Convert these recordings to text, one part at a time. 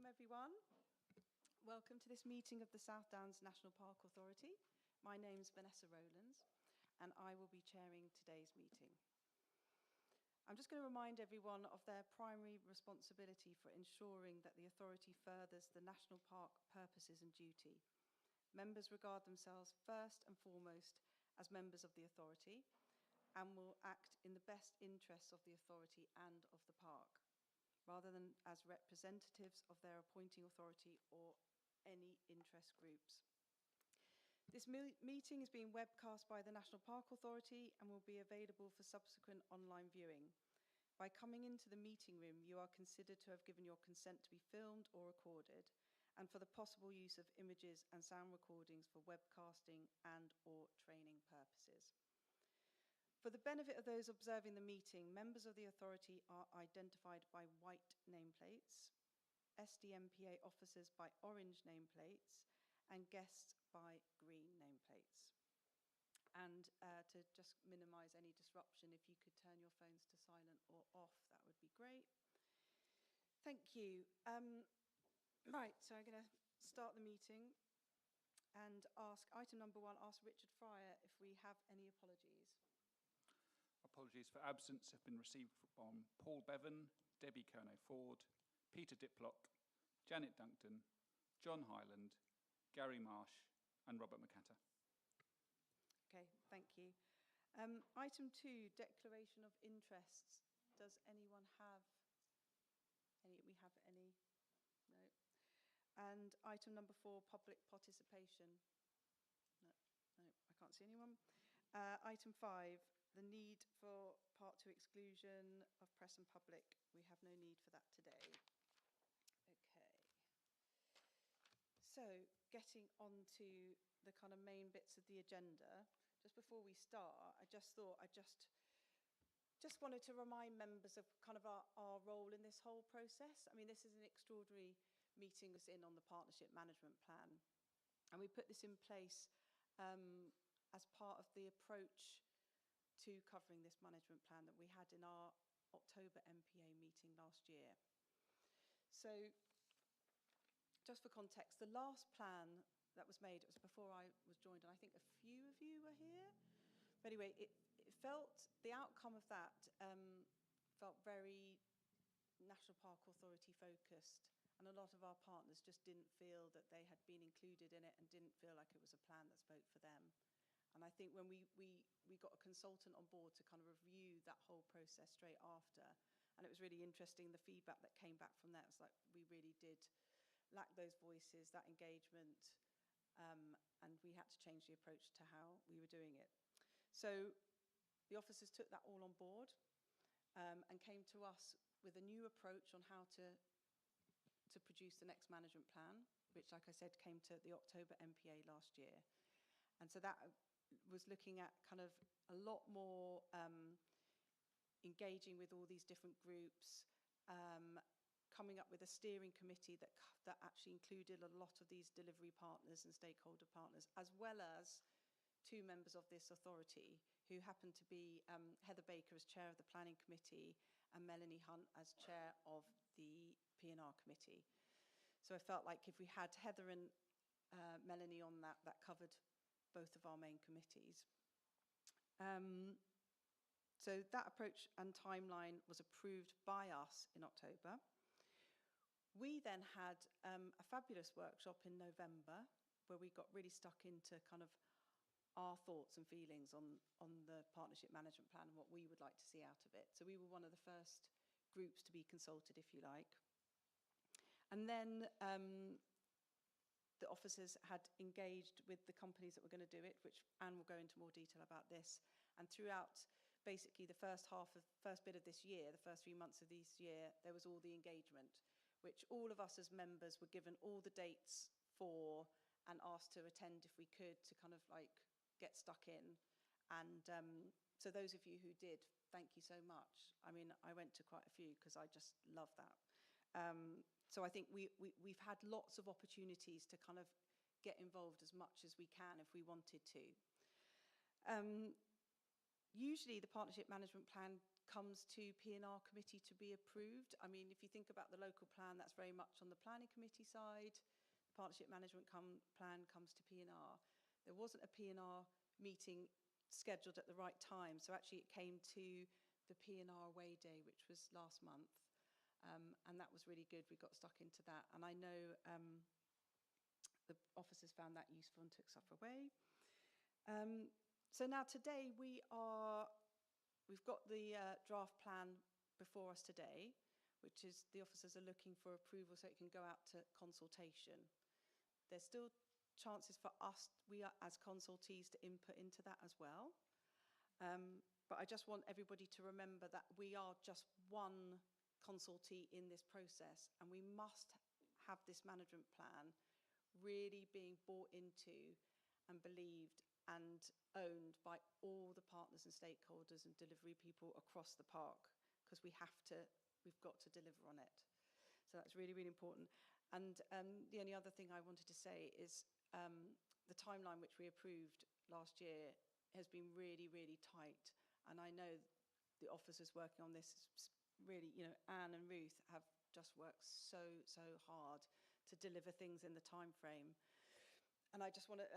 everyone. Welcome to this meeting of the South Downs National Park Authority. My name's Vanessa Rowlands, and I will be chairing today's meeting. I'm just going to remind everyone of their primary responsibility for ensuring that the authority furthers the national park purposes and duty. Members regard themselves first and foremost as members of the authority and will act in the best interests of the authority and of the park, rather than as representatives of their appointing authority or any interest groups. This meeting is being webcast by the National Park Authority and will be available for subsequent online viewing. By coming into the meeting room, you are considered to have given your consent to be filmed or recorded, and for the possible use of images and sound recordings for webcasting and or training purposes. For the benefit of those observing the meeting, members of the authority are identified by white nameplates, SDNPA officers by orange nameplates, and guests by green nameplates. And to just minimize any disruption, if you could turn your phones to silent or off, that would be great. Thank you. Right, so I'm going to start the meeting and ask, item number 1, ask Richard Fryer if we have any apologies. Apologies for absence have been received from Paul Bevan, Debbie Kerno-Ford, Peter Diplock, Janet Duncton, John Hyland, Gary Marsh, and Robert McCatter. Okay, thank you. Item 2, declaration of interests. Does anyone have any? We have any? No. And item number 4, public participation. No, I can't see anyone. Item 5, the need for Part 2 exclusion of press and public. We have no need for that today. Okay. So, getting on to the kind of main bits of the agenda, just before we start, I just thought I just wanted to remind members of kind of our role in this whole process. I mean, this is an extraordinary meeting that's in on the partnership management plan. And we put this in place as part of the approach to covering this management plan that we had in our October NPA meeting last year. So, just for context, the last plan that was made, it was before I was joined, and I think a few of you were here. But anyway, it felt, the outcome of that felt very National Park Authority focused, and a lot of our partners just didn't feel that they had been included in it and didn't feel like it was a plan that spoke for them. And I think when we got a consultant on board to kind of review that whole process straight after, and it was really interesting, the feedback that came back from that was like, we really did lack those voices, that engagement, and we had to change the approach to how we were doing it. So the officers took that all on board and came to us with a new approach on how to produce the next management plan, which, like I said, came to the October NPA last year. And so that was looking at kind of a lot more engaging with all these different groups, coming up with a steering committee that actually included a lot of these delivery partners and stakeholder partners, as well as 2 members of this authority who happened to be Heather Baker as chair of the planning committee and Melanie Hunt as chair of the P&R committee. So I felt like if we had Heather and Melanie on that covered both of our main committees. So that approach and timeline was approved by us in October. We then had a fabulous workshop in November where we got really stuck into kind of our thoughts and feelings on the partnership management plan and what we would like to see out of it. So we were one of the first groups to be consulted, if you like. And then the officers had engaged with the companies that were going to do it, which Anne will go into more detail about this. And throughout basically the first bit of this year, the first 3 months of this year, there was all the engagement, which all of us as members were given all the dates for and asked to attend if we could, to kind of like get stuck in. And so those of you who did, thank you so much. I mean, I went to quite a few because I just love that. So I think we've had lots of opportunities to kind of get involved as much as we can if we wanted to. Usually the partnership management plan comes to P&R committee to be approved. I mean, if you think about the local plan, that's very much on the planning committee side. The partnership management plan comes to P&R. There wasn't a P&R meeting scheduled at the right time, so actually it came to the P&R Away Day, which was last month, and that was really good. We got stuck into that, and I know the officers found that useful and took stuff away. So now today we've got the draft plan before us today, which is the officers are looking for approval so it can go out to consultation. There's still chances for us, we are as consultees, to input into that as well. But I just want everybody to remember that we are just one consultee in this process, and we must have this management plan really being bought into and believed and owned by all the partners and stakeholders and delivery people across the park, because we've got to deliver on it. So that's really, really important. And the only other thing I wanted to say is the timeline which we approved last year has been really, really tight. And I know the officers working on this really, you know, Anne and Ruth have just worked so hard to deliver things in the time frame. And I just want to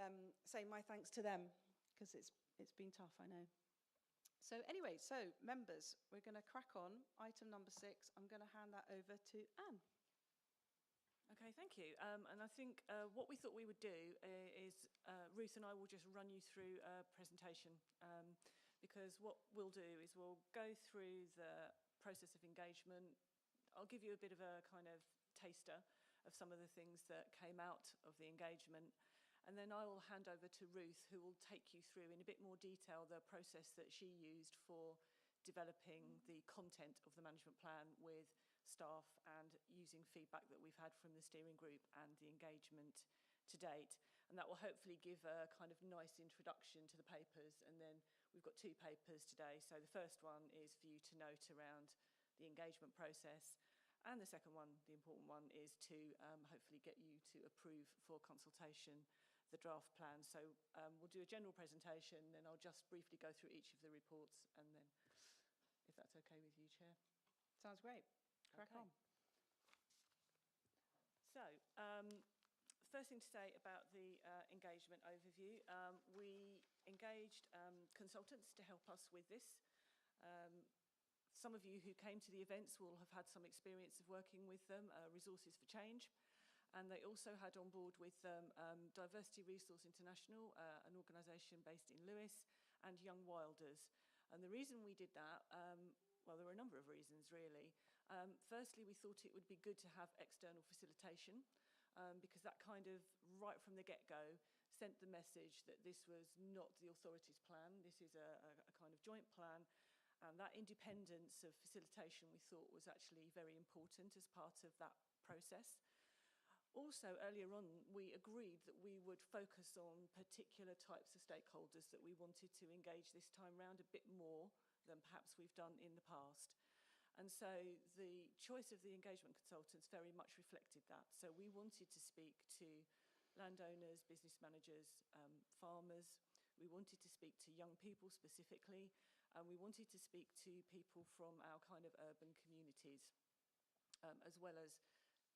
say my thanks to them, because it's been tough, I know. So anyway, so members, we're going to crack on. Item number 6, I'm going to hand that over to Anne. Okay, thank you. And I think what we thought we would do is Ruth and I will just run you through a presentation, because what we'll do is we'll go through the process of engagement. I'll give you a bit of a kind of taster of some of the things that came out of the engagement, and then I will hand over to Ruth, who will take you through in a bit more detail the process that she used for developing the content of the management plan with staff and using feedback that we've had from the steering group and the engagement to date. And that will hopefully give a kind of nice introduction to the papers. And then we've got 2 papers today. So the first one is for you to note around the engagement process. And the second one, the important one, is to hopefully get you to approve for consultation the draft plan. So we'll do a general presentation, then I'll just briefly go through each of the reports, and then, if that's okay with you, Chair. Sounds great. Crack on. So, first thing to say about the engagement overview, we engaged consultants to help us with this. Some of you who came to the events will have had some experience of working with them, Resources for Change. And they also had on board with them Diversity Resource International, an organisation based in Lewes, and Young Wilders. And the reason we did that, well, there were a number of reasons, really. Firstly, we thought it would be good to have external facilitation, because that kind of, right from the get-go, sent the message that this was not the authority's plan. This is a kind of joint plan. And that independence of facilitation, we thought, was actually very important as part of that process. Also, earlier on, we agreed that we would focus on particular types of stakeholders that we wanted to engage this time round a bit more than perhaps we've done in the past. And so the choice of the engagement consultants very much reflected that. So we wanted to speak to landowners, business managers, farmers. We wanted to speak to young people specifically, and we wanted to speak to people from our kind of urban communities, as well as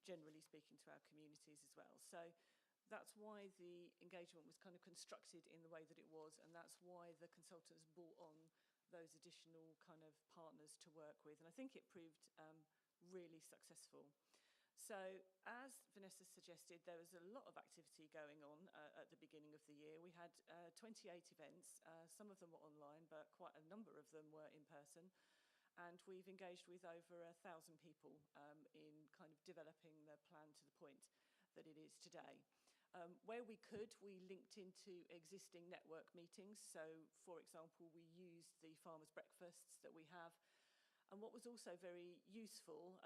generally speaking to our communities as well. So that's why the engagement was kind of constructed in the way that it was, and that's why the consultants brought on those additional kind of partners to work with. And I think it proved really successful. So as Vanessa suggested, there was a lot of activity going on at the beginning of the year. We had 28 events. Some of them were online, but quite a number of them were in person. And we've engaged with over 1,000 people in kind of developing the plan to the point that it is today. Where we could, we linked into existing network meetings. So, for example, we used the farmers' breakfasts that we have. And what was also very useful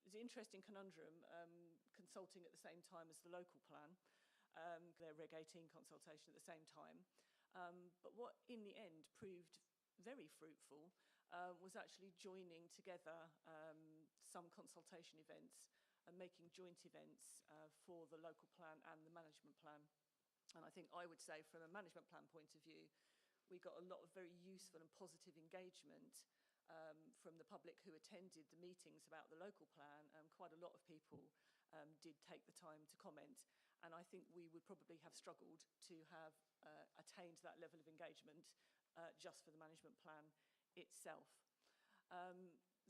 is an interesting conundrum, consulting at the same time as the local plan, their Reg 18 consultation at the same time. But what in the end proved very fruitful was actually joining together some consultation events and making joint events for the local plan and the management plan. And I think I would say from a management plan point of view, we got a lot of very useful and positive engagement from the public who attended the meetings about the local plan, quite a lot of people did take the time to comment, and I think we would probably have struggled to have attained that level of engagement just for the management plan itself.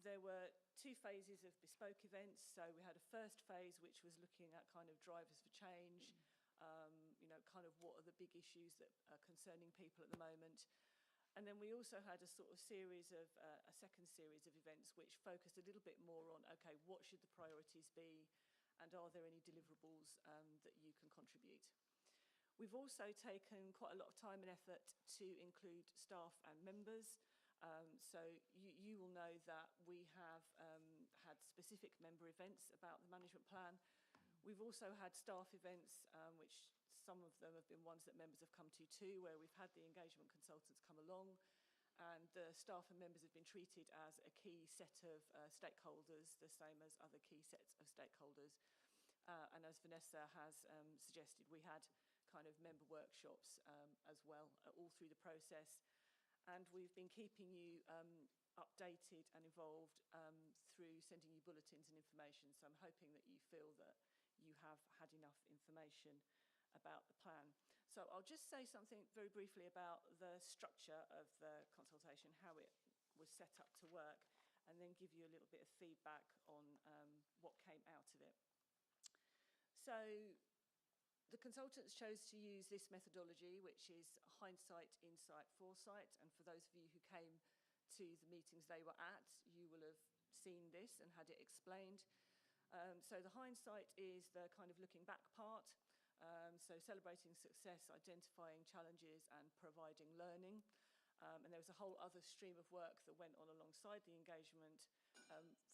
There were 2 phases of bespoke events. So we had a first phase which was looking at kind of drivers for change, you know, kind of what are the big issues that are concerning people at the moment. And then we also had a sort of series of, a second series of events which focused a little bit more on, okay, what should the priorities be, and are there any deliverables that you can contribute? We've also taken quite a lot of time and effort to include staff and members. So you will know that we have had specific member events about the management plan. We've also had staff events, which some of them have been ones that members have come to too, where we've had the engagement consultants come along, and the staff and members have been treated as a key set of stakeholders, the same as other key sets of stakeholders. And as Vanessa has suggested, we had kind of member workshops as well, all through the process. And we've been keeping you updated and involved through sending you bulletins and information. So I'm hoping that you feel that you have had enough information about the plan. So I'll just say something very briefly about the structure of the consultation, how it was set up to work, and then give you a little bit of feedback on what came out of it. So the consultants chose to use this methodology, which is hindsight, insight, foresight. And for those of you who came to the meetings they were at, you will have seen this and had it explained. So the hindsight is the kind of looking back part. So celebrating success, identifying challenges, and providing learning. And there was a whole other stream of work that went on alongside the engagement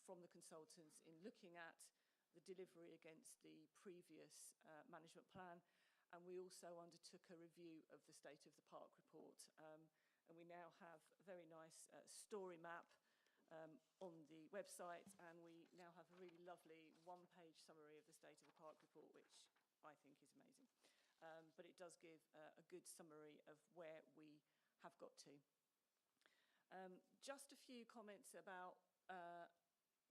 from the consultants in looking at the delivery against the previous management plan. And we also undertook a review of the State of the Park report. And we now have a very nice story map on the website, and we now have a really lovely 1-page summary of the State of the Park report, which I think is amazing. But it does give a good summary of where we have got to. Just a few comments about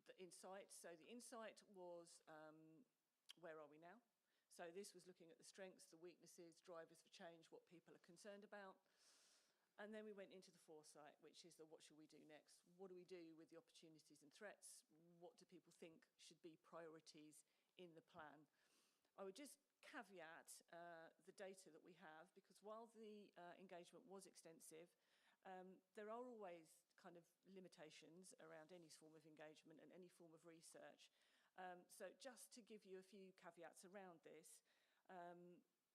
the insight. So the insight was, where are we now? So this was looking at the strengths, the weaknesses, drivers for change, what people are concerned about. And then we went into the foresight, which is the what should we do next? What do we do with the opportunities and threats? What do people think should be priorities in the plan? I would just caveat the data that we have, because while the engagement was extensive, there are always kind of limitations around any form of engagement and any form of research. So just to give you a few caveats around this,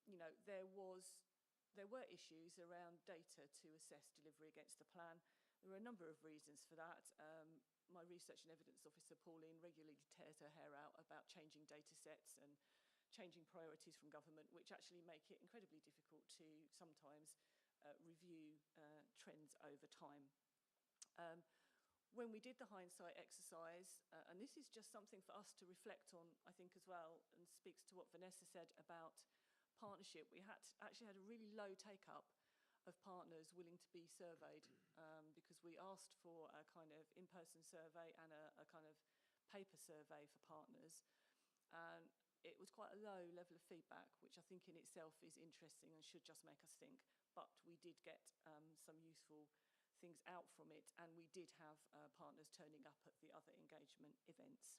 you know, there were issues around data to assess delivery against the plan. There were a number of reasons for that. My research and evidence officer, Pauline, regularly tears her hair out about changing data sets and changing priorities from government, which actually make it incredibly difficult to sometimes review trends over time. When we did the hindsight exercise, and this is just something for us to reflect on, I think, as well, and speaks to what Vanessa said about partnership, we actually had a really low take-up of partners willing to be surveyed, because we asked for a kind of in-person survey and a kind of paper survey for partners. And it was quite a low level of feedback, which I think in itself is interesting and should just make us think. But we did get some useful things out from it, and we did have partners turning up at the other engagement events.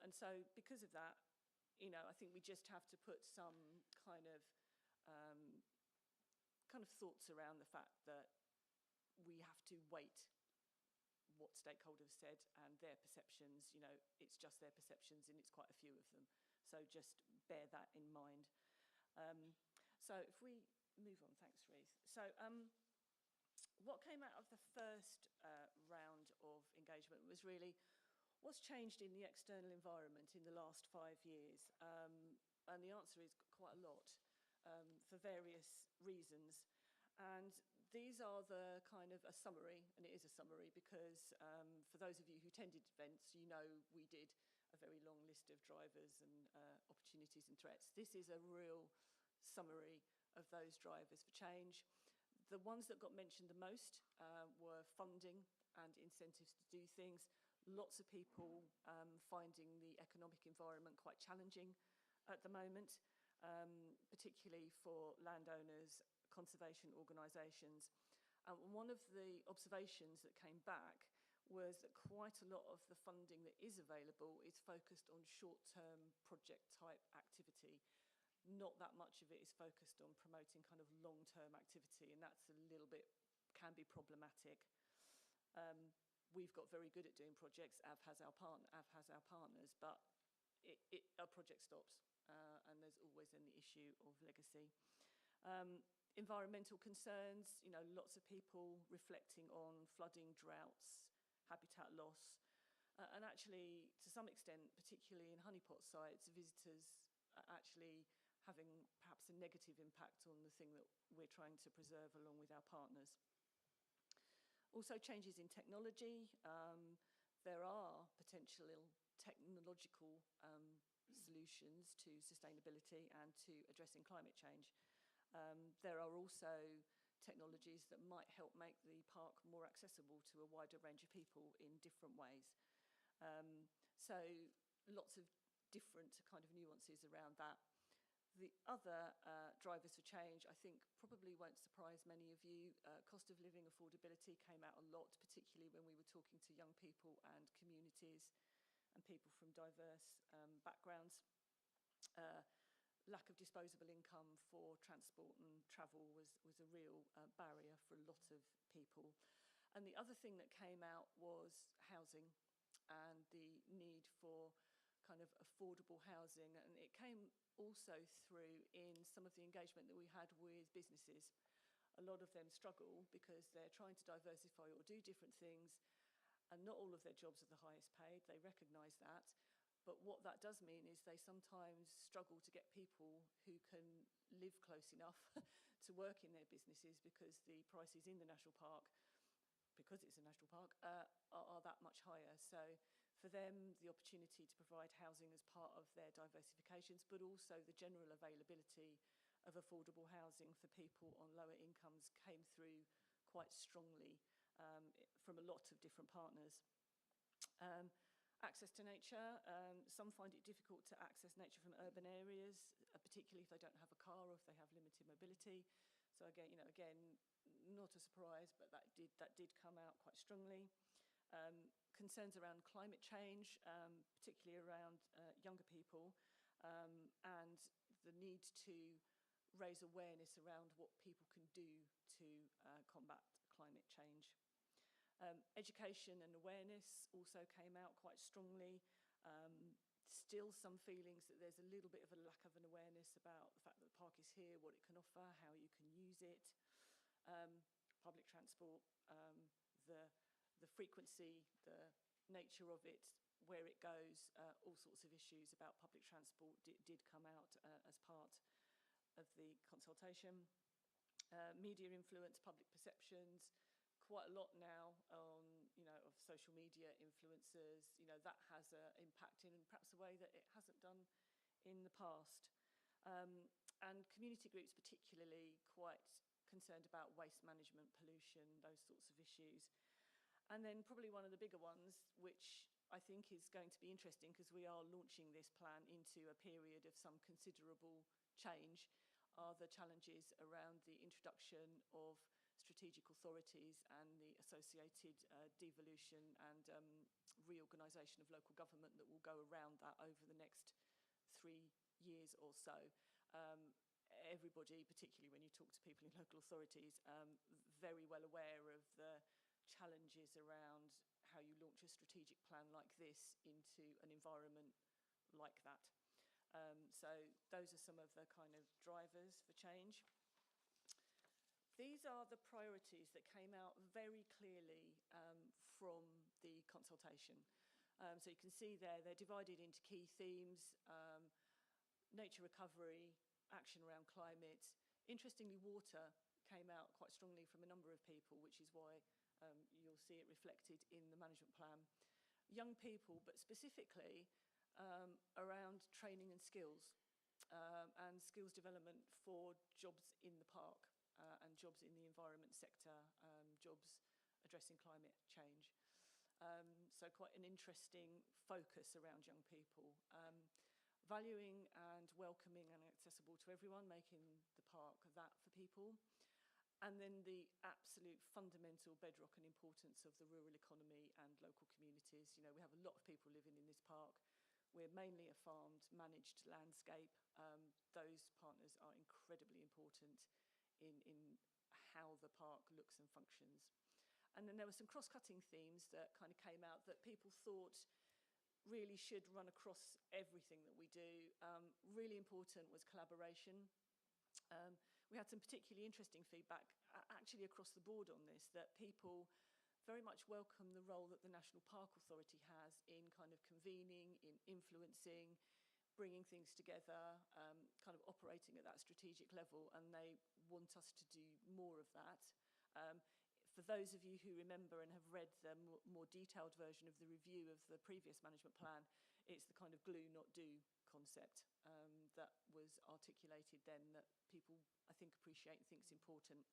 And so because of that, you know, I think we just have to put some kind of thoughts around the fact that we have to weight what stakeholders said and their perceptions. You know, it's just their perceptions, and it's quite a few of them. So just bear that in mind. So if we move on, thanks, Ruth. So what came out of the first round of engagement was really what's changed in the external environment in the last 5 years? And the answer is quite a lot, for various reasons. And these are the kind of a summary, and it is a summary because for those of you who attended events, you know we did a very long list of drivers and opportunities and threats. This is a real summary of those drivers for change. The ones that got mentioned the most were funding and incentives to do things. Lots of people finding the economic environment quite challenging at the moment, particularly for landowners, conservation organisations. And one of the observations that came back was that quite a lot of the funding that is available is focused on short-term project-type activity. Not that much of it is focused on promoting kind of long-term activity, and that's a little bit, can be problematic. We've got very good at doing projects, AV has our partners, but a project stops, and there's always then the issue of legacy. Environmental concerns, you know, lots of people reflecting on flooding, droughts, habitat loss, and actually, to some extent, particularly in honeypot sites, visitors are actually having perhaps a negative impact on the thing that we're trying to preserve along with our partners. Also, changes in technology. There are potential technological solutions to sustainability and to addressing climate change. There are also technologies that might help make the park more accessible to a wider range of people in different ways. So lots of different kind of nuances around that. The other drivers for change, I think, probably won't surprise many of you. Cost of living affordability came out a lot, particularly when we were talking to young people and communities and people from diverse backgrounds. Lack of disposable income for transport and travel was a real barrier for a lot of people. And the other thing that came out was housing and the need for kind of affordable housing. And it came also through in some of the engagement that we had with businesses. A lot of them struggle because they're trying to diversify or do different things, and not all of their jobs are the highest paid. They recognise that. But what that does mean is they sometimes struggle to get people who can live close enough to work in their businesses because the prices in the national park, because it's a national park, are that much higher. So for them, the opportunity to provide housing as part of their diversifications, but also the general availability of affordable housing for people on lower incomes came through quite strongly from a lot of different partners. Access to nature, some find it difficult to access nature from urban areas, particularly if they don't have a car or if they have limited mobility. So again, not a surprise, but that did come out quite strongly. Concerns around climate change, particularly around younger people, and the need to raise awareness around what people can do to combat climate change. Education and awareness also came out quite strongly. Still some feelings that there's a little bit of a lack of an awareness about the fact that the park is here, what it can offer, how you can use it. Public transport, the frequency, the nature of it, where it goes, all sorts of issues about public transport did come out as part of the consultation. Media influence, public perceptions, quite a lot now on, of social media influencers, that has an impact in perhaps a way that it hasn't done in the past. And community groups particularly quite concerned about waste management, pollution, those sorts of issues. And then probably one of the bigger ones, which I think is going to be interesting because we are launching this plan into a period of some considerable change, are the challenges around the introduction of strategic authorities and the associated devolution and reorganisation of local government that will go around that over the next 3 years or so. Everybody, particularly when you talk to people in local authorities, very well aware of the challenges around how you launch a strategic plan like this into an environment like that. So those are some of the kind of drivers for change. These are the priorities that came out very clearly from the consultation. So you can see there, they're divided into key themes: nature recovery, action around climate. Interestingly, water came out quite strongly from a number of people, which is why you'll see it reflected in the management plan. Young people, but specifically around training and skills development for jobs in the park. and jobs in the environment sector, jobs addressing climate change. So quite an interesting focus around young people. Valuing and welcoming and accessible to everyone, making the park that for people. And then the absolute fundamental bedrock and importance of the rural economy and local communities. You know, we have a lot of people living in this park. We're mainly a farmed, managed landscape. Those partners are incredibly important in how the park looks and functions. And then there were some cross-cutting themes that kind of came out that people thought really should run across everything that we do. Really important was collaboration. We had some particularly interesting feedback actually across the board on this, that people very much welcome the role that the National Park Authority has in kind of convening, in influencing, bringing things together, kind of operating at that strategic level, and they want us to do more of that. For those of you who remember and have read the more detailed version of the review of the previous management plan, it's the kind of glue, not do concept that was articulated then, that people, I think, appreciate and think is important.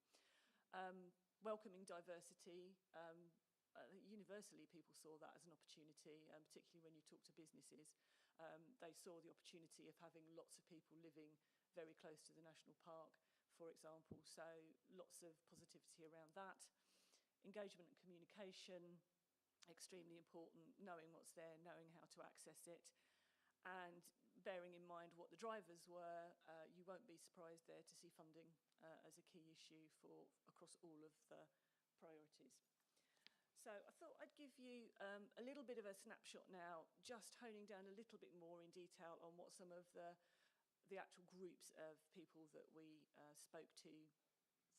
Welcoming diversity, universally people saw that as an opportunity, particularly when you talk to businesses. They saw the opportunity of having lots of people living very close to the national park, for example, so lots of positivity around that. Engagement and communication, extremely important, knowing what's there, knowing how to access it, and bearing in mind what the drivers were. You won't be surprised there to see funding as a key issue for across all of the priorities. So I thought I'd give you a little bit of a snapshot now, just honing down a little bit more in detail on what some of the actual groups of people that we spoke to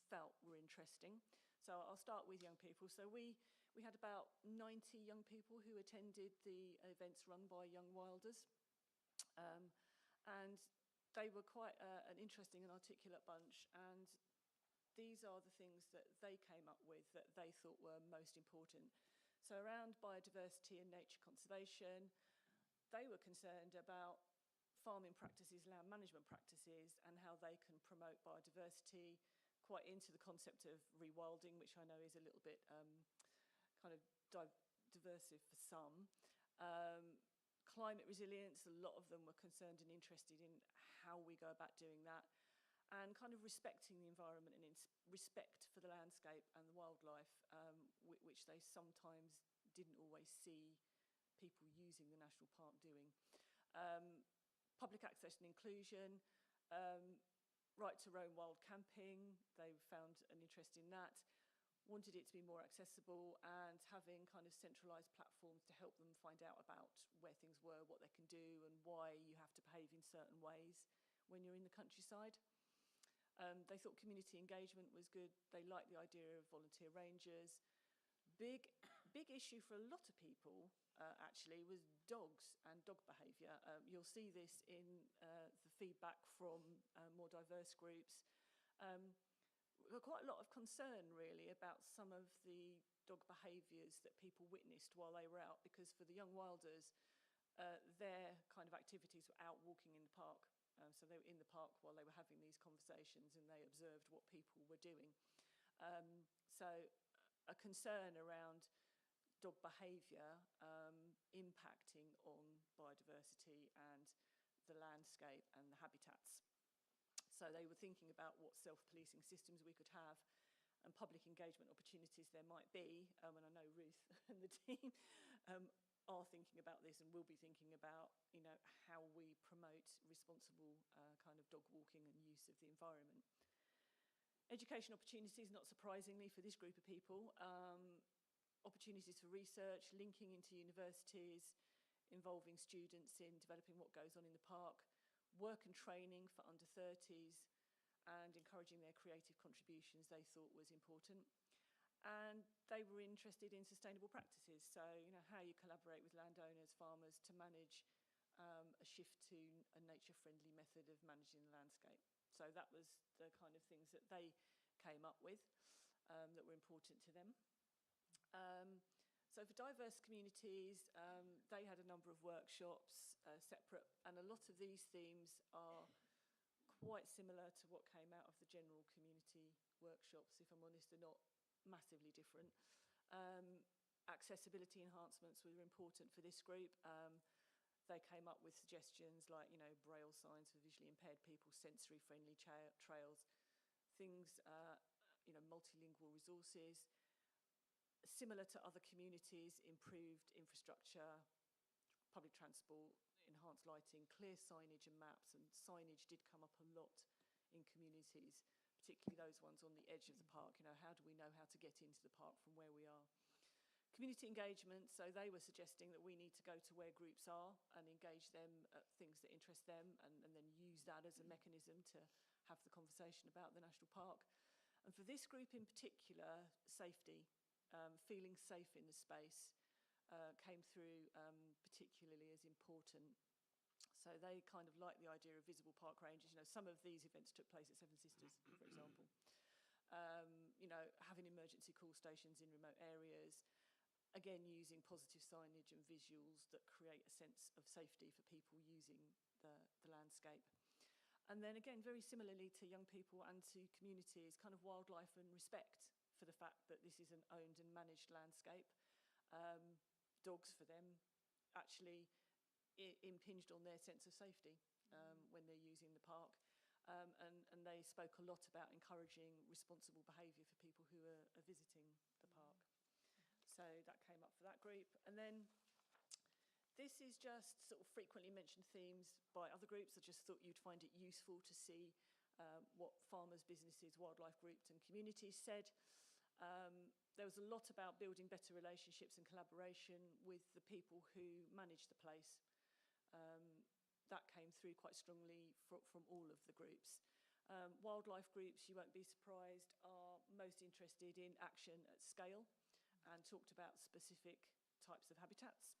felt were interesting. So I'll start with young people. So we had about 90 young people who attended the events run by Young Wilders. And they were quite an interesting and articulate bunch. And these are the things that they came up with that they thought were most important. So around biodiversity and nature conservation, they were concerned about farming practices, land management practices, and how they can promote biodiversity, quite into the concept of rewilding, which I know is a little bit kind of diversive for some. Climate resilience, a lot of them were concerned and interested in how we go about doing that, and kind of respecting the environment and respect for the landscape and the wildlife, which they sometimes didn't always see people using the national park doing. Public access and inclusion, right to roam wild camping, they found an interest in that, wanted it to be more accessible, and having kind of centralised platforms to help them find out about where things were, what they can do, and why you have to behave in certain ways when you're in the countryside. They thought community engagement was good. They liked the idea of volunteer rangers. Big issue for a lot of people, actually, was dogs and dog behaviour. You'll see this in the feedback from more diverse groups. Quite a lot of concern, really, about some of the dog behaviours that people witnessed while they were out, because for the Young Wilders, their kind of activities were out walking in the park. So they were in the park while they were having these conversations, and they observed what people were doing. So a concern around dog behaviour impacting on biodiversity and the landscape and the habitats. So they were thinking about what self-policing systems we could have and public engagement opportunities there might be. And I know Ruth and the team are thinking about this and will be thinking about, you know, how we promote responsible kind of dog walking and use of the environment. Education opportunities, not surprisingly, for this group of people. Opportunities for research, linking into universities, involving students in developing what goes on in the park, work and training for under 30s, and encouraging their creative contributions they thought was important. And they were interested in sustainable practices, so you know how you collaborate with landowners, farmers to manage a shift to a nature-friendly method of managing the landscape. So that was the kind of things that they came up with that were important to them. So for diverse communities, they had a number of workshops separate, and a lot of these themes are quite similar to what came out of the general community workshops, if I'm honest, are not massively different. Accessibility enhancements were important for this group. They came up with suggestions like, braille signs for visually impaired people, sensory-friendly trails, things, multilingual resources. Similar to other communities, improved infrastructure, public transport, enhanced lighting, clear signage and maps, and signage did come up a lot in communities, particularly those ones on the edge of the park. How do we know how to get into the park from where we are? Community engagement, so they were suggesting that we need to go to where groups are and engage them at things that interest them, and then use that as a mechanism to have the conversation about the national park. And for this group in particular, safety, feeling safe in the space, came through particularly as important. So they kind of like the idea of visible park ranges. Some of these events took place at Seven Sisters, for example. Having emergency call stations in remote areas, again, using positive signage and visuals that create a sense of safety for people using the landscape. And then again, very similarly to young people and to communities, kind of wildlife and respect for the fact that this is an owned and managed landscape. Dogs for them actually impinged on their sense of safety when they're using the park. And they spoke a lot about encouraging responsible behaviour for people who are visiting the park. So that came up for that group. And then this is just sort of frequently mentioned themes by other groups. I just thought you'd find it useful to see what farmers, businesses, wildlife groups and communities said. There was a lot about building better relationships and collaboration with the people who manage the place. That came through quite strongly from all of the groups. Wildlife groups, you won't be surprised, are most interested in action at scale and talked about specific types of habitats.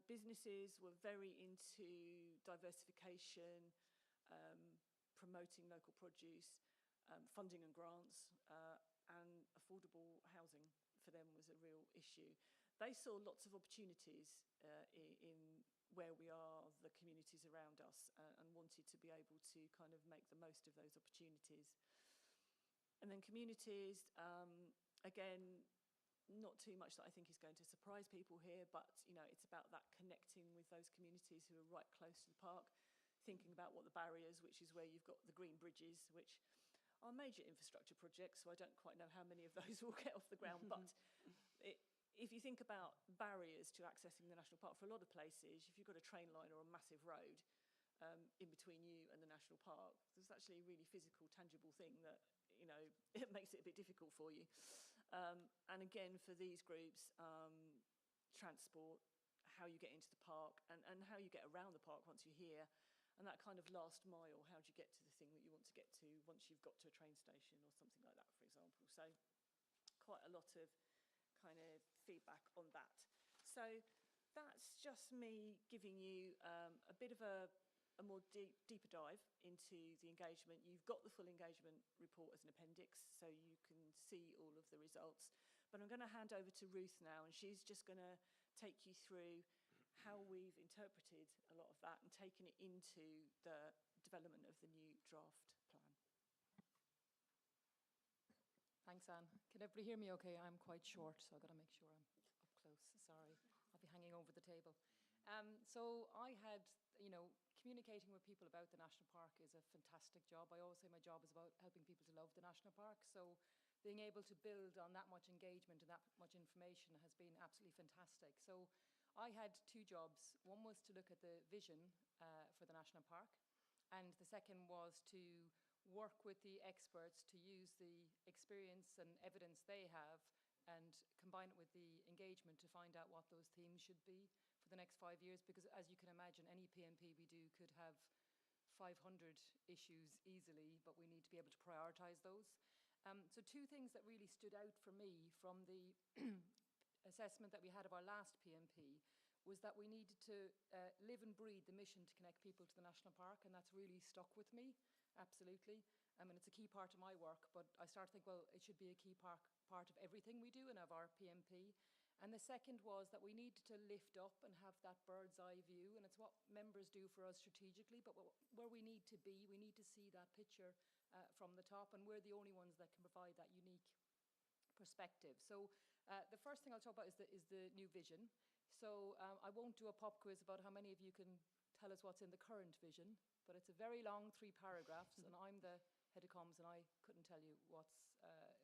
Businesses were very into diversification, promoting local produce, funding and grants, and affordable housing for them was a real issue. They saw lots of opportunities in where we are, the communities around us, and wanted to be able to kind of make the most of those opportunities. And then communities, again, not too much that I think is going to surprise people here, but it's about that connecting with those communities who are right close to the park, thinking about what the barriers, which is where you've got the green bridges, which are major infrastructure projects, so I don't quite know how many of those will get off the ground, but if you think about barriers to accessing the national park, for a lot of places, if you've got a train line or a massive road in between you and the national park, there's actually a really physical, tangible thing that, it makes it a bit difficult for you. And again, for these groups, transport, how you get into the park and how you get around the park once you're here, and that kind of last mile, how do you get to the thing that you want to get to once you've got to a train station or something like that, for example. So quite a lot of kind of feedback on that. So that's just me giving you a bit of a more deeper dive into the engagement. You've got the full engagement report as an appendix, so you can see all of the results. But I'm going to hand over to Ruth now, and she's just going to take you through how we've interpreted a lot of that and taken it into the development of the new draft plan. Thanks, Anne. Can everybody hear me okay? I'm quite short, so I've got to make sure I'm up close. Sorry, I'll be hanging over the table. So I had, communicating with people about the national park is a fantastic job. I always say my job is about helping people to love the national park. So being able to build on that much engagement and that much information has been absolutely fantastic. So I had two jobs. One was to look at the vision for the national park, and the second was to work with the experts to use the experience and evidence they have and combine it with the engagement to find out what those themes should be for the next 5 years, because as you can imagine, any PMP we do could have 500 issues easily, but we need to be able to prioritise those. So two things that really stood out for me from the assessment that we had of our last PMP was that we needed to live and breathe the mission to connect people to the national park, and that's really stuck with me, absolutely. I mean, it's a key part of my work, but I started to think, well, it should be a key part of everything we do and of our PMP. And the second was that we needed to lift up and have that bird's eye view, and it's what members do for us strategically, but where we need to be, we need to see that picture from the top, and we're the only ones that can provide that unique perspective. So the first thing I'll talk about is the new vision. So I won't do a pop quiz about how many of you can tell us what's in the current vision, but it's a very long 3 paragraphs, and I'm the head of comms, and I couldn't tell you what's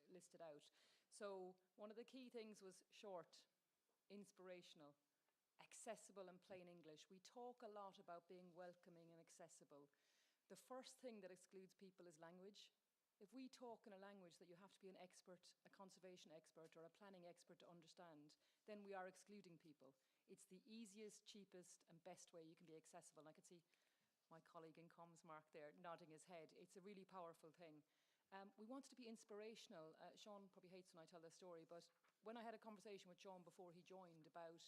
listed out. So one of the key things was short, inspirational, accessible and plain English. We talk a lot about being welcoming and accessible. The first thing that excludes people is language. If we talk in a language that you have to be an expert, a conservation expert or a planning expert to understand, then we are excluding people. It's the easiest, cheapest and best way you can be accessible. And I can see my colleague in comms, Mark, there nodding his head. It's a really powerful thing. We want to be inspirational. Sean probably hates when I tell this story, but when I had a conversation with Sean before he joined about,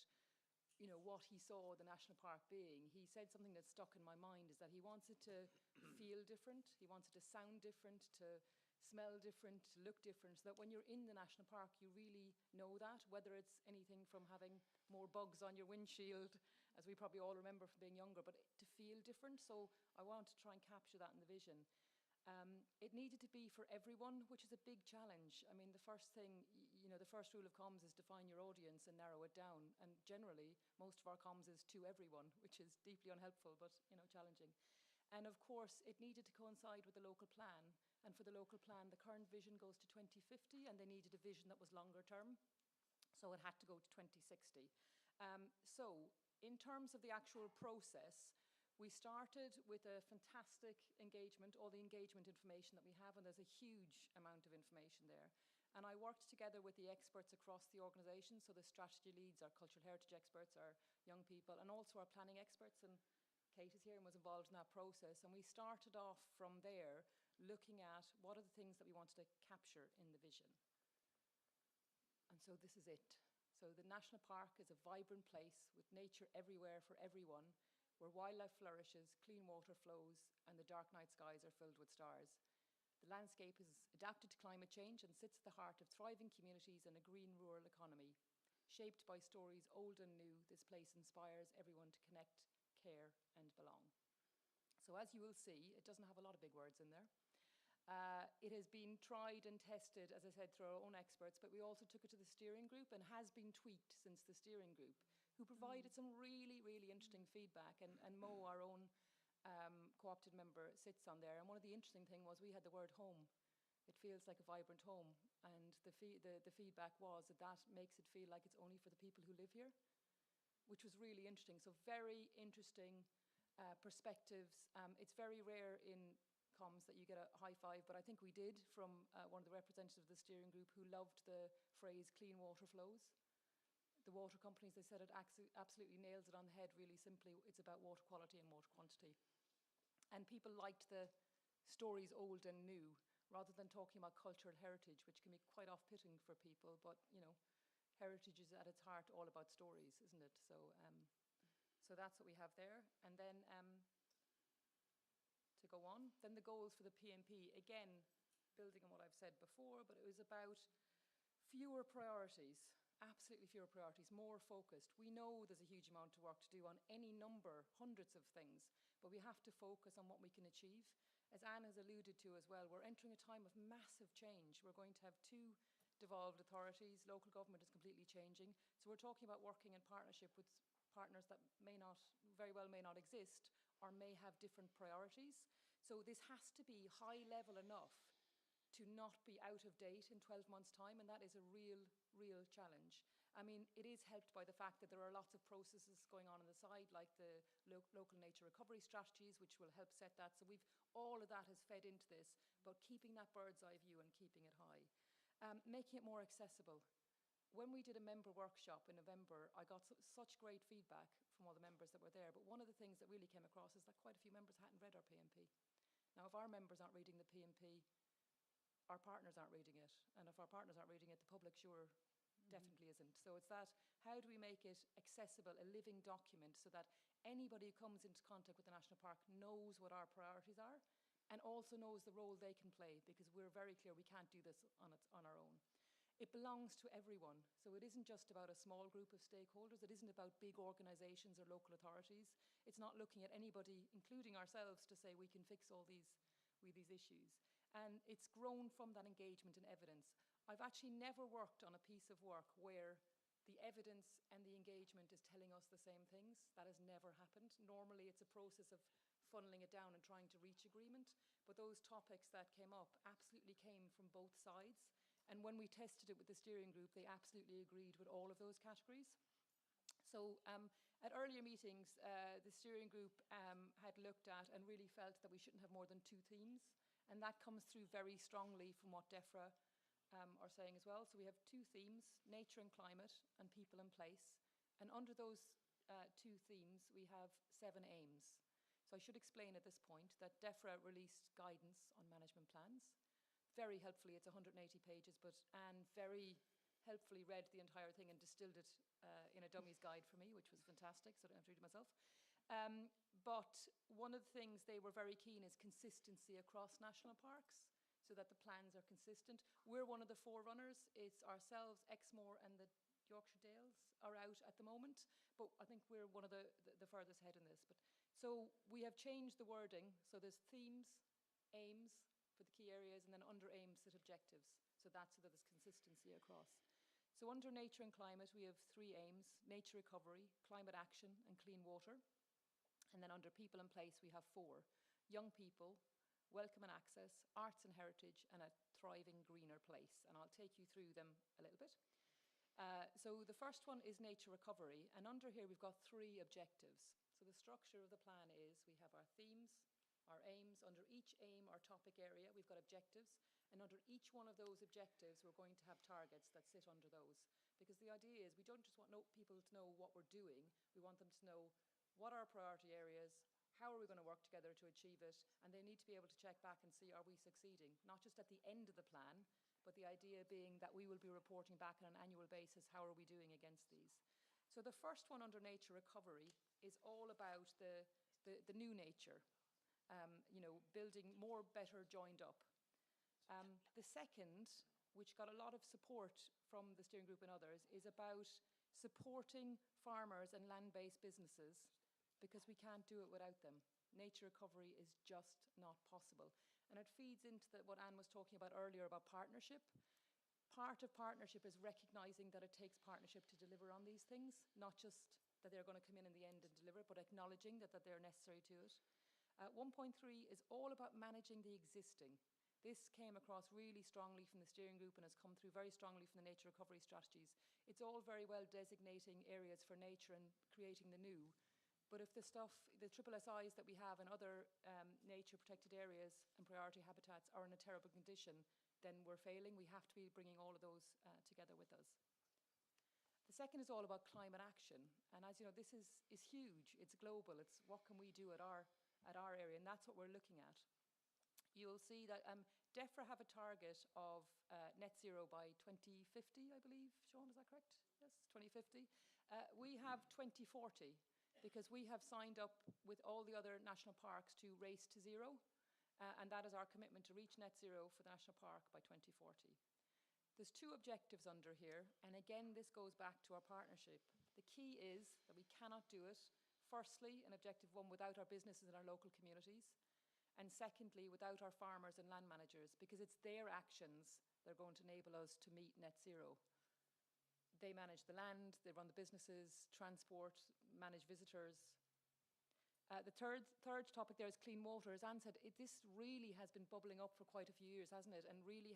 you know, what he saw the national park being, he said something that stuck in my mind, is that he wants it to feel different, he wants it to sound different, to smell different, to look different, so that when you're in the national park, you really know that, whether it's anything from having more bugs on your windshield, as we probably all remember from being younger, but to feel different. So I want to try and capture that in the vision. It needed to be for everyone, which is a big challenge. I mean, the first thing, you know, the first rule of comms is define your audience and narrow it down. And generally, most of our comms is to everyone, which is deeply unhelpful, but, you know, challenging. And of course, it needed to coincide with the local plan. And for the local plan, the current vision goes to 2050, and they needed a vision that was longer term. So it had to go to 2060. So in terms of the actual process, we started with a fantastic engagement, all the engagement information that we have, and there's a huge amount of information there. And I worked together with the experts across the organisation, so the strategy leads, our cultural heritage experts, our young people, and also our planning experts, and Kate is here and was involved in that process. And we started off from there, looking at what are the things that we wanted to capture in the vision. And so this is it. So the national park is a vibrant place with nature everywhere for everyone, where wildlife flourishes, clean water flows, and the dark night skies are filled with stars. The landscape is adapted to climate change and sits at the heart of thriving communities and a green rural economy. Shaped by stories old and new, this place inspires everyone to connect, care, and belong. So as you will see, it doesn't have a lot of big words in there. It has been tried and tested, as I said, through our own experts, but we also took it to the steering group and has been tweaked since the steering group, who provided some really, really interesting feedback. And Mo, our own co-opted member, sits on there. And one of the interesting things was we had the word home. It feels like a vibrant home. And the feedback was that that makes it feel like it's only for the people who live here, which was really interesting. So very interesting perspectives. It's very rare in comms that you get a high five, but I think we did from one of the representatives of the steering group who loved the phrase clean water flows. The water companies, they said it absolutely nails it on the head really simply. It's about water quality and water quantity. And people liked the stories old and new, rather than talking about cultural heritage, which can be quite off-putting for people, but, you know, heritage is at its heart all about stories, isn't it? So, so that's what we have there. And then to go on, then the goals for the PMP, again, building on what I've said before, but it was about fewer priorities, absolutely fewer priorities, more focused. We know there's a huge amount of work to do on any number, hundreds of things, but we have to focus on what we can achieve. As Anne has alluded to as well, we're entering a time of massive change. We're going to have 2 devolved authorities. Local government is completely changing. So we're talking about working in partnership with partners that may not, very well may not exist, or may have different priorities. So this has to be high level enough to not be out of date in 12 months' time, and that is a real challenge. I mean, it is helped by the fact that there are lots of processes going on the side, like the local nature recovery strategies, which will help set that. So all of that has fed into this, but keeping that bird's eye view and keeping it high. Making it more accessible. When we did a member workshop in November, I got such great feedback from all the members that were there, but one of the things that really came across is that quite a few members hadn't read our PMP. Now, if our members aren't reading the PMP, our partners aren't reading it, and if our partners aren't reading it, the public definitely isn't. So it's that, how do we make it accessible, a living document, so that anybody who comes into contact with the National Park knows what our priorities are, and also knows the role they can play, because we're very clear we can't do this on our own. it belongs to everyone. So it isn't just about a small group of stakeholders. It isn't about big organisations or local authorities. It's not looking at anybody, including ourselves, to say we can fix all these issues. And it's grown from that engagement and evidence. I've actually never worked on a piece of work where the evidence and the engagement is telling us the same things. That has never happened. Normally it's a process of funneling it down and trying to reach agreement. But those topics that came up absolutely came from both sides. And when we tested it with the steering group, they absolutely agreed with all of those categories. So at earlier meetings, the steering group had looked at and really felt that we shouldn't have more than 2 themes. And that comes through very strongly from what DEFRA are saying as well. So we have 2 themes, nature and climate and people and place. And under those 2 themes, we have 7 aims. So I should explain at this point that DEFRA released guidance on management plans. Very helpfully, it's 180 pages, but Anne very helpfully read the entire thing and distilled it in a dummy's guide for me, which was fantastic, so I don't have to read it myself. But one of the things they were very keen is consistency across national parks, so that the plans are consistent. We're one of the forerunners. It's ourselves, Exmoor and the Yorkshire Dales are out at the moment, but I think we're one of the furthest ahead in this. But so we have changed the wording, so there's themes, aims for the key areas, and then under aims set objectives, so that there's consistency across. So under nature and climate, we have 3 aims: nature recovery, climate action, and clean water. And then under people and place, we have 4: young people, welcome and access, arts and heritage, and a thriving greener place. And I'll take you through them a little bit. So the first one is nature recovery, and under here we've got 3 objectives. So the structure of the plan is we have our themes, our aims. Under each aim or topic area we've got objectives, and under each one of those objectives we're going to have targets that sit under those, because the idea is we don't just want people to know what we're doing, we want them to know what are our priority areas, how are we going to work together to achieve it, and they need to be able to check back and see, are we succeeding, not just at the end of the plan, but the idea being that we will be reporting back on an annual basis, how are we doing against these. So the first one under nature recovery is all about the new nature, building more, better, joined up. The second, which got a lot of support from the steering group and others, is about supporting farmers and land-based businesses, because we can't do it without them. Nature recovery is just not possible. And it feeds into what Anne was talking about earlier about partnership. Part of partnership is recognising that it takes partnership to deliver on these things, not just that they're going to come in the end and deliver it, but acknowledging that they're necessary to it. 1.3 is all about managing the existing. This came across really strongly from the steering group and has come through very strongly from the nature recovery strategies. It's all very well designating areas for nature and creating the new, but if the SSSIs that we have in other nature protected areas and priority habitats are in a terrible condition, then we're failing. We have to be bringing all of those together with us. The second is all about climate action, and as you know, this is huge. It's global. It's what can we do at our area, and that's what we're looking at. You'll see that DEFRA have a target of net zero by 2050, I believe. Sean, is that correct? Yes, 2050. We have 2040, because we have signed up with all the other national parks to race to zero, and that is our commitment to reach net zero for the national park by 2040. There's 2 objectives under here, and again, this goes back to our partnership. The key is that we cannot do it, firstly, in objective 1, without our businesses and our local communities, and secondly, without our farmers and land managers, because it's their actions that are going to enable us to meet net zero. They manage the land, they run the businesses, transport, manage visitors. The third topic there is clean water. As Anne said, this really has been bubbling up for quite a few years, hasn't it? And really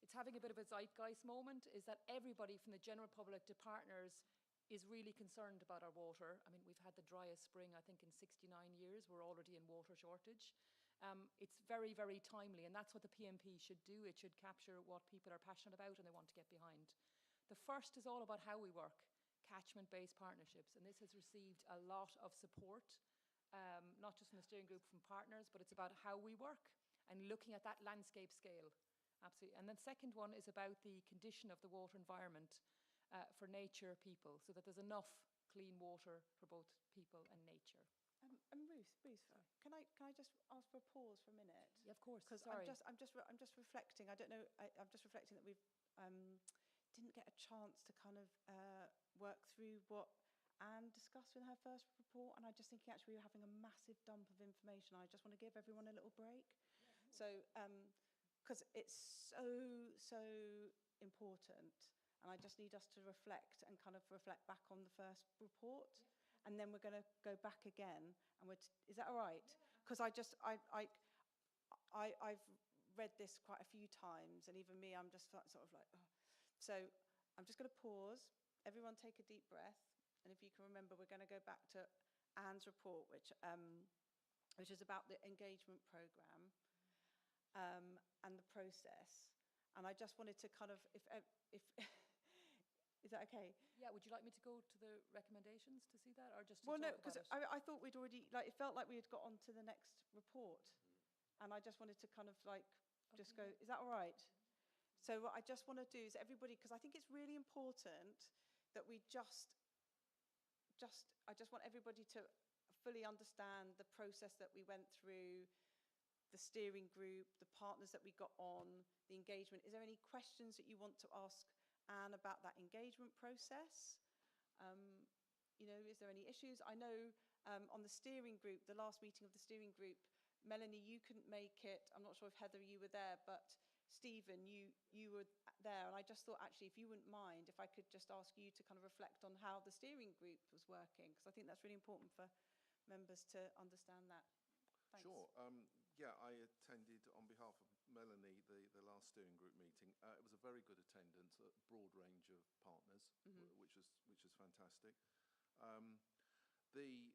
it's having a bit of a zeitgeist moment, is that everybody from the general public to partners is really concerned about our water. I mean, we've had the driest spring, I think, in 69 years. We're already in water shortage. It's very, very timely, and that's what the PMP should do. It should capture what people are passionate about and they want to get behind. The first is all about how we work, catchment-based partnerships, and this has received a lot of support, not just from the steering group, from partners, but it's about how we work and looking at that landscape scale. Absolutely. And then the second one is about the condition of the water environment for nature, people, so that there's enough clean water for both people and nature. And Ruth, can I just ask for a pause for a minute? Yeah, of course. Because I'm just reflecting. I don't know. I'm just reflecting that we've chance to kind of work through what Anne discussed in her first report, and I'm just thinking actually we were having a massive dump of information. I just want to give everyone a little break. So, because it's so important, and I just need us to reflect and kind of reflect back on the first report, and then we're going to go back again, and is that all right? Because I've read this quite a few times, and even me, I'm just sort of like, oh. So I'm just going to pause. Everyone take a deep breath, and if you can remember, we're going to go back to Anne's report, which is about the engagement programme and the process. And I just wanted to kind of, if is that okay? Yeah, would you like me to go to the recommendations to see that, or just to Well, talk no, about because it? I thought we'd already, like, it felt like we had got on to the next report. And I just wanted to kind of like, just go, is that all right? So what I just want to do is everybody, because I think it's really important that we I just want everybody to fully understand the process that we went through, the steering group, the partners that we got on, the engagement. Is there any questions that you want to ask Anne about that engagement process? You know, is there any issues? I know on the steering group, the last meeting of the steering group, Melanie, you couldn't make it. I'm not sure if Heather, you were there, but Stephen, you were there. And I just thought, actually, if you wouldn't mind, if I could just ask you to kind of reflect on how the steering group was working, because I think that's really important for members to understand that. Thanks. Sure. Yeah, I attended on behalf of Melanie the last steering group meeting. It was a very good attendance, a broad range of partners, which was fantastic.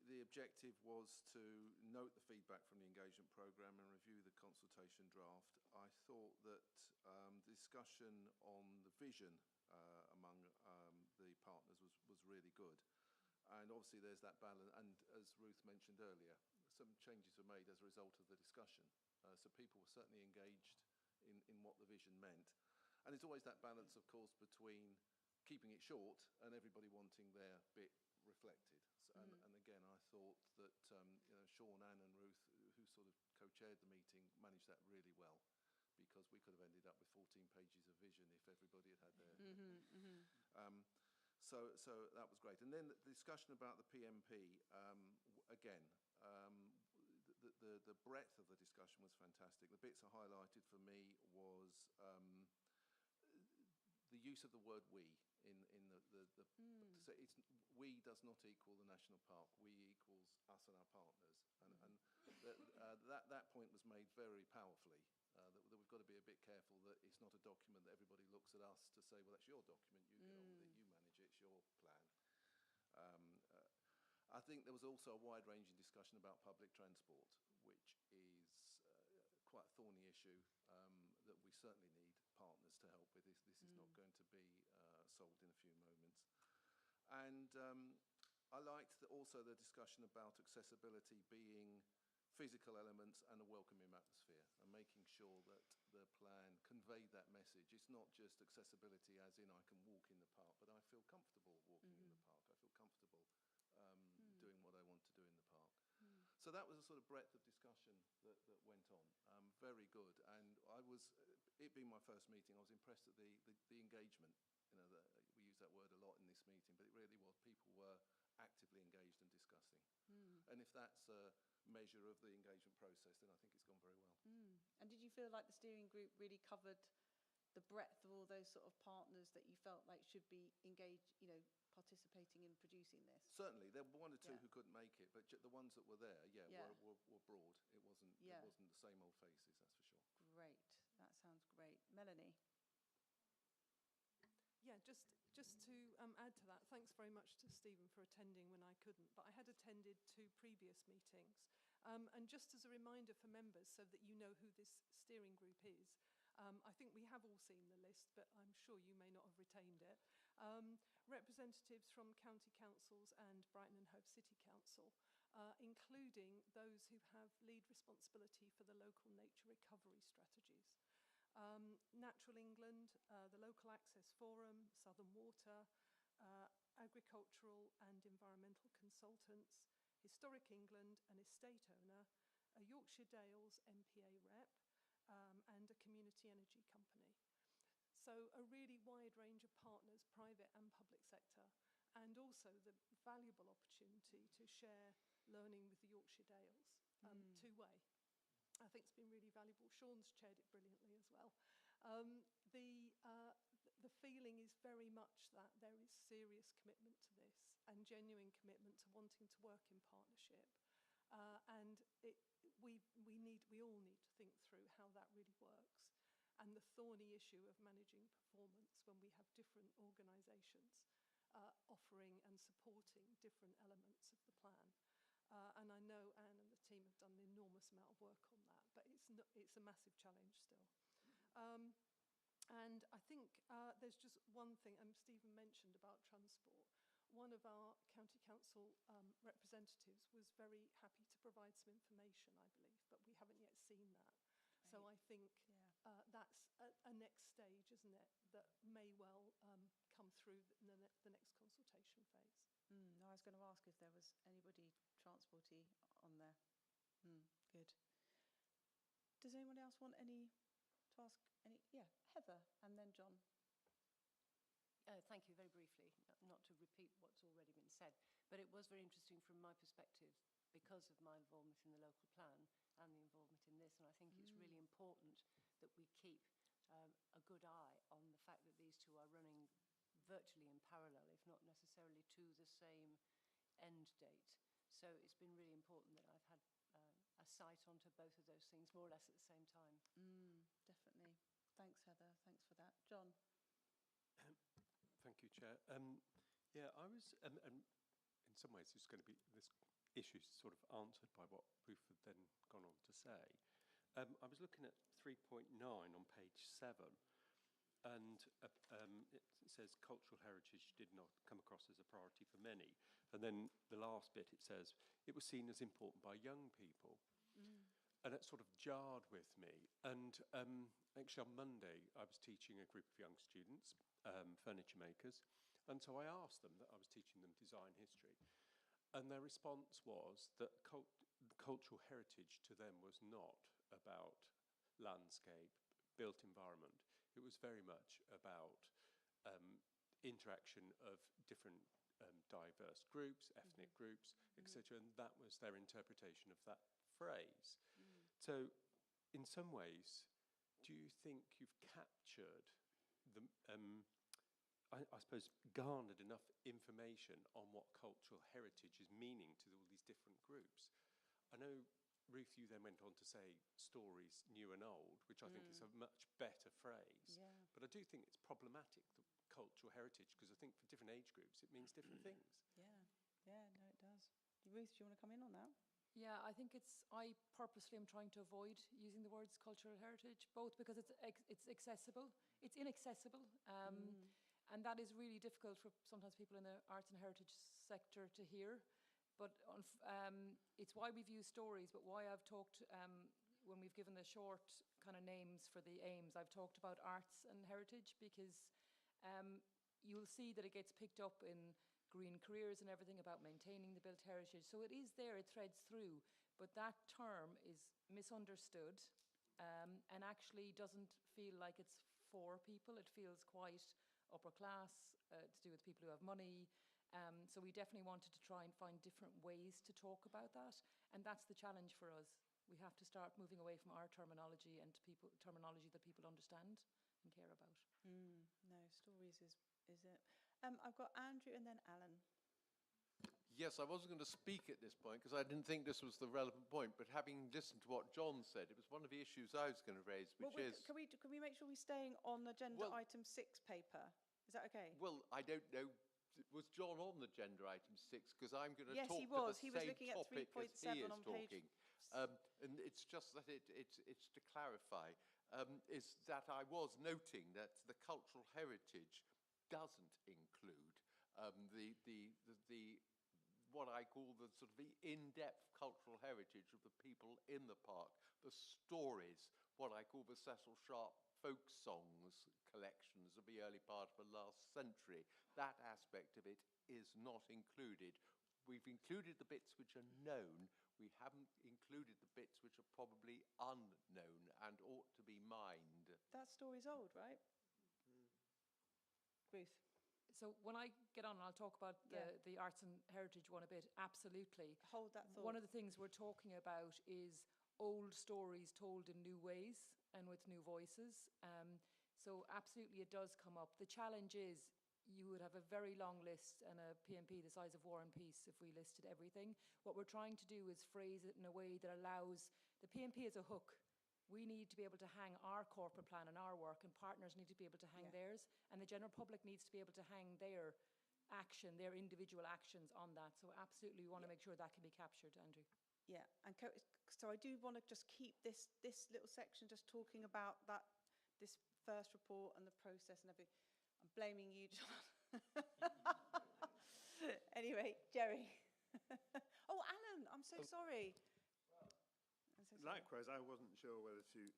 The objective was to note the feedback from the engagement programme and review the consultation draft. I thought that the discussion on the vision among the partners was really good. And obviously there's that balance, and as Ruth mentioned earlier, some changes were made as a result of the discussion. So people were certainly engaged in what the vision meant. And there's always that balance, of course, between keeping it short and everybody wanting their bit reflected. So, and again, I thought that you know, Sean, Anne and Ruth, who sort of co-chaired the meeting, managed that really well, because we could have ended up with 14 pages of vision if everybody had their... So that was great. And then the discussion about the PMP, again, the breadth of the discussion was fantastic. The bits I highlighted for me was the use of the word we in so it's we does not equal the national park. We equals us and our partners, and that point was made very powerfully. That we've got to be a bit careful that it's not a document that everybody looks at us to say, well, that's your document, you get on with it, you manage it, it's your plan. I think there was also a wide-ranging discussion about public transport, which is quite a thorny issue that we certainly need partners to help with. This is not going to be solved in a few moments. And I liked also the discussion about accessibility being physical elements and a welcoming atmosphere, and making sure that the plan conveyed that message. It's not just accessibility as in I can walk in the park, but I feel comfortable walking in the park. I feel comfortable doing what I want to do in the park. So that was a sort of breadth of discussion that went on. Very good. And I was, it being my first meeting, I was impressed at the engagement. You know, we use that word a lot in this meeting, but it really was. People were actively engaged and discussing. And if that's a measure of the engagement process, then I think it's gone very well. And did you feel like the steering group really covered the breadth of all those sort of partners that you felt like should be engaged, you know, participating in producing this? Certainly, there were one or two who couldn't make it, but the ones that were there, were broad. It wasn't the same old faces, that's for sure. Great, that sounds great. Melanie? Yeah, just to add to that, thanks very much to Stephen for attending when I couldn't, but I had attended 2 previous meetings. And just as a reminder for members, so that you know who this steering group is, I think we have all seen the list, but I'm sure you may not have retained it. Representatives from county councils and Brighton and Hove City Council, including those who have lead responsibility for the local nature recovery strategies. Natural England, the Local Access Forum, Southern Water, agricultural and environmental consultants, Historic England, an estate owner, a Yorkshire Dales NPA rep, and a community energy company. So a really wide range of partners, private and public sector, and also the valuable opportunity to share learning with the Yorkshire Dales, two-way. I think it's been really valuable. Sean's chaired it brilliantly as well. The feeling is very much that there is serious commitment to this and genuine commitment to wanting to work in partnership. And we all need to think through how that really works. And the thorny issue of managing performance when we have different organisations offering and supporting different elements of the plan. And I know Anne and the team have done an enormous amount of work on that, but it's a massive challenge still. And I think there's just one thing, Stephen mentioned about transport. One of our county council representatives was very happy to provide some information, I believe, but we haven't yet seen that. Great. So I think that's a next stage, isn't it, that may well come through the next consultation phase. No, I was going to ask if there was anybody transporty on there. Good. Does anyone else want to ask any? Yeah, Heather, and then John. Thank you, very briefly, not to repeat what's already been said, but it was very interesting from my perspective because of my involvement in the local plan and the involvement in this, and I think it's really important that we keep a good eye on the fact that these two are running virtually in parallel, if not necessarily to the same end date. So it's been really important that I've had a sight onto both of those things more or less at the same time. Definitely. Thanks, Heather. Thanks for that. John. Thank you, Chair. Yeah, I was, and in some ways it's going to be, this issue sort of answered by what Ruth had then gone on to say. I was looking at 3.9 on page 7, and it says cultural heritage did not come across as a priority for many. And then the last bit, it says, it was seen as important by young people. And it sort of jarred with me. And actually on Monday, I was teaching a group of young students, furniture makers. And so I asked them that I was teaching them design history. And their response was that cultural heritage to them was not about landscape, built environment. It was very much about interaction of different diverse groups, ethnic groups, etc. And that was their interpretation of that phrase. So in some ways, do you think you've captured the, I suppose, garnered enough information on what cultural heritage is meaning to all these different groups? I know, Ruth, you then went on to say stories new and old, which I think is a much better phrase. Yeah. But I do think it's problematic, the cultural heritage, because I think for different age groups it means different things. Yeah, no, it does. Ruth, do you want to come in on that? Yeah, I think I purposely am trying to avoid using the words cultural heritage, both because it's accessible, it's inaccessible, and that is really difficult for sometimes people in the arts and heritage sector to hear. But it's why we've used stories, but why I've talked, when we've given the short kind of names for the aims, I've talked about arts and heritage, because you'll see that it gets picked up in green careers and everything about maintaining the built heritage. So it is there, it threads through, but that term is misunderstood and actually doesn't feel like it's for people. It feels quite upper class, to do with people who have money. So we definitely wanted to try and find different ways to talk about that, and that's the challenge for us. We have to start moving away from our terminology and to terminology that people understand and care about. No, stories is it. I've got Andrew and then Alan. Yes, I wasn't going to speak at this point because I didn't think this was the relevant point, but having listened to what John said, it was one of the issues I was going to raise, which is... Can we make sure we're staying on agenda item 6 paper? Is that okay? Well, I don't know. Was John on the agenda item 6? Because I'm going to yes, talk he was. to the He was same looking at topic as he 3.7 is on talking. page... And it's just that it's to clarify, is that I was noting that the cultural heritage doesn't include the what I call the sort of the in-depth cultural heritage of the people in the park, the stories, what I call the Cecil Sharp folk songs collections of the early part of the last century. That aspect of it is not included. We've included the bits which are known. We haven't included the bits which are probably unknown and ought to be mined. That story's old, right? Ruth? So when I get on, I'll talk about the arts and heritage one a bit. Absolutely. Hold that thought. One of the things we're talking about is old stories told in new ways and with new voices. So absolutely it does come up. The challenge is you would have a very long list and a PMP the size of War and Peace if we listed everything. What we're trying to do is phrase it in a way that allows the PMP as a hook. We need to be able to hang our corporate plan and our work, and partners need to be able to hang theirs, and the general public needs to be able to hang their action, their individual actions on that. So absolutely we want to make sure that can be captured, Andrew. Yeah, and so I do want to just keep this little section just talking about this first report and the process and everything. I'm blaming you, John. Anyway, Jerry. Oh, Alan, I'm so sorry. I'm so sorry. Likewise, I wasn't sure whether to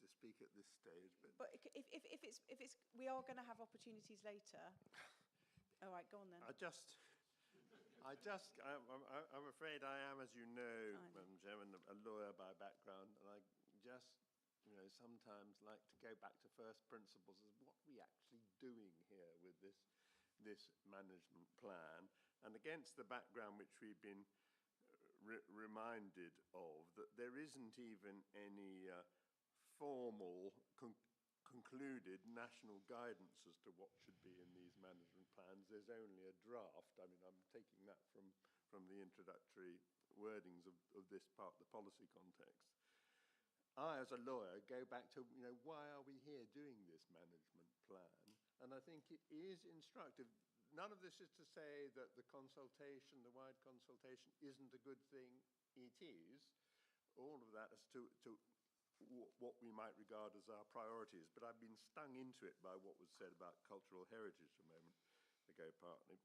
speak at this stage, But if it's we are going to have opportunities later. All right, go on then. I'm afraid I am, as you know, Madam Chairman, a lawyer by background, and I just, sometimes like to go back to first principles as what are we actually doing here with this management plan, and against the background which we've been reminded of, that there isn't even any formal concluded national guidance as to what should be in these management plans. There's only a draft. I mean, I'm taking that from the introductory wordings of this part, the policy context. I, as a lawyer, go back to, why are we here doing this management plan? And I think it is instructive. None of this is to say that the consultation, the wide consultation, isn't a good thing. It is. All of that as to what we might regard as our priorities. But I've been stung into it by what was said about cultural heritage a moment ago, partly.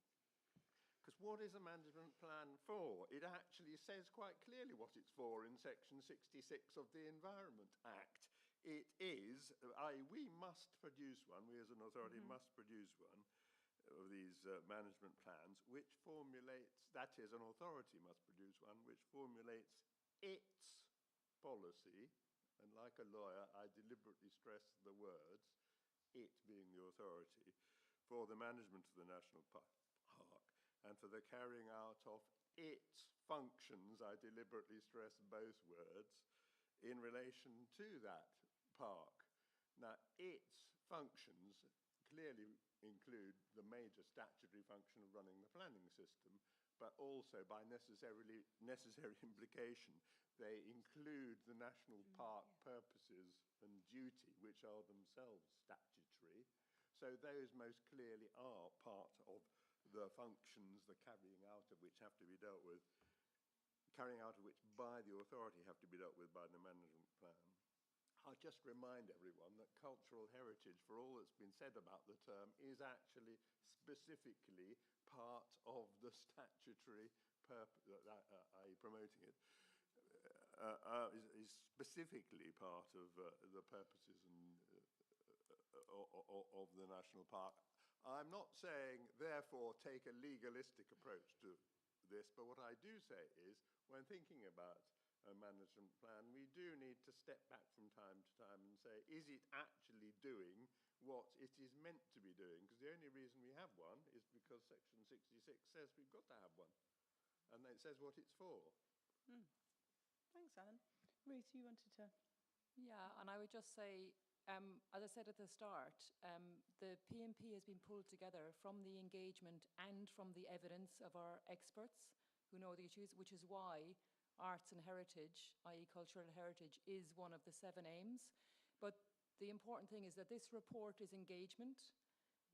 Because what is a management plan for? It actually says quite clearly what it's for in Section 66 of the Environment Act. It is, i.e. we must produce one, we as an authority must produce one of these management plans, which formulates, that is, an authority must produce one, which formulates its policy, and like a lawyer, I deliberately stress the words, it being the authority, for the management of the national park, and for the carrying out of its functions, I deliberately stress both words, in relation to that park. Now, its functions clearly include the major statutory function of running the planning system, but also by necessary implication, they include the national park purposes and duty, which are themselves statutory. So those most clearly are part of the functions, the carrying out of which have to be dealt with, carrying out of which by the authority have to be dealt with by the management plan. I'll just remind everyone that cultural heritage, for all that's been said about the term, is actually specifically part of the statutory purpose, i.e. promoting it, is specifically part of the purposes of the national park. I'm not saying, therefore, take a legalistic approach to this, but what I do say is, when thinking about a management plan, we do need to step back from time to time and say, is it actually doing what it is meant to be doing? Because the only reason we have one is because Section 66 says we've got to have one, and it says what it's for. Thanks, Alan. Ruth, you wanted to... Yeah, and I would just say, as I said at the start, the PMP has been pulled together from the engagement and from the evidence of our experts who know the issues, which is why arts and heritage, i.e. cultural heritage, is one of the 7 aims. But the important thing is that this report is engagement.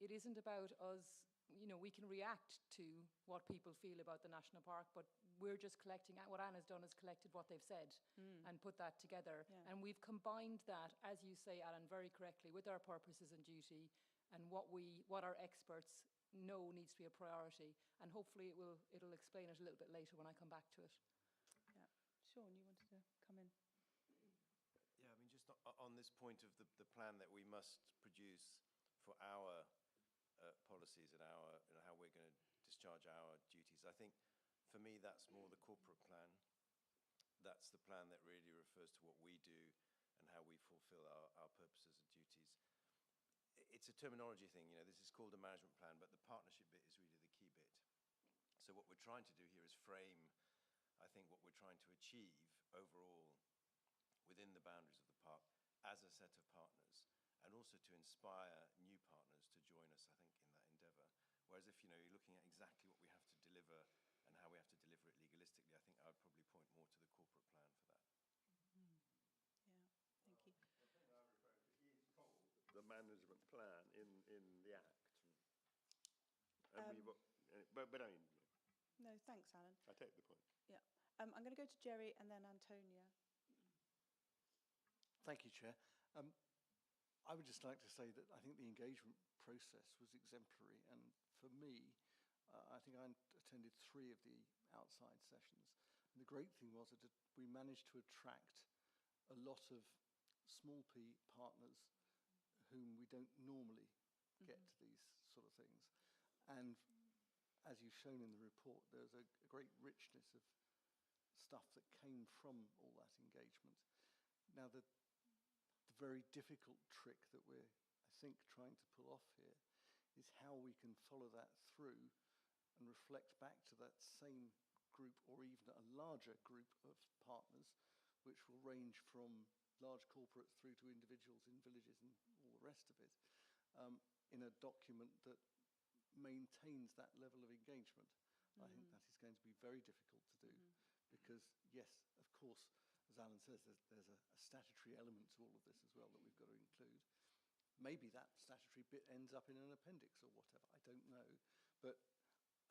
It isn't about us, we can react to what people feel about the national park, but we're just collecting, what Anna's done is collected what they've said and put that together. Yeah. And we've combined that, as you say, Alan, very correctly, with our purposes and duty and what our experts know needs to be a priority. And hopefully it'll explain it a little bit later when I come back to it. Yeah. Sean, you wanted to come in? Yeah, I mean, just on this point of the plan that we must produce for our policies and how we're going to discharge our duties. I think, for me, that's more the corporate plan. That's the plan that really refers to what we do and how we fulfill our purposes and duties. it's a terminology thing. You know, this is called a management plan, but the partnership bit is really the key bit. So what we're trying to do here is frame, I think, what we're trying to achieve overall within the boundaries of the park as a set of partners, and also to inspire new partners to join us, I think, in that endeavour. Whereas if, you know, you're looking at exactly what we have to deliver and how we have to deliver it legalistically, I think I would probably point more to the corporate plan for that. Yeah, thank you. The thing I'm referring to is called the management plan in the Act. And but I mean... No, thanks, Alan. I take the point. Yeah. I'm going to go to Jerry and then Antonia. Thank you, Chair. I would just like to say that I think the engagement process was exemplary, and for me, I think I attended 3 of the outside sessions. And the great thing was that we managed to attract a lot of small P partners whom we don't normally get to these sort of things. And as you've shown in the report, there's a great richness of stuff that came from all that engagement. Now, the very difficult trick that we're, I think, trying to pull off here is how we can follow that through and reflect back to that same group, or even a larger group of partners, which will range from large corporates through to individuals in villages and all the rest of it, in a document that maintains that level of engagement. I think that is going to be very difficult to do, because yes, of course, as Alan says, there's a statutory element to all of this as well that we've got to include. Maybe that statutory bit ends up in an appendix or whatever, I don't know. But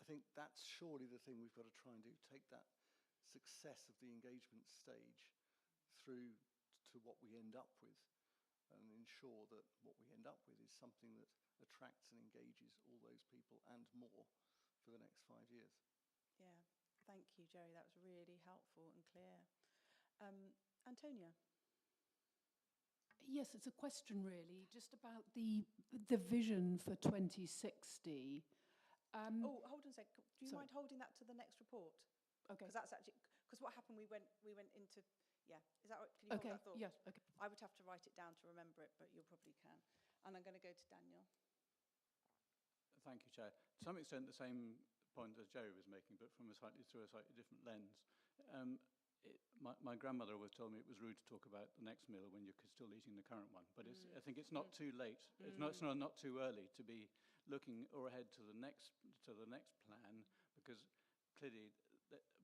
I think that's surely the thing we've got to try and do, take that success of the engagement stage through to what we end up with, and ensure that what we end up with is something that attracts and engages all those people and more for the next 5 years. Yeah, thank you, Jerry. That was really helpful and clear. Antonia? Yes, it's a question really, just about the vision for 2060. Oh, hold on a sec. Do you sorry. mind holding that to the next report? Okay. Because that's actually, because what happened, we went into, yeah, is that right? Can you hold Okay, that thought? yes, okay. I would have to write it down to remember it, but you probably can. And I'm going to go to Daniel. Thank you, Chair. To some extent, the same point as Jerry was making, but from through a slightly different lens. My grandmother always told me it was rude to talk about the next meal when you're still eating the current one. But I think it's not too late. It's not too early to be looking ahead to the next plan, because clearly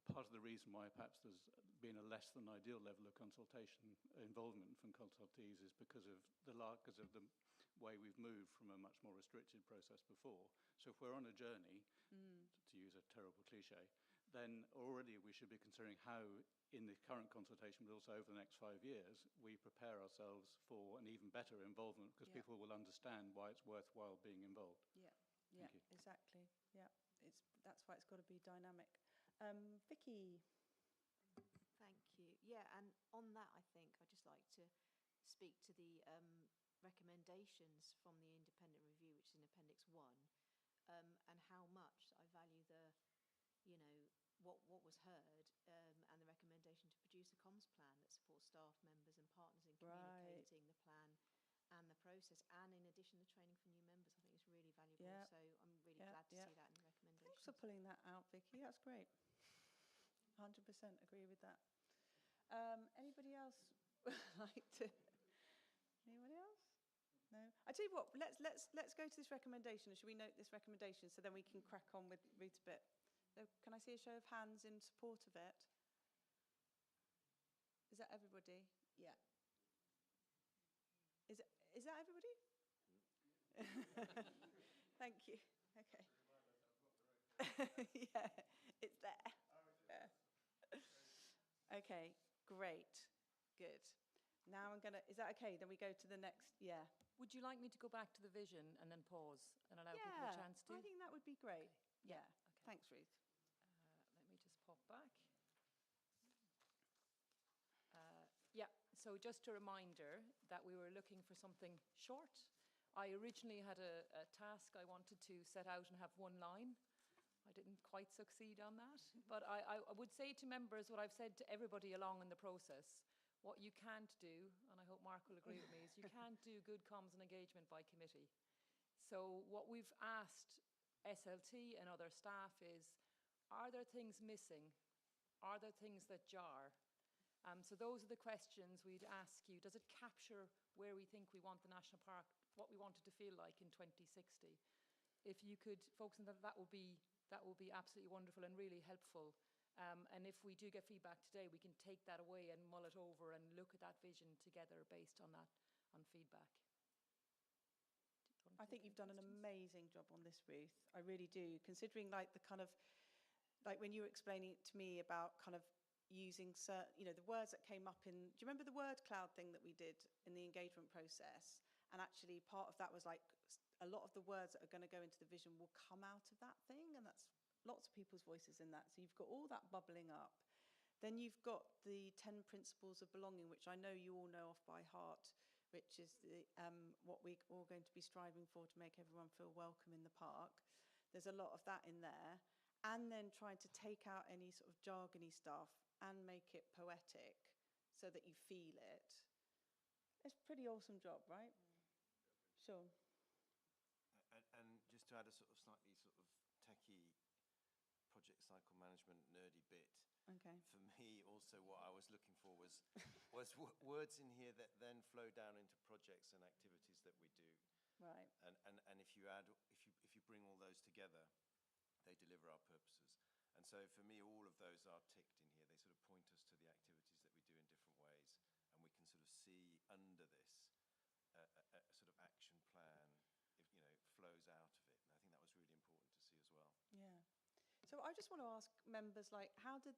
part of the reason why perhaps there's been a less than ideal level of consultation involvement from consultees is because of the way we've moved from a much more restricted process before. So if we're on a journey, to use a terrible cliche, then already we should be considering how, in the current consultation, but also over the next 5 years, we prepare ourselves for an even better involvement, because people will understand why it's worthwhile being involved. Yeah, exactly. Yeah, that's why it's got to be dynamic. Vicky. Thank you. Yeah, and on that, I think I'd just like to speak to the recommendations from the independent review, which is in Appendix 1, and how much I value the, what was heard, and the recommendation to produce a comms plan that supports staff members and partners in communicating the plan and the process, and in addition the training for new members. I think it's really valuable. So I'm really glad to see that in the recommendations. Thanks for pulling that out, Vicky. That's great. 100% agree with that. Anybody else like to? Anybody else? No. I tell you what. Let's go to this recommendation. Should we note this recommendation so then we can crack on with Ruth's bit? So can I see a show of hands in support of it? Is that everybody? Yeah. Is that everybody? Thank you. Okay. Yeah, it's there. Okay, great. Good. Now I'm going to, is that okay? Then we go to the next, Would you like me to go back to the vision and then pause and allow people a chance to? I think that would be great. Okay. Yeah. Okay. Thanks, Ruth. Let me just pop back. So just a reminder that we were looking for something short. I originally had a task I wanted to set out and have one line. I didn't quite succeed on that. But I would say to members what I've said to everybody along in the process. What you can't do, and I hope Mark will agree with me, is you can't do good comms and engagement by committee. So what we've asked SLT and other staff is, are there things missing? Are there things that jar? So those are the questions we'd ask you. Does it capture where we think we want the national park, what we want it to feel like in 2060? If you could focus on that, that would be absolutely wonderful and really helpful. And if we do get feedback today, we can take that away and mull it over and look at that vision together based on that, on feedback. I think you've done an amazing job on this, Ruth. I really do. Considering like the kind of, like when you were explaining it to me about kind of using certain, you know, the words that came up in, do you remember the word cloud thing that we did in the engagement process? And actually part of that was like a lot of the words that are going to go into the vision will come out of that thing. And that's lots of people's voices in that. So you've got all that bubbling up. Then you've got the 10 principles of belonging, which I know you all know off by heart, which is the, what we're all going to be striving for to make everyone feel welcome in the park. There's a lot of that in there. And then trying to take out any sort of jargony stuff and make it poetic so that you feel it. It's a pretty awesome job, right? Sure. And just to add a sort of slightly sort of techie project cycle management nerdy bit. Okay. For me, also what I was looking for was words in here that then flow down into projects and activities that we do. Right. And if you add, if you bring all those together, they deliver our purposes. And so for me, all of those are ticked in here. They sort of point us to the activities that we do in different ways, and we can sort of see under this a sort of action plan, if, you know, flows out of it. And I think that was really important to see as well. Yeah. So I just want to ask members, like, how do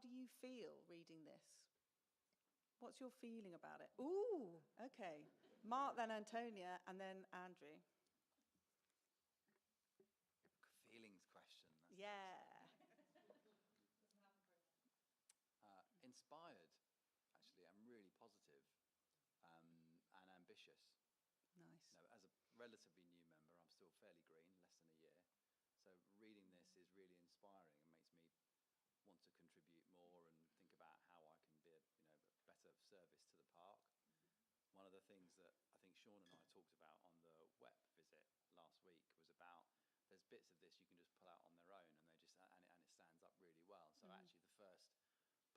you feel reading this? What's your feeling about it? Ooh, okay. Mark, then Antonia, and then Andrew. Feelings question. Yeah. Inspired, actually. I'm really positive and ambitious. Nice. You know, as a relatively new member, I'm still fairly green, less than a year. So reading this is really inspiring and makes me want to contribute more and think about how I can be a better service to the park. One of the things that I think Sean and I talked about on the WEP visit last week was about there's bits of this you can just pull out on their own and it stands up really well. So actually the first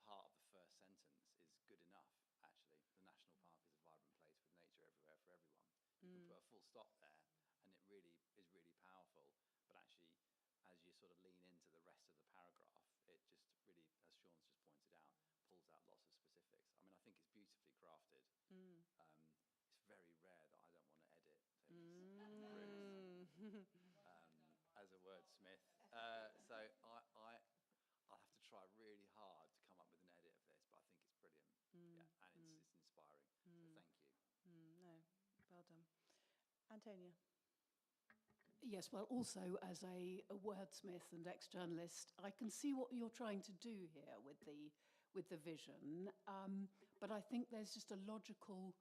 part of the first sentence is good enough, actually. The national park is a vibrant place with nature everywhere for everyone. You can put a full stop there and it really is really powerful. But actually, as you sort of lean into the rest of the paragraph, it just really, as Sean's just pointed out, pulls out lots of specifics. I mean, I think it's beautifully crafted. It's very rare that I don't want to edit things as a wordsmith. So I'll have to try really hard to come up with an edit of this, but I think it's brilliant. Yeah, and it's inspiring. So thank you. No, well done. Antonia. Yes, well, also as a wordsmith and ex-journalist, I can see what you're trying to do here with the vision, but I think there's just a logical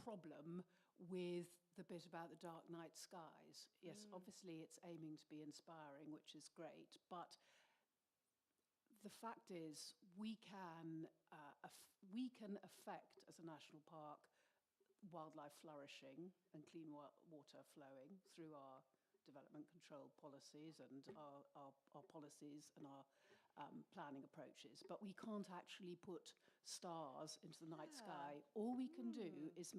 problem with the bit about the dark night skies. Yes, obviously it's aiming to be inspiring, which is great, but the fact is we can affect, as a national park, wildlife flourishing and clean water flowing through our development control policies and our policies and our planning approaches. But we can't actually put stars into the night sky. All we can do is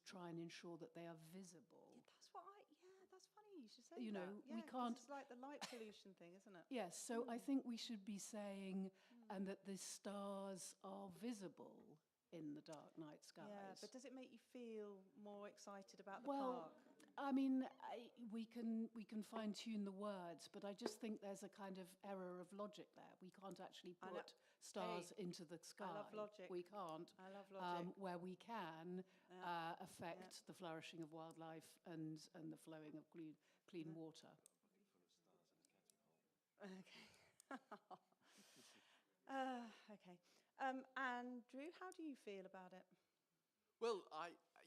try and ensure that they are visible. Yeah, that's funny you should say You that. know, Yeah, we can't. it's like the light pollution thing, isn't it? Yes, so I think we should be saying, and that the stars are visible in the dark night skies. Yeah, but does it make you feel more excited about the Well, park? I mean, we can fine-tune the words, but I just think there's a kind of error of logic there. We can't actually put stars into the sky. I love logic. We can't. I love logic. Where we can affect the flourishing of wildlife and the flowing of clean water. Okay. Okay. Andrew, how do you feel about it? Well,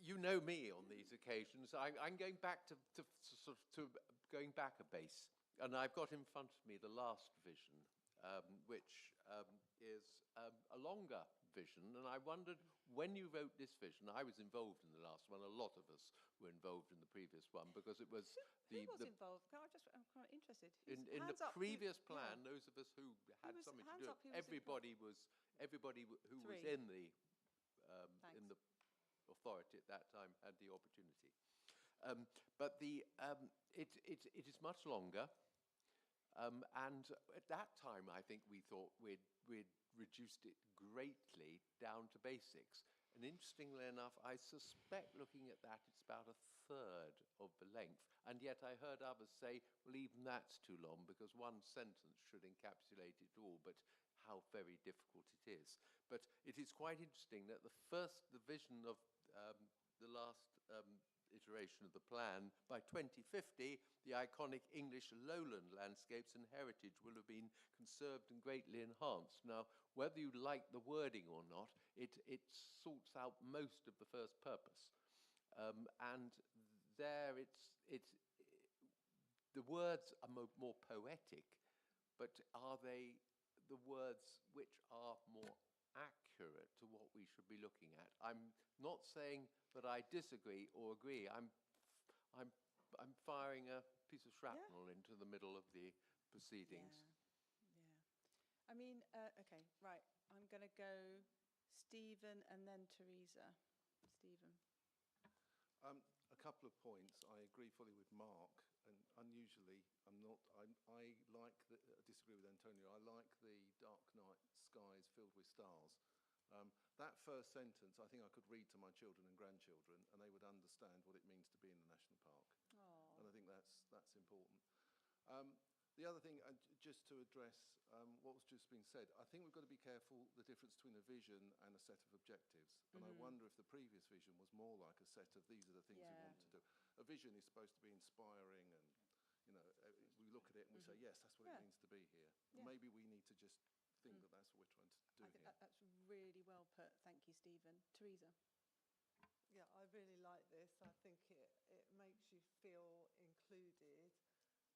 you know me on these occasions. I'm going back to going back a base, and I've got in front of me the last vision, which is a longer vision, and I wondered, when you wrote this vision, I was involved in the last one, a lot of us were involved in the previous one, because it was Who was involved? I'm kind of interested. in the Hands up, previous yeah. plan, those of us who had was- something to hands do, up, who was everybody who was Three. in the Thanks. authority at that time had the opportunity. But it is much longer, and at that time I think we thought we'd reduced it greatly down to basics. And interestingly enough, I suspect looking at that, it's about a third of the length. And yet I heard others say, well, even that's too long because one sentence should encapsulate it all, but how very difficult it is. But it is quite interesting that the vision of the last iteration of the plan, by 2050, the iconic English lowland landscapes and heritage will have been conserved and greatly enhanced. Now, whether you like the wording or not, it sorts out most of the first purpose. And there the words are more poetic, but are they the words which are more accurate to what we should be looking at? I'm not saying that I disagree or agree. I'm firing a piece of shrapnel into the middle of the proceedings. Yeah. I mean, okay, right. I'm going to go Stephen and then Teresa. Stephen. A couple of points. I agree fully with Mark, and unusually, I disagree with Antonio. I like the dark night skies filled with stars. That first sentence, I think I could read to my children and grandchildren, and they would understand what it means to be in the national park. Aww. And I think that's important. The other thing, just to address what was just been said, I think we've got to be careful the difference between a vision and a set of objectives. And I wonder if the previous vision was more like a set of, these are the things we want to do. A vision is supposed to be inspiring, and we look at it and we say, yes, that's what it means to be here. Yeah. Maybe we need to just think that that's what we're trying to do I think here. that's really well put. Thank you, Stephen. Teresa. Yeah, I really like this. I think it makes you feel included.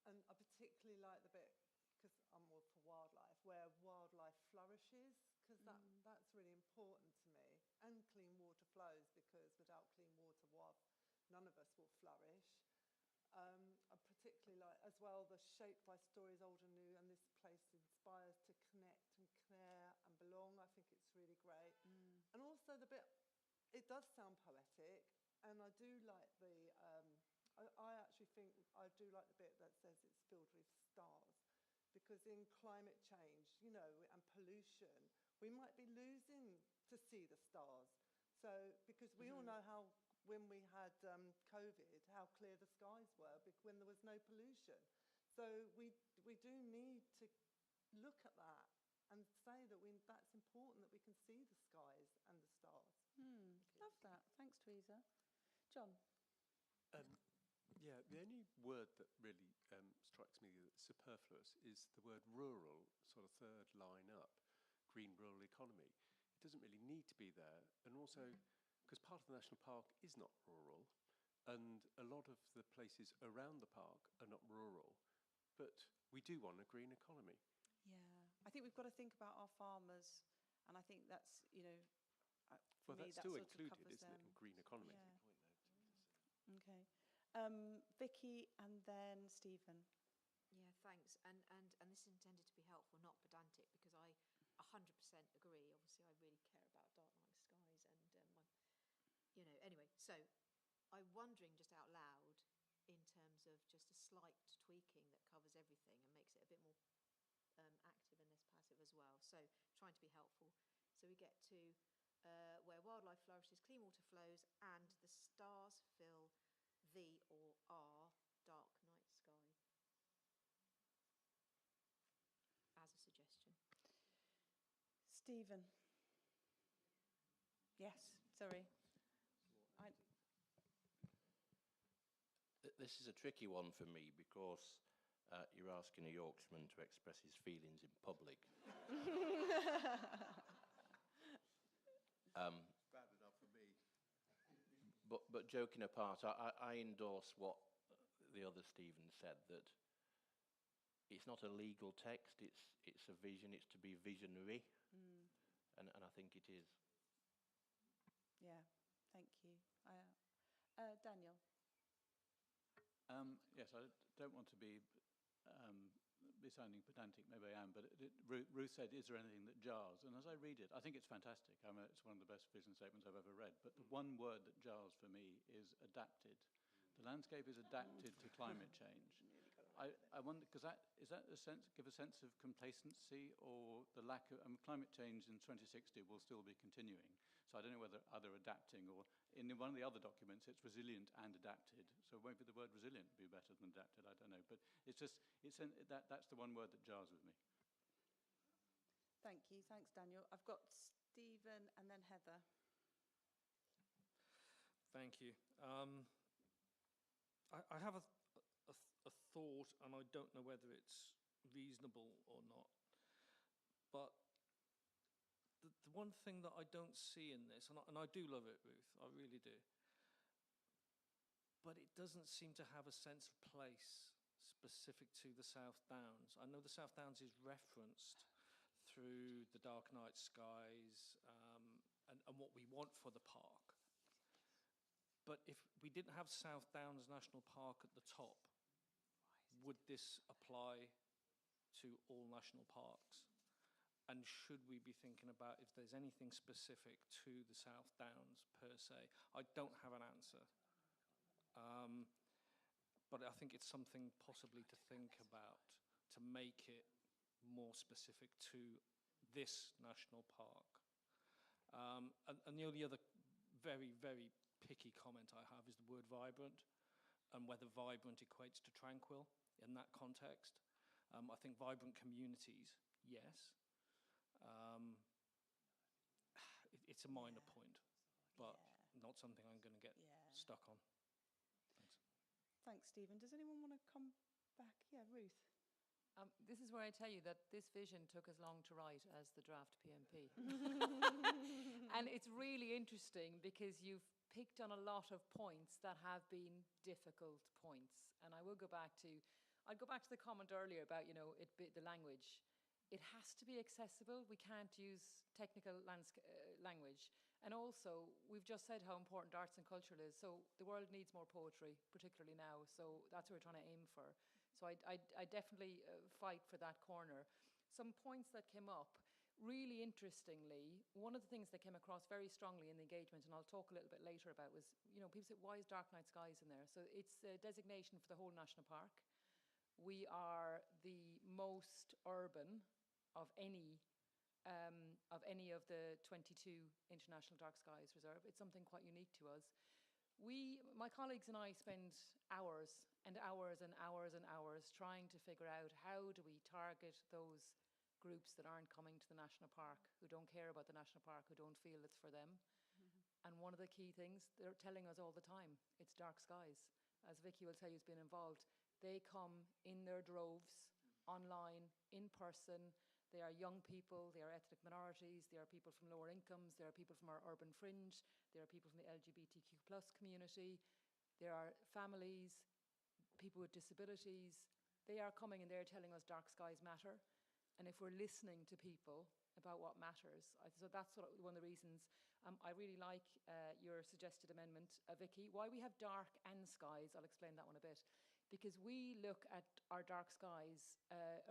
And I particularly like the bit, because I'm all for wildlife, where wildlife flourishes, because that's really important to me. And clean water flows, because without clean water, none of us will flourish. I particularly like, as well, the shaped by stories old and new, and this place inspires to connect and care and belong. I think it's really great. And also the bit, it does sound poetic, and I do like the... I actually think I do like the bit that says it's filled with stars, because in climate change, and pollution, we might be losing to see the stars. So, because we all know how, when we had COVID, how clear the skies were when there was no pollution. So we do need to look at that and say that that's important, that we can see the skies and the stars. Love that. Thanks, Teresa. John. Yeah, the only word that really strikes me as superfluous is the word rural, sort of third line up, green rural economy. It doesn't really need to be there. And also, because part of the national park is not rural, and a lot of the places around the park are not rural, but we do want a green economy. Yeah, I think we've got to think about our farmers, and I think that's, for me, that's that still sort of included, covers isn't it, them. in green economy? Yeah. Okay. Vicky and then Stephen. Yeah, thanks. And this is intended to be helpful, not pedantic, because I 100% agree. Obviously, I really care about dark night skies and, anyway. So I'm wondering just out loud, in terms of just a slight tweaking that covers everything and makes it a bit more active and less passive as well. So trying to be helpful. So we get to where wildlife flourishes, clean water flows, and the stars fill the or our dark night sky. As a suggestion. Stephen. Yes, sorry. This is a tricky one for me because you're asking a Yorkshireman to express his feelings in public. Bad enough for me. But joking apart, I endorse what the other Stephen said, that it's not a legal text, it's a vision, it's to be visionary. and I think it is. Yeah, thank you. Daniel? Yes, I don't want to be sounding pedantic, maybe I am, but Ruth said, is there anything that jars? And as I read it, I think it's fantastic. I mean, it's one of the best vision statements I've ever read. But the one word that jars for me is adapted. The landscape is adapted to climate change. I wonder, because is that give a sense of complacency, or the lack of climate change in 2060 will still be continuing? So I don't know whether either adapting, or in one of the other documents it's resilient and adapted. So maybe the word resilient would be better than adapted. I don't know, but that's the one word that jars with me. Thank you. Thanks, Daniel. I've got Stephen and then Heather. Thank you. I have a thought, and I don't know whether it's reasonable or not. But the one thing that I don't see in this, and I do love it, Ruth, I really do, but it doesn't seem to have a sense of place specific to the South Downs. I know the South Downs is referenced through the Dark Night Skies and what we want for the park. But if we didn't have South Downs National Park at the top, would this apply to all national parks? And should we be thinking about if there's anything specific to the South Downs per se? I don't have an answer. But I think it's something possibly to think about to make it more specific to this national park. And the only other very, very picky comment I have is the word vibrant, and whether vibrant equates to tranquil in that context. I think vibrant communities, yes. It's a minor point, but not something I'm going to get stuck on. Thanks. Thanks, Stephen. Does anyone want to come back? Yeah, Ruth. This is where I tell you that this vision took as long to write as the draft PMP. And it's really interesting because you've picked on a lot of points that have been difficult points. And I'd go back to the comment earlier about, the language. It has to be accessible. We can't use technical language. And also, we've just said how important arts and culture is. So the world needs more poetry, particularly now. So that's what we're trying to aim for. So I definitely fight for that corner. Some points that came up, really interestingly, one of the things that came across very strongly in the engagement, and I'll talk a little bit later about, was, people said, why is Dark Night Skies in there? So it's a designation for the whole national park. We are the most urban of any of the 22 International Dark Skies Reserve. It's something quite unique to us. My colleagues and I spend hours and hours and hours and hours trying to figure out how do we target those groups that aren't coming to the national park, who don't care about the national park, who don't feel it's for them. Mm-hmm. And one of the key things they're telling us all the time, it's dark skies. As Vicky will tell you, who's been involved, they come in their droves, online, in person. They are young people, they are ethnic minorities, they are people from lower incomes, they are people from our urban fringe, they are people from the LGBTQ+ community, there are families, people with disabilities. They are coming and they're telling us dark skies matter. And if we're listening to people about what matters, so that's one of the reasons I really like your suggested amendment, Vicky. Why we have dark and skies, I'll explain that one a bit. Because we look at our dark skies,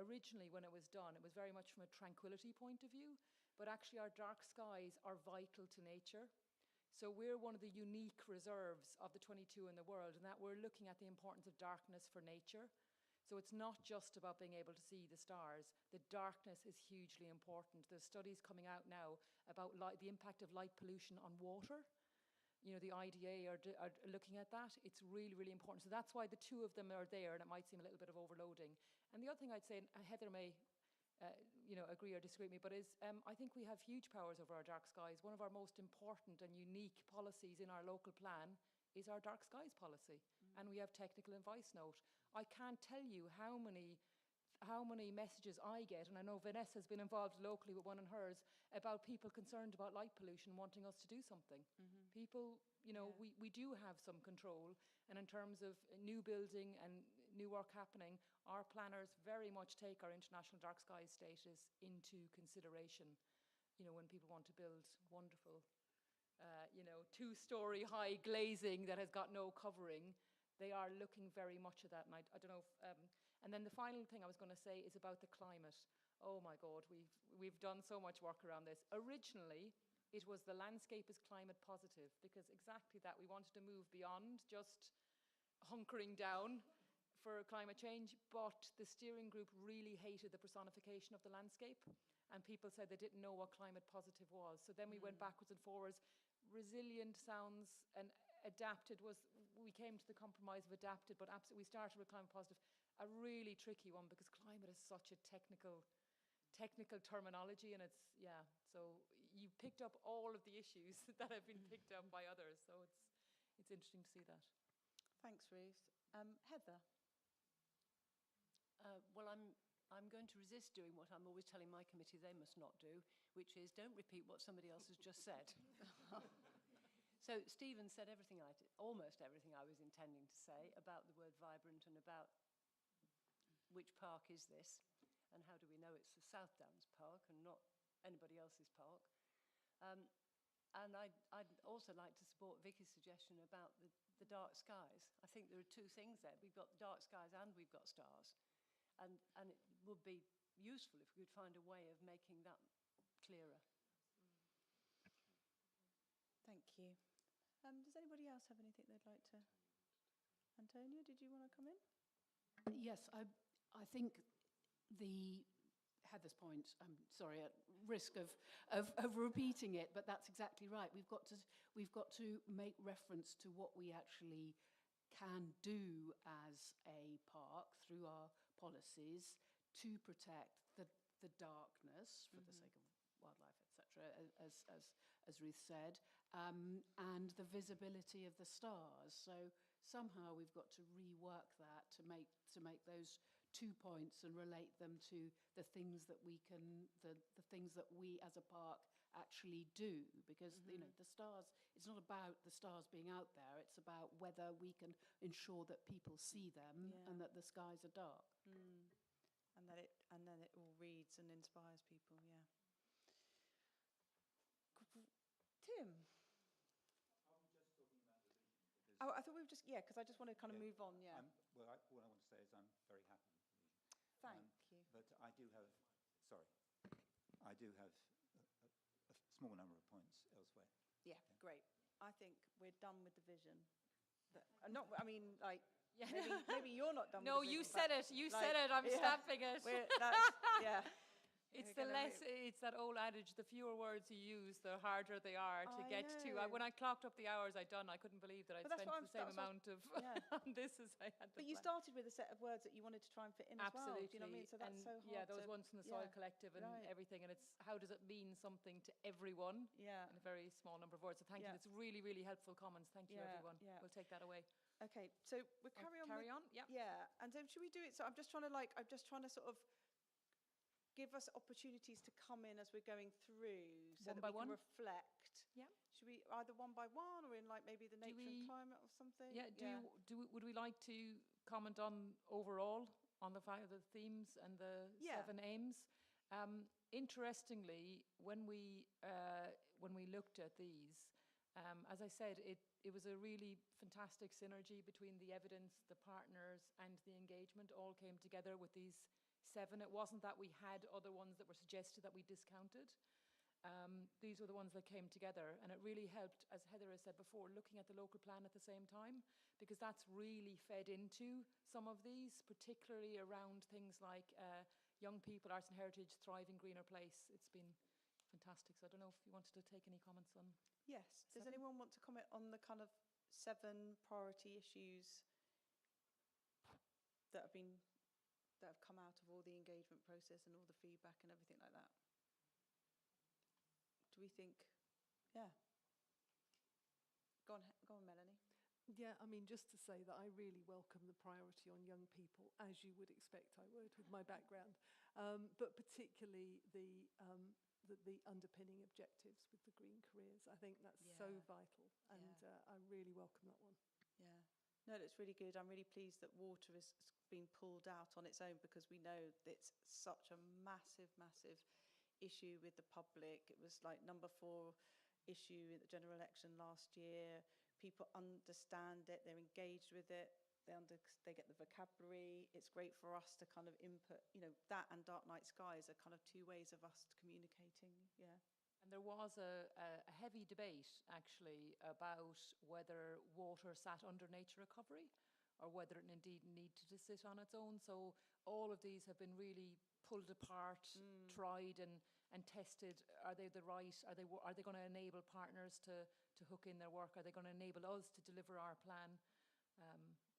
originally when it was done, it was very much from a tranquility point of view, but actually our dark skies are vital to nature. So we're one of the unique reserves of the 22 in the world, in that we're looking at the importance of darkness for nature. So it's not just about being able to see the stars. The darkness is hugely important. There's studies coming out now about the impact of light pollution on water. The IDA are looking at that. It's really, really important. So that's why the two of them are there, and it might seem a little bit of overloading. And the other thing I'd say, and Heather may agree or disagree with me, but I think we have huge powers over our dark skies. One of our most important and unique policies in our local plan is our dark skies policy. Mm-hmm. And we have technical advice note. I can't tell you how many messages I get, and I know Vanessa has been involved locally with one of hers, about people concerned about light pollution wanting us to do something. Mm-hmm. People, we do have some control, and in terms of new building and new work happening, our planners very much take our international dark skies status into consideration. you know, when people want to build wonderful, you know, 2-story high glazing that has got no covering, they are looking very much at that. And I don't know if, and then the final thing I was going to say is about the climate. Oh my God, we've done so much work around this. Originally, it was the landscape is climate positive, because exactly that, we wanted to move beyond just hunkering down for climate change, but the steering group really hated the personification of the landscape, and people said they didn't know what climate positive was. So then we went backwards and forwards. Resilient sounds, and adapted was, we came to the compromise of adapted, but absolutely we started with climate positive, a really tricky one, because climate is such a technical terminology, and it's, yeah, so you picked up all of the issues that have been picked up by others, so it's interesting to see that. Thanks, Ruth. Heather? Well, I'm going to resist doing what I'm always telling my committee they must not do, which is don't repeat what somebody else has just said. So Stephen said almost everything I was intending to say about the word vibrant and about which park is this and how do we know it's the South Downs Park and not anybody else's park. And I'd also like to support Vicky's suggestion about the dark skies. I think there are two things there. We've got dark skies and we've got stars. And it would be useful if we could find a way of making that clearer. Thank you. Does anybody else have anything they'd like to? Antonia, did you want to come in? Yes, I think Heather's point, I'm sorry, at risk of repeating it, but that's exactly right. We've got to make reference to what we actually can do as a park through our policies to protect the darkness for the sake of wildlife, etc., as Ruth said, and the visibility of the stars. So somehow we've got to rework that to make those 2 points and relate them to the things that we can, the things that we as a park actually do, because you know, the stars, it's not about the stars being out there, it's about whether we can ensure that people see them and that the skies are dark. And then it all reads and inspires people. Tim? Are we just talking about the vision? Oh, I thought we were just, because I just want to kind of move on, All I want to say is I'm very happy with the vision. Thank you. But I do have a small number of points elsewhere. Yeah, great. I think we're done with the vision. Maybe you're not done No, with the vision. you said it. You said it. I'm stamping it. It's it's that old adage, the fewer words you use, the harder they are to get to. When I clocked up the hours I'd done, I couldn't believe that I'd spent the same amount of on this as I had to. But you started with a set of words that you wanted to try and fit in as well. Absolutely. Do you know what I mean? So that's so hard. Yeah, those ones from the Soil Collective and everything, and it's how does it mean something to everyone in a very small number of words. So thank you. It's really, really helpful comments. Thank you, everyone. We'll take that away. Okay, so we'll carry on. Yeah, and then should we do it? So I'm just trying to sort of give us opportunities to come in as we're going through, so that we can reflect. Yeah. Should we either one by one, or in like maybe the nature and climate or something? Yeah. Would we like to comment on overall on the themes and the 7 aims? Interestingly, when we looked at these, as I said, it was a really fantastic synergy between the evidence, the partners, and the engagement all came together with these 7. It wasn't that we had other ones that were suggested that we discounted. These were the ones that came together, and it really helped, as Heather has said before, looking at the local plan at the same time, because that's really fed into some of these, particularly around things like young people, arts and heritage, thriving greener place. It's been fantastic. So I don't know if you wanted to take any comments on. Yes. Does anyone want to comment on the kind of 7 priority issues that have come out of all the engagement process and all the feedback and everything like that? Do we think? Yeah. Go on, Melanie. Yeah, I mean, just to say that I really welcome the priority on young people, as you would expect I would with my background, but particularly the underpinning objectives with the green careers. I think that's so vital, and I really welcome that one. Yeah. No, that's really good. I'm really pleased that water has been pulled out on its own, because we know it's such a massive, massive issue with the public. It was like number 4 issue in the general election last year. People understand it, they're engaged with it, they get the vocabulary. It's great for us to kind of input, that and Dark Night Skies are kind of 2 ways of us communicating, yeah. And there was a heavy debate, actually, about whether water sat under nature recovery or whether it indeed needed to sit on its own. So all of these have been really pulled apart, tried and tested. Are they the right? Are they going to enable partners to hook in their work? Are they going to enable us to deliver our plan,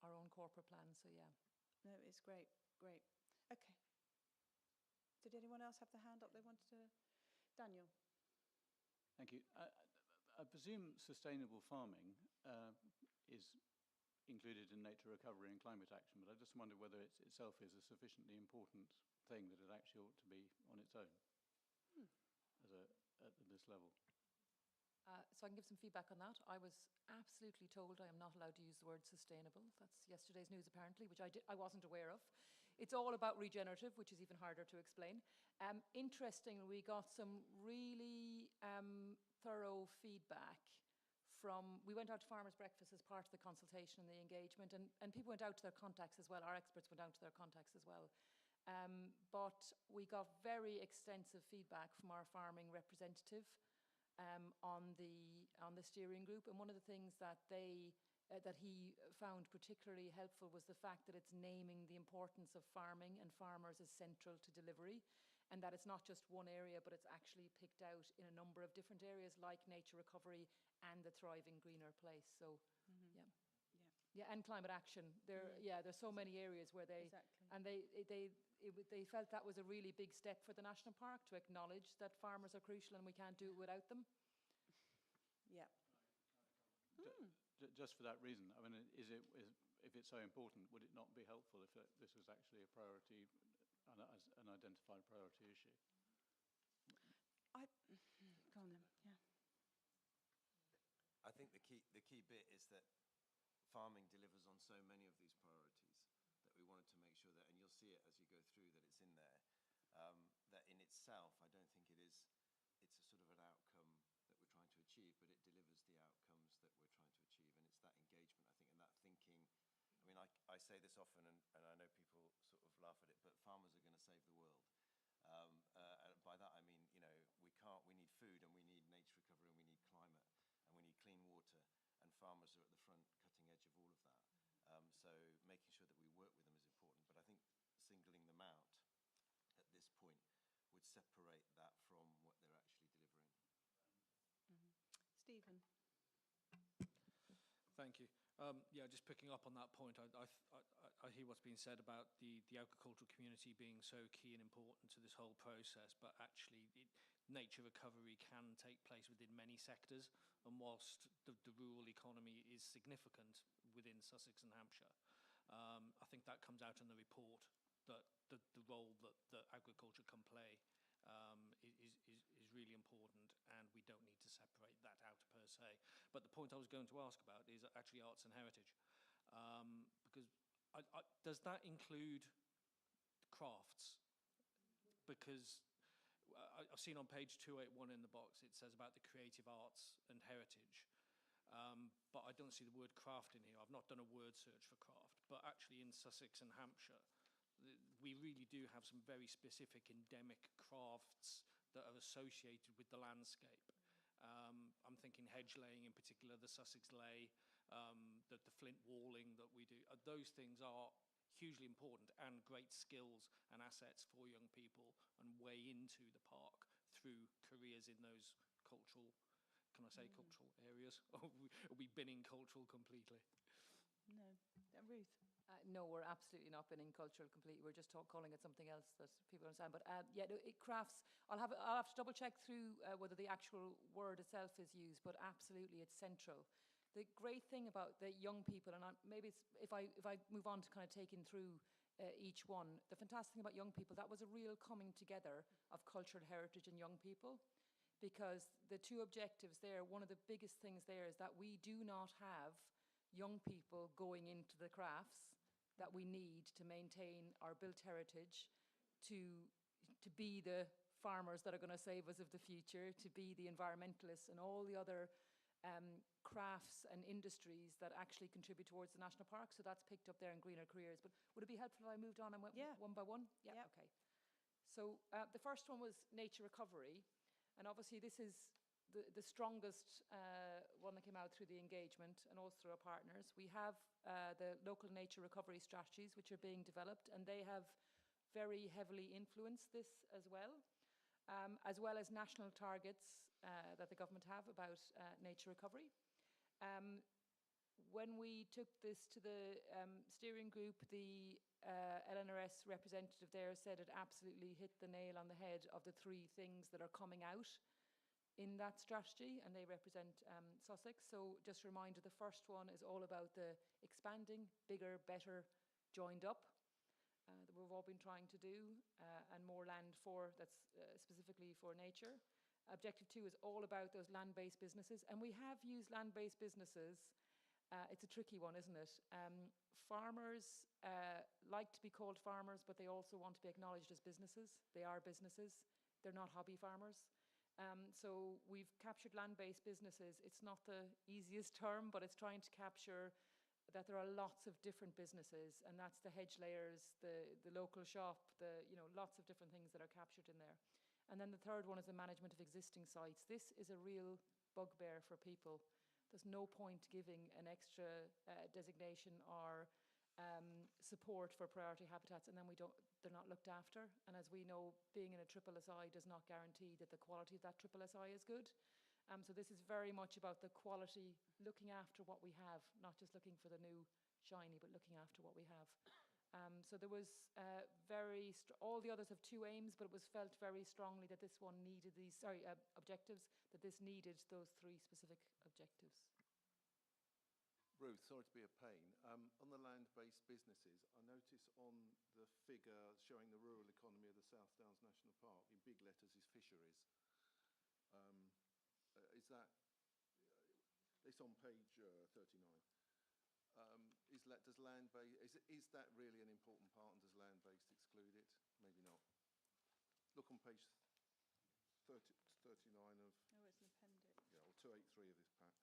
our own corporate plan? So, yeah. No, it's great, great. Okay. Did anyone else have the hand up they wanted to? Daniel. Thank you. I presume sustainable farming is included in nature recovery and climate action, but I just wonder whether it itself is a sufficiently important thing that it actually ought to be on its own at this level. So I can give some feedback on that. I was absolutely told I am not allowed to use the word sustainable. That's yesterday's news, apparently, which I wasn't aware of. It's all about regenerative, which is even harder to explain. Interestingly, we got some really thorough feedback we went out to farmers' breakfast as part of the consultation and the engagement, and people went out to their contacts as well. Our experts went out to their contacts as well. But we got very extensive feedback from our farming representative on the steering group, and one of the things that he found particularly helpful was the fact that it's naming the importance of farming and farmers as central to delivery, and that it's not just one area, but it's actually picked out in a number of different areas like nature recovery and the thriving greener place. So, yeah, and climate action. There's so many areas where they felt that was a really big step for the national park to acknowledge that farmers are crucial and we can't do it without them. Yeah. Just for that reason, I mean, if it's so important, would it not be helpful if this was actually a priority, an identified priority issue? Go on then, yeah. I think the key bit is that farming delivers on so many of these priorities that we wanted to make sure that, and you'll see it as you go through, that it's in there, that in itself, I don't think it's a sort of an outcome that we're trying to achieve, but it delivers the outcomes that we're trying to achieve, and it's that engagement, I think, and that thinking. I mean, I say this often, and I know people sort of laugh at it, but farmers are going to save the world. And by that I mean, we need food, and we need nature recovery, and we need climate, and we need clean water, and farmers are at the front, cutting edge of all of that. So making sure that we work with them is important, but I think singling them out at this point would separate that from what they're actually delivering. Stephen. Thank you. Just picking up on that point, I hear what's been said about the agricultural community being so key and important to this whole process, but actually nature recovery can take place within many sectors, and whilst the rural economy is significant within Sussex and Hampshire, I think that comes out in the report, that the role that agriculture can play is really important, and we don't need to separate that out per se. But the point I was going to ask about is actually arts and heritage, because does that include crafts? Because I've seen on page 281 in the box, it says about the creative arts and heritage, but I don't see the word craft in here. I've not done a word search for craft, but actually in Sussex and Hampshire, we really do have some very specific endemic crafts that are associated with the landscape. I'm thinking hedge laying in particular, the Sussex lay, the flint walling that we do. Those things are hugely important and great skills and assets for young people, and way into the park through careers in those cultural, can I say cultural areas? Are we binning cultural completely? No. Ruth? No, we're absolutely not binning cultural completely. We're just calling it something else that people understand. But crafts, I'll have to double check through whether the actual word itself is used, but absolutely it's central. The great thing about the young people, and maybe it's, if I move on to kind of taking through each one, the fantastic thing about young people, that was a real coming together of cultural heritage and young people, because the two objectives there, one of the biggest things there is that we do not have young people going into the crafts that we need to maintain our built heritage, to be the farmers that are going to save us of the future, to be the environmentalists and all the other crafts and industries that actually contribute towards the national park. So that's picked up there in Greener Careers. But would it be helpful if I moved on and went one by one? Yeah, Yep. okay. So the first one was nature recovery. And obviously this is the strongest one that came out through the engagement and also through our partners. We have the local nature recovery strategies which are being developed, and they have very heavily influenced this as well as national targets that the government have about nature recovery. When we took this to the steering group, the LNRS representative there said it absolutely hit the nail on the head of the three things that are coming out in that strategy, and they represent Sussex. So just a reminder, the first one is all about the expanding, bigger, better, joined up that we've all been trying to do, and more land for that's specifically for nature. Objective 2 is all about those land-based businesses, and we have used land-based businesses. It's a tricky one, isn't it? Farmers like to be called farmers, but they also want to be acknowledged as businesses. They are businesses. They're not hobby farmers. So we've captured land-based businesses. It's not the easiest term, but it's trying to capture that there are lots of different businesses, and that's the hedge layers, the local shop, lots of different things that are captured in there. And then the third one is the management of existing sites. This is a real bugbear for people. There's no point giving an extra designation or support for priority habitats, and then they're not looked after. And as we know, being in a triple SI does not guarantee that the quality of that triple SI is good. So this is very much about the quality, looking after what we have, not just looking for the new shiny, but looking after what we have. So there was all the others have two aims, but it was felt very strongly that this one needed these, objectives, that this needed those three specific objectives. Ruth, sorry to be a pain. On the land-based businesses, I notice on the figure showing the rural economy of the South Downs National Park, in big letters, is fisheries. Is that, it's on page 39. Does land-based, is that really an important part, and does land-based exclude it? Maybe not. Look on page 39 of... Oh, it's an appendix. Yeah, or 283 of this pack.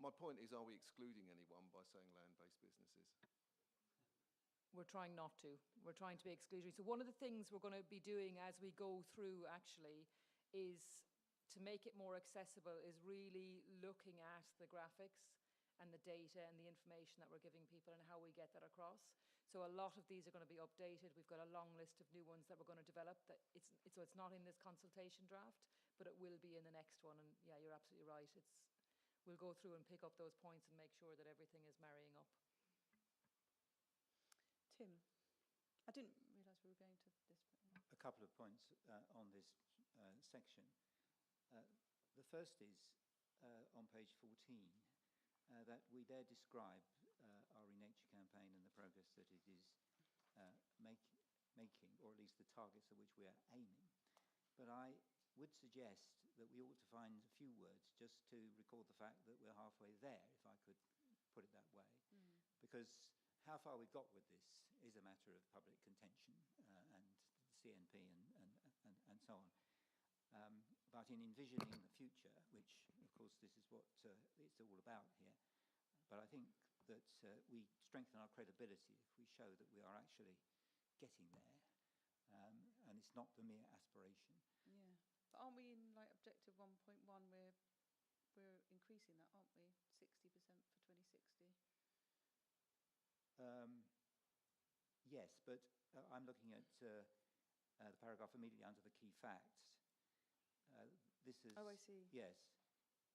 My point is, are we excluding anyone by saying land-based businesses? We're trying not to. We're trying to be exclusionary. So one of the things we're going to be doing as we go through actually is to make it more accessible, is really looking at the graphics and the data and the information that we're giving people and how we get that across. So a lot of these are going to be updated. We've got a long list of new ones that we're going to develop. So it's not in this consultation draft, but it will be in the next one. And yeah, you're absolutely right. We'll go through and pick up those points and make sure that everything is marrying up. Tim, I didn't realise we were going to this. A couple of points on this section. The first is on page 14, that we there describe our Renature campaign and the progress that it is making, or at least the targets at which we are aiming. But I would suggest that we ought to find a few words just to record the fact that we're halfway there, if I could put it that way. Because how far we've got with this is a matter of public contention and CNP and so on. But in envisioning the future, which of course this is what it's all about here, but I think that we strengthen our credibility if we show that we are actually getting there, and it's not the mere aspiration. Yeah, but aren't we in objective 1.1? We're increasing that, aren't we? 60% for 2060. Yes, but I'm looking at the paragraph immediately under the key facts. This is... Oh, I see. Yes.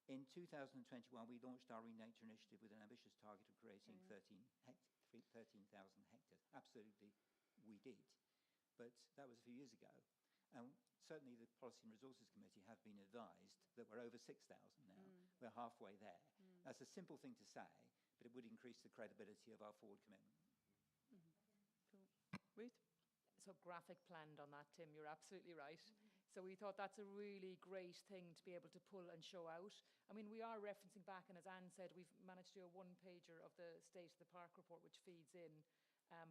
In 2021, we launched our Renature initiative with an ambitious target of creating 13,000 hectares. Absolutely, we did. But that was a few years ago. And certainly the Policy and Resources Committee have been advised that we're over 6,000 now. We're halfway there. That's a simple thing to say, but it would increase the credibility of our forward commitment. Cool. Ruth? So graphic planned on that, Tim, you're absolutely right. So we thought that's a really great thing to be able to pull and show out. I mean, we are referencing back, and as Anne said, we've managed to do a one-pager of the State of the Park report, which feeds in.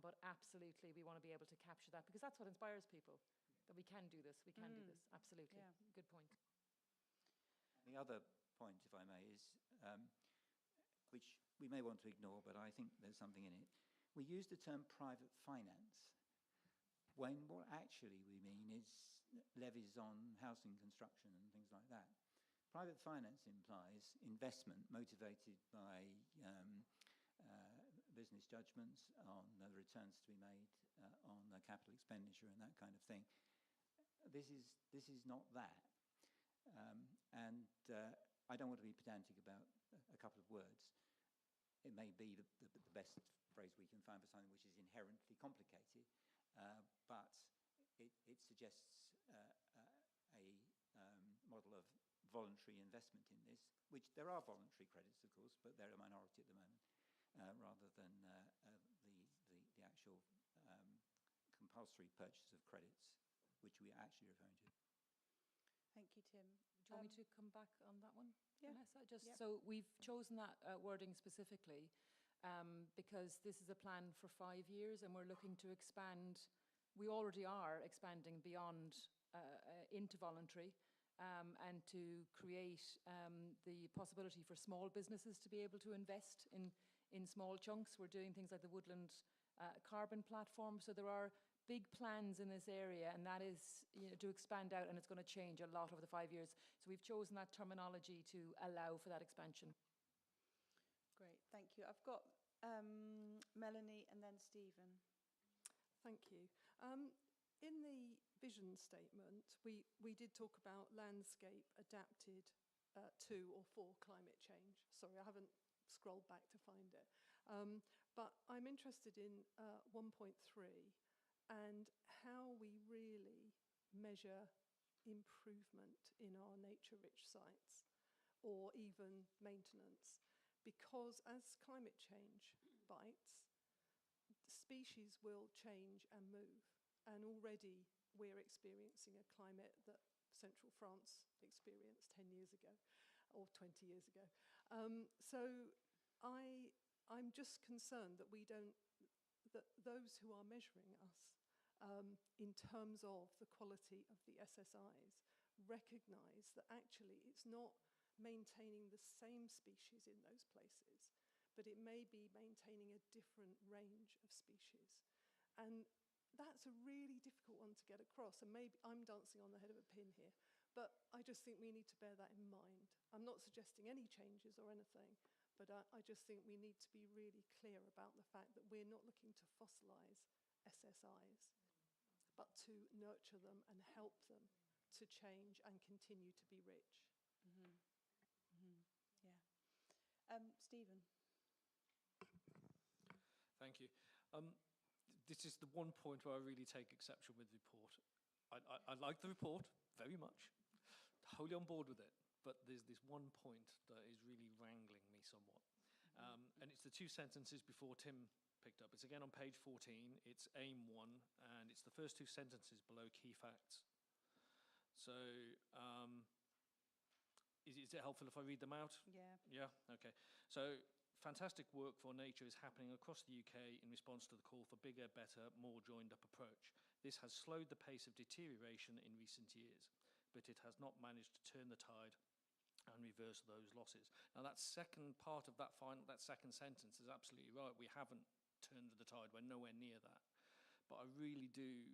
But absolutely, we want to be able to capture that, because that's what inspires people, that we can do this, we can do this. Absolutely. Yeah. Good point. The other point, if I may, is which we may want to ignore, but I think there's something in it. We use the term private finance, when what actually we mean is levies on housing construction and things like that. Private finance implies investment motivated by business judgments on the returns to be made on the capital expenditure and that kind of thing. This is not that. I don't want to be pedantic about a couple of words. It may be the best phrase we can find for something which is inherently complicated, but it suggests a model of voluntary investment in this, which there are voluntary credits, of course, but they're a minority at the moment, rather than the actual compulsory purchase of credits, which we are actually referring to. Thank you, Tim. Do you want me to come back on that one, Yeah. Vanessa? Just Yep. so we've chosen that wording specifically because this is a plan for 5 years, and we're looking to expand. We already are expanding beyond into voluntary, and to create the possibility for small businesses to be able to invest in small chunks. We're doing things like the Woodland Carbon Platform. So there are big plans in this area, and that is, you know, to expand out, and it's going to change a lot over the 5 years. So we've chosen that terminology to allow for that expansion. Great, thank you. I've got Melanie and then Stephen. Thank you. In the vision statement, we did talk about landscape adapted to or for climate change. Sorry, I haven't scrolled back to find it. But I'm interested in 1.3 and how we really measure improvement in our nature-rich sites, or even maintenance. Because as climate change bites, species will change and move. And already we're experiencing a climate that central France experienced 10 years ago, or 20 years ago. So I'm just concerned that that those who are measuring us in terms of the quality of the SSIs recognise that actually it's not maintaining the same species in those places, but it may be maintaining a different range of species. And that's a really difficult one to get across, and maybe I'm dancing on the head of a pin here, but I just think we need to bear that in mind. I'm not suggesting any changes or anything, but I just think we need to be really clear about the fact that we're not looking to fossilise SSIs, but to nurture them and help them to change and continue to be rich. Mm-hmm. Mm-hmm. Yeah. Stephen. Thank you. This is the one point where I really take exception with the report. I like the report very much, wholly on board with it, but there's this one point that is really wrangling me somewhat. And it's the two sentences before Tim picked up. It's again on page 14, it's aim 1, and it's the first two sentences below key facts. So is it helpful if I read them out? Yeah. Yeah, okay. So fantastic work for nature is happening across the UK in response to the call for bigger, better, more joined-up approach. This has slowed the pace of deterioration in recent years, but it has not managed to turn the tide and reverse those losses. Now, that second part of that second sentence is absolutely right. We haven't turned the tide. We're nowhere near that. But I really do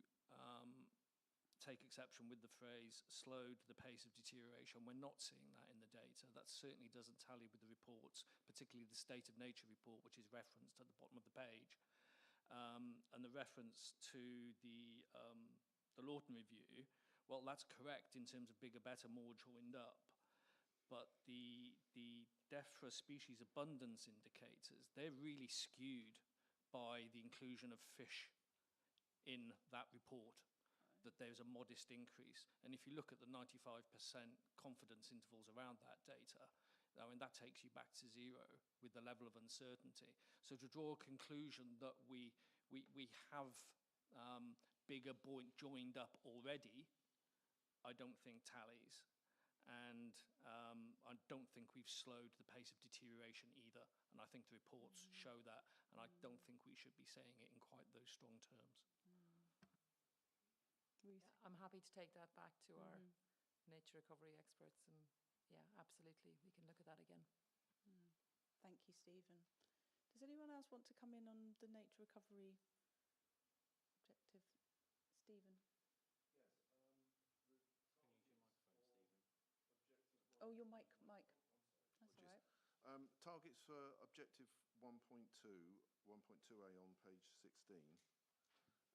take exception with the phrase slowed the pace of deterioration. We're not seeing that in the data. That certainly doesn't tally with the reports, particularly the State of Nature report, which is referenced at the bottom of the page. And the reference to the Lawton review, well, that's correct in terms of bigger, better, more joined up. But the DEFRA species abundance indicators, they're really skewed by the inclusion of fish in that report, that there's a modest increase. And if you look at the 95% confidence intervals around that data, I mean, that takes you back to zero with the level of uncertainty. So to draw a conclusion that we have bigger joined up already I don't think tallies. And I don't think we've slowed the pace of deterioration either. And I think the reports show that. And I don't think we should be saying it in quite those strong terms. Yeah, I'm happy to take that back to our nature recovery experts. And yeah, absolutely, we can look at that again. Thank you, Stephen. Does anyone else want to come in on the nature recovery objective? Stephen? Yes. Oh, your mic. That's all right. Targets for objective 1.2, 1.2a on page 16.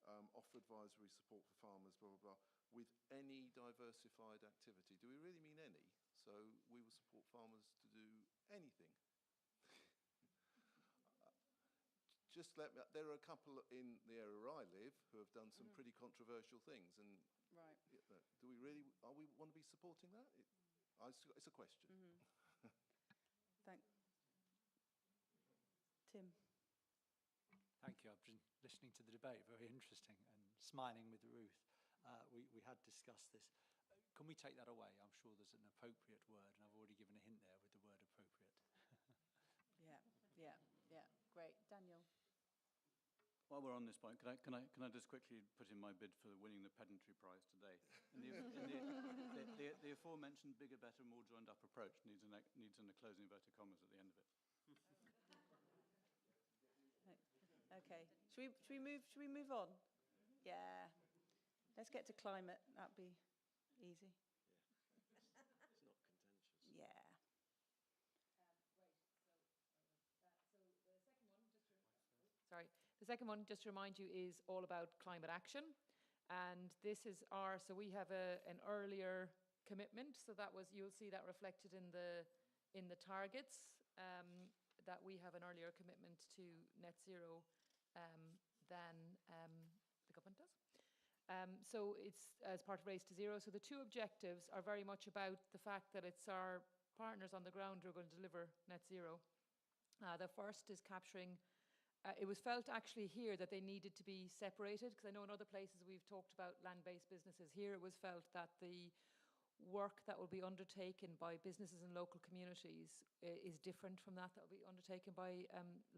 Offer advisory support for farmers, blah, blah, blah, with any diversified activity. Do we really mean any? So we will support farmers to do anything. There are a couple in the area where I live who have done some pretty controversial things, and right. Do we really want to be supporting that? It's a question. Tim. Thank you. I've been listening to the debate, very interesting, and smiling with Ruth. We had discussed this. Can we take that away? I'm sure there's an appropriate word, and I've already given a hint there with the word appropriate. Yeah. Great. Daniel. While we're on this point, can I just quickly put in my bid for winning the pedantry prize today? The aforementioned bigger, better, more joined up approach needs a closing inverted commas at the end of it. Okay. Should we move on? Yeah. Let's get to climate. That'd be easy. Yeah. It's not contentious. Yeah. The second one, just to remind you, is all about climate action. And this is so we have an earlier commitment. So you'll see that reflected in the targets, that we have an earlier commitment to net zero than the government does. So it's as part of Race to Zero. So the two objectives are very much about the fact that it's our partners on the ground who are going to deliver net zero. The first is capturing. It was felt actually here that they needed to be separated, because I know in other places we've talked about land-based businesses. Here it was felt that the work that will be undertaken by businesses and local communities is different from that will be undertaken by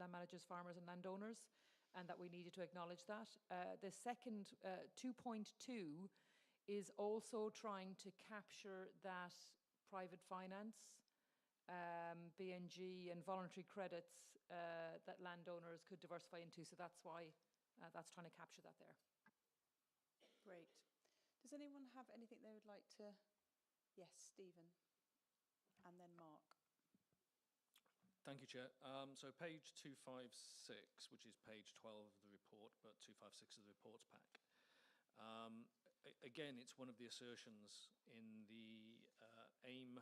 land managers, farmers and landowners, and that we needed to acknowledge that. The second, 2.2, is also trying to capture that private finance, BNG and voluntary credits that landowners could diversify into. So that's why that's trying to capture that there. Great. Does anyone have anything they would like to? Yes, Stephen. And then Mark. Thank you, Chair. So page 256, which is page 12 of the report, but 256 of the reports pack. Again, it's one of the assertions in the AIM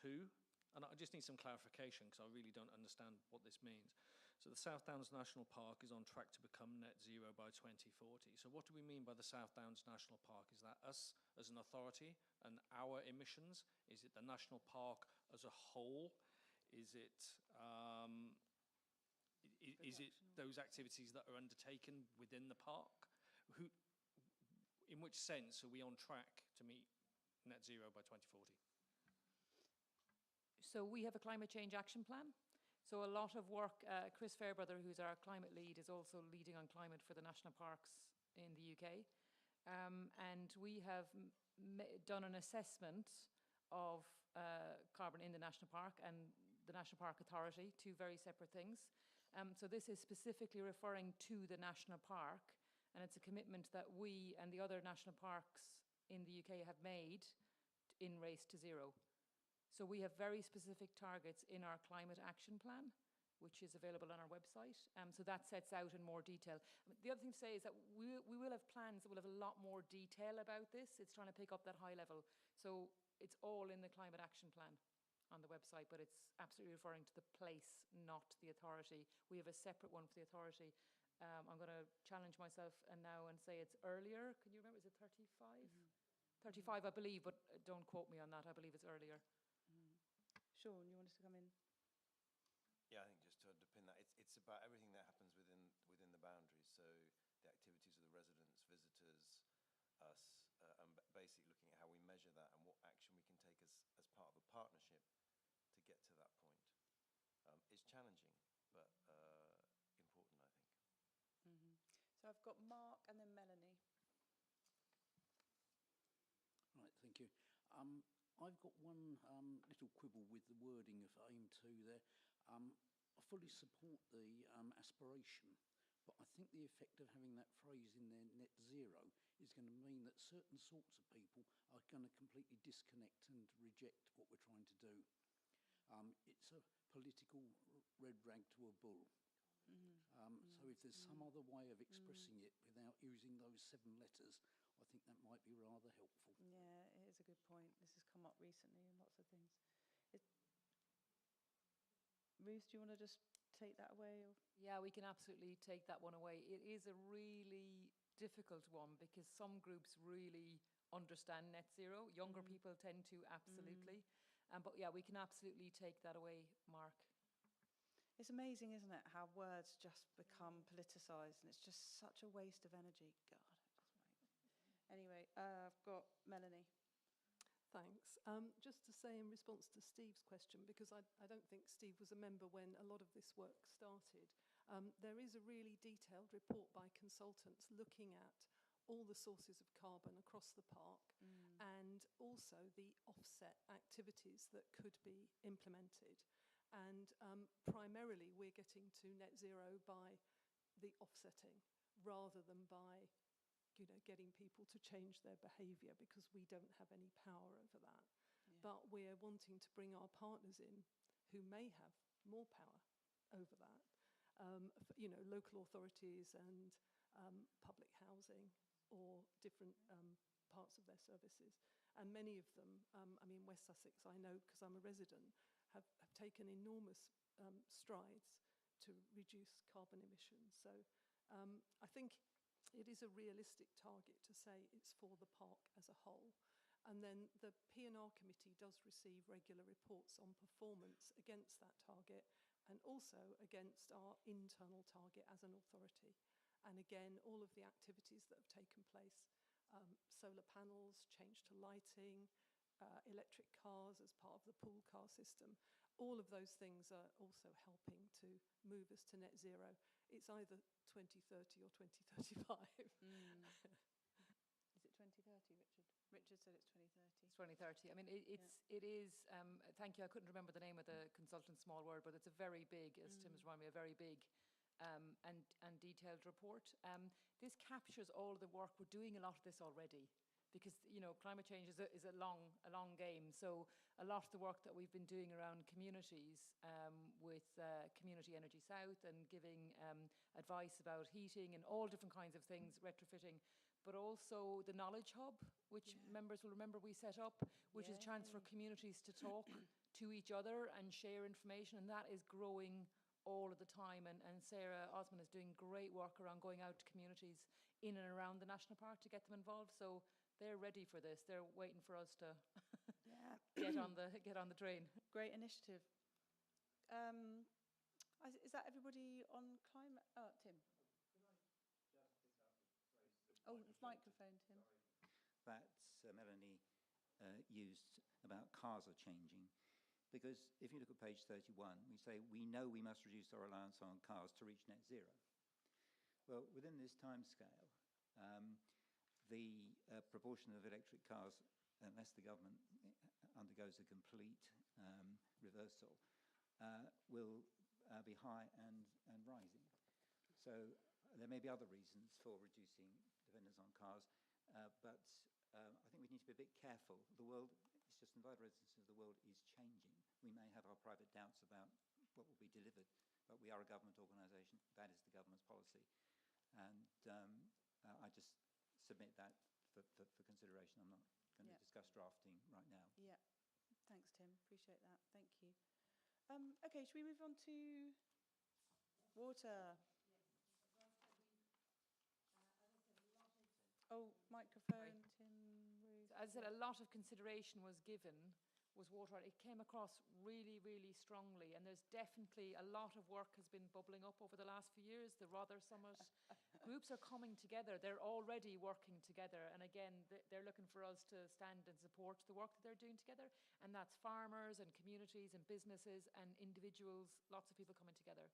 2. And I just need some clarification, because I really don't understand what this means. So the South Downs National Park is on track to become net zero by 2040. So what do we mean by the South Downs National Park? Is that us as an authority and our emissions? Is it the national park as a whole? Is it those activities that are undertaken within the park? In which sense are we on track to meet net zero by 2040? So we have a climate change action plan. So a lot of work, Chris Fairbrother, who's our climate lead, is also leading on climate for the national parks in the UK. And we have done an assessment of carbon in the national park and the National Park Authority, two very separate things. So this is specifically referring to the national park, and it's a commitment that we and the other national parks in the UK have made in Race to Zero. So we have very specific targets in our climate action plan, which is available on our website. So that sets out in more detail. The other thing to say is that we will have plans that will have a lot more detail about this. It's trying to pick up that high level. So it's all in the climate action plan on the website, but it's absolutely referring to the place, not the authority. We have a separate one for the authority. I'm going to challenge myself now and say it's earlier. Can you remember? Is it 35? 35, I believe, but don't quote me on that. I believe it's earlier. Sean, you want us to come in? Yeah, I think just to underpin that, it's about everything that happens within the boundaries. So the activities of the residents, visitors, us, and basically looking at how we measure that and what action we can take as part of a partnership to get to that point. It's challenging, but important, I think. So I've got Mark and then Melanie. Right, thank you. I've got one little quibble with the wording of aim 2 there. I fully support the aspiration, but I think the effect of having that phrase in there, net zero, is going to mean that certain sorts of people are going to completely disconnect and reject what we're trying to do. It's a political red rag to a bull. So if there's some other way of expressing it without using those 7 letters, I think that might be rather helpful. Yeah, it is a good point. This has come up recently in lots of things. Ruth, do you want to just take that away? Or? Yeah, we can absolutely take that one away. It is a really difficult one because some groups really understand net zero. Younger people tend to, absolutely. But yeah, we can absolutely take that away, Mark. It's amazing, isn't it, how words just become politicised, and it's just such a waste of energy. God. Anyway, I've got Melanie. Thanks. Just to say in response to Steve's question, because I don't think Steve was a member when a lot of this work started, there is a really detailed report by consultants looking at all the sources of carbon across the park and also the offset activities that could be implemented. And primarily we're getting to net zero by the offsetting rather than by getting people to change their behaviour, because we don't have any power over that. Yeah. But we're wanting to bring our partners in who may have more power over that. Local authorities and public housing or different parts of their services. And many of them, West Sussex, I know because I'm a resident, have taken enormous strides to reduce carbon emissions. So I think it is a realistic target to say it's for the park as a whole. And then the P&R committee does receive regular reports on performance against that target and also against our internal target as an authority. And again, all of the activities that have taken place, solar panels, change to lighting, electric cars as part of the pool car system, all of those things are also helping to move us to net zero. It's either 2030 or 2035. Is it 2030, Richard? Richard said it's 2030. It's 2030. I mean, it is, thank you, I couldn't remember the name of the consultant, small word, but it's a very big, as Tim has reminded me, a very big and detailed report. This captures all the work. We're doing a lot of this already, because climate change is a long game. So a lot of the work that we've been doing around communities with Community Energy South and giving advice about heating and all different kinds of things, retrofitting, but also the Knowledge Hub, which members will remember we set up, which is a chance for communities to talk to each other and share information, and that is growing all of the time. And Sarah Osman is doing great work around going out to communities in and around the national park to get them involved. So they're ready for this. They're waiting for us to get on the train. Great initiative. Is that everybody on climate? Oh, Tim. Oh, microphone, Tim. That's Melanie used about cars are changing. Because if you look at page 31, we say we know we must reduce our reliance on cars to reach net zero. Well, within this timescale, the proportion of electric cars, unless the government undergoes a complete reversal, will be high and rising. So there may be other reasons for reducing dependence on cars, but I think we need to be a bit careful. The world, it's just the resistance of the world is changing. We may have our private doubts about what will be delivered, but we are a government organisation. That is the government's policy. And I just submit that for consideration. I'm not going to discuss drafting right now. Yeah, thanks, Tim. Appreciate that. Thank you. Okay, should we move on to water? Oh, microphone, Tim. Ruth. As I said, a lot of consideration was given, was water. It came across really, really strongly, and there's definitely a lot of work has been bubbling up over the last few years. The Rother Summit, Groups are coming together. They're already working together. And again, they're looking for us to stand and support the work that they're doing together. And that's farmers and communities and businesses and individuals, lots of people coming together.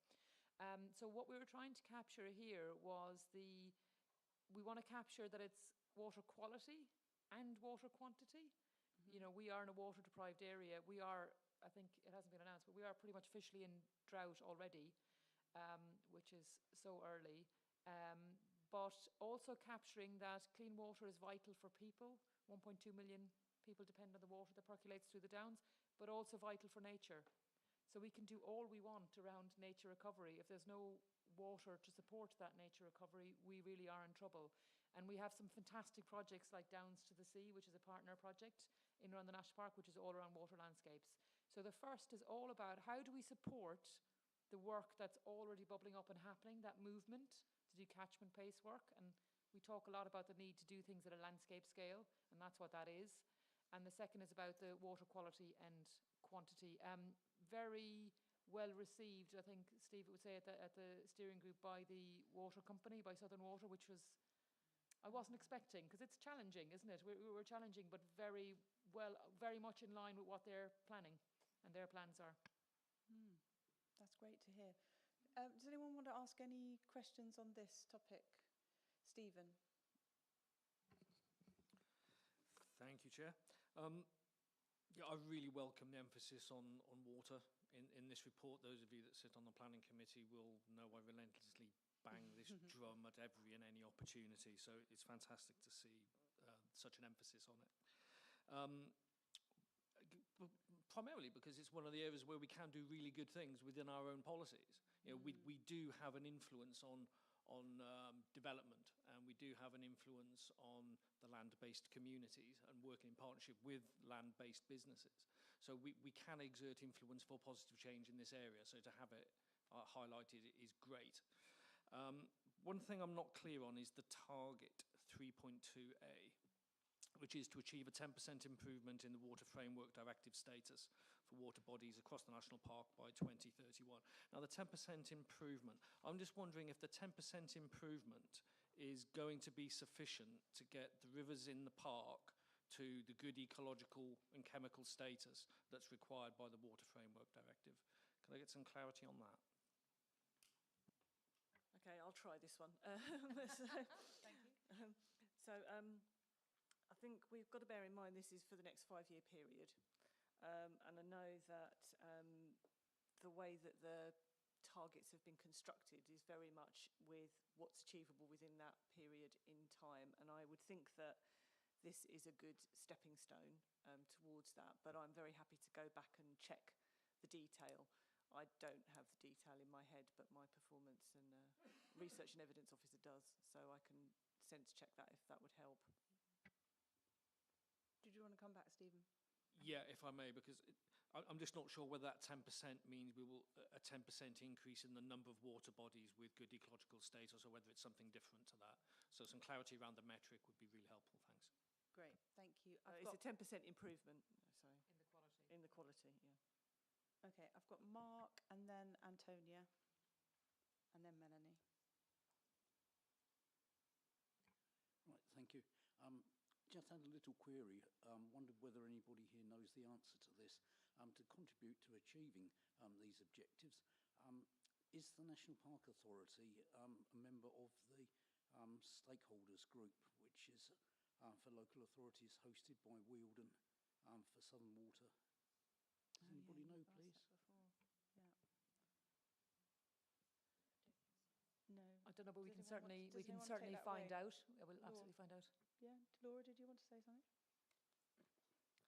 So what we were trying to capture here was we want to capture that it's water quality and water quantity. You know, we are in a water deprived area. We are, I think it hasn't been announced, but we are pretty much officially in drought already, which is so early. But also capturing that clean water is vital for people. 1.2 million people depend on the water that percolates through the downs, but also vital for nature. So we can do all we want around nature recovery. If there's no water to support that nature recovery, we really are in trouble. And we have some fantastic projects like Downs to the Sea, which is a partner project in around the National Park, which is all around water landscapes. So the first is all about how do we support the work that's already bubbling up and happening, that movement to do catchment pace work. And we talk a lot about the need to do things at a landscape scale, and that's what that is. And the second is about the water quality and quantity. Very well received, I think Steve would say, at the steering group by the water company, by Southern Water, which was, I wasn't expecting, because it's challenging, isn't it? We're challenging, but very well, very much in line with what they're planning and their plans are. That's great to hear. Does anyone want to ask any questions on this topic? Stephen. Thank you, Chair. Yeah, I really welcome the emphasis on water in this report. Those of you that sit on the planning committee will know I relentlessly bang this drum at every and any opportunity. So it's fantastic to see such an emphasis on it. Primarily because it's one of the areas where we can do really good things within our own policies. You know, we do have an influence on development, and we do have an influence on the land-based communities and working in partnership with land-based businesses. So we can exert influence for positive change in this area, so to have it highlighted is great. One thing I'm not clear on is the target 3.2a, which is to achieve a 10% improvement in the Water Framework Directive status for water bodies across the National Park by 2031. Now, the 10% improvement, I'm just wondering if the 10% improvement is going to be sufficient to get the rivers in the park to the good ecological and chemical status that's required by the Water Framework Directive. Can I get some clarity on that? Okay, I'll try this one. Thank you. I think we've got to bear in mind this is for the next 5-year period. And I know that the way that the targets have been constructed is very much with what's achievable within that period in time. And I would think that this is a good stepping stone towards that. But I'm very happy to go back and check the detail. I don't have the detail in my head, but my performance and research and evidence officer does. So I can sense check that if that would help. Did you want to come back, Stephen? Yeah, if I may, because I'm just not sure whether that 10% means we will a 10% increase in the number of water bodies with good ecological status, or whether it's something different to that. So some clarity around the metric would be really helpful. Thanks. Great, thank you. It's a 10% improvement. Sorry. In the quality. In the quality, yeah. Okay, I've got Mark and then Antonia and then Melanie. Right, thank you. Just had a little query. Wondered whether anybody here knows the answer to this. To contribute to achieving these objectives, is the National Park Authority a member of the stakeholders group, which is for local authorities hosted by Wealden for Southern Water? Does anybody know, please? Yeah. No. I don't know, but we can certainly take find that away? out. Yeah, we'll absolutely find out. Yeah, Laura, did you want to say something?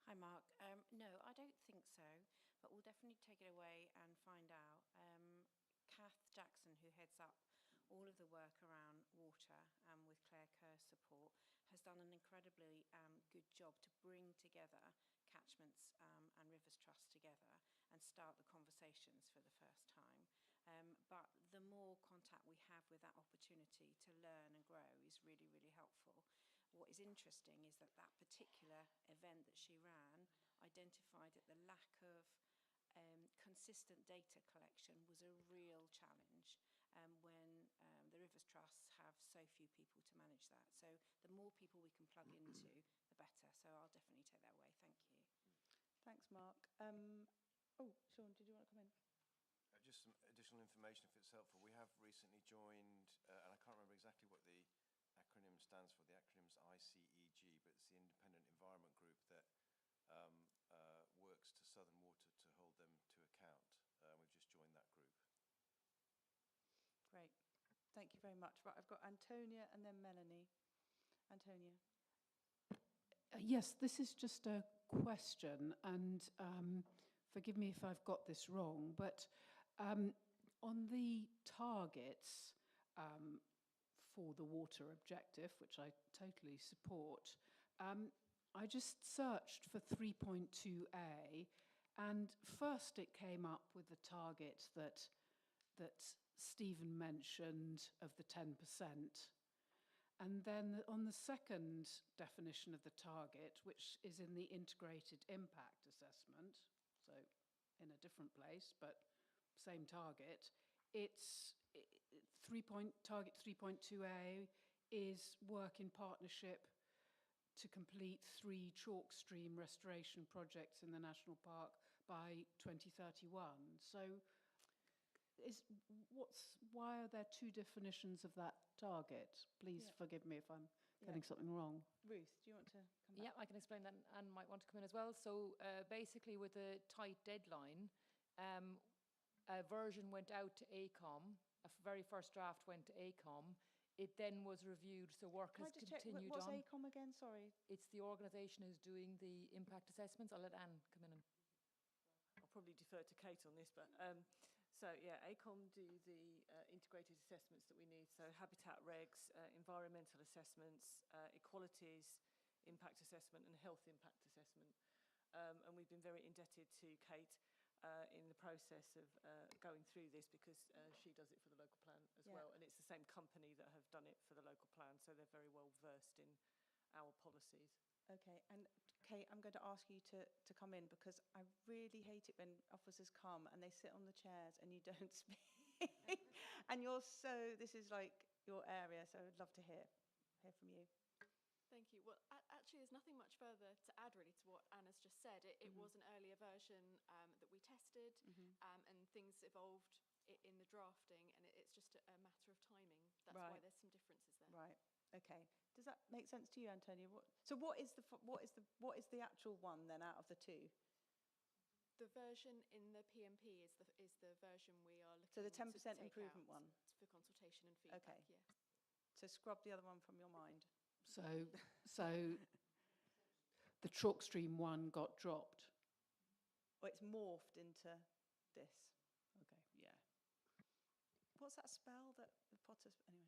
Hi, Mark. No, I don't think so, but we'll definitely take it away and find out. Kath Jackson, who heads up all of the work around water with Claire Kerr's support, has done an incredibly good job to bring together catchments and Rivers Trust together and start the conversations for the first time. But the more contact we have with that opportunity to learn and grow is really, really helpful. What is interesting is that that particular event that she ran identified that the lack of consistent data collection was a real challenge when the Rivers Trust have so few people to manage that. So the more people we can plug into, the better. So I'll definitely take that away. Thank you. Thanks, Mark. Oh, Sean, did you want to come in? Just some additional information, if it's helpful. We have recently joined, and I can't remember exactly what the acronym stands for. The acronym's ICEG, but it's the Independent Environment Group that works to Southern Water to hold them to account. We've just joined that group. Great. Thank you very much. Right, I've got Antonia and then Melanie. Antonia. Yes, this is just a question, and forgive me if I've got this wrong, but on the targets for the water objective, which I totally support, I just searched for 3.2a, and first it came up with the target that Stephen mentioned of the 10%. And then on the second definition of the target, which is in the integrated impact assessment, so in a different place, but same target, it's target 3.2a is work in partnership to complete 3 chalk stream restoration projects in the national park by 2031. So why are there 2 definitions of that target? Please forgive me if I'm getting something wrong. Ruth, do you want to come back? Yeah, I can explain that, and might want to come in as well. So basically, with a tight deadline, a version went out to ACOM. A very first draft went to ACOM. It then was reviewed, so work has continued What's on. ACOM again? Sorry. It's the organisation who's doing the impact assessments. I'll let Anne come in. I'll probably defer to Kate on this, but so yeah, ACOM do the integrated assessments that we need. So habitat regs, environmental assessments, equalities, impact assessment and health impact assessment. And we've been very indebted to Kate in the process of going through this because she does it for the local plan as well. And it's the same company that have done it for the local plan. So they're very well versed in our policies. Okay, and Kate, I'm going to ask you to come in because I really hate it when officers come and they sit on the chairs and you don't speak. And this is like your area, so I'd love to hear from you. Thank you. Well, actually, there's nothing much further to add really to what Anna's just said. It was an earlier version that we tested, and things evolved in the drafting, and it's just a matter of timing. That's why there's some differences there. Right. Okay. Does that make sense to you, Antonia? What is the actual one then out of the 2? The version in the PMP is the version we are looking. So the 10% to take improvement out one for consultation and feedback. Okay. Yes. So scrub the other one from your mind. So the chalk stream one got dropped. Or it's morphed into this. Okay. Yeah. What's that spell that the Potters? Anyway.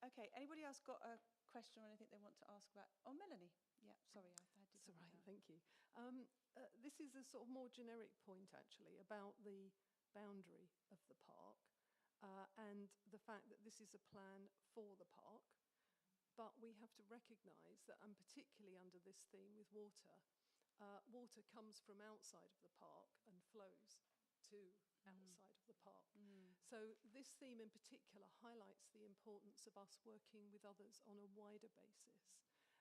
Okay, anybody else got a question or anything they want to ask about? Oh, Melanie. Yeah, sorry, I had to. That's all right, thank you. This is a sort of more generic point, actually, about the boundary of the park and the fact that this is a plan for the park. But we have to recognise that, and particularly under this theme with water, water comes from outside of the park and flows to outside of the park. So this theme in particular highlights the importance of us working with others on a wider basis.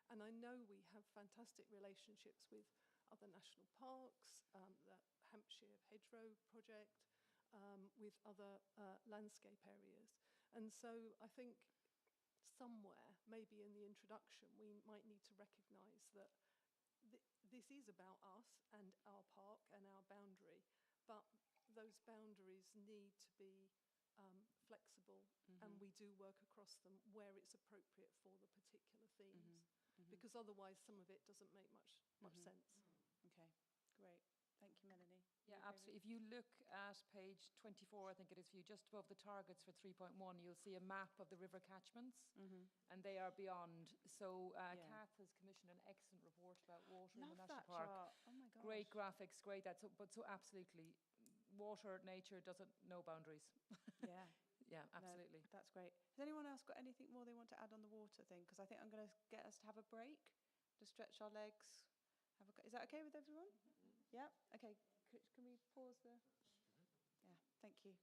And I know we have fantastic relationships with other national parks, the Hampshire Hedgerow project, with other landscape areas. And so I think somewhere, maybe in the introduction, we might need to recognise that this is about us and our park and our boundary, but those boundaries need to be flexible, and we do work across them where it's appropriate for the particular themes, because otherwise some of it doesn't make much sense. Okay, great. Thank you, Melanie. Yeah, absolutely. If you look at page 24, I think it is for you, just above the targets for 3.1, you'll see a map of the river catchments, and they are beyond. So Kath has commissioned an excellent report about water in the National Park. Chart. Oh my gosh. Great graphics, great that. So absolutely, water, nature doesn't know boundaries. Yeah. Yeah, absolutely. No, that's great. Has anyone else got anything more they want to add on the water thing? Because I think I'm going to get us to have a break, to stretch our legs. Is that okay with everyone? Yeah? Okay. Can we pause the... Yeah, thank you.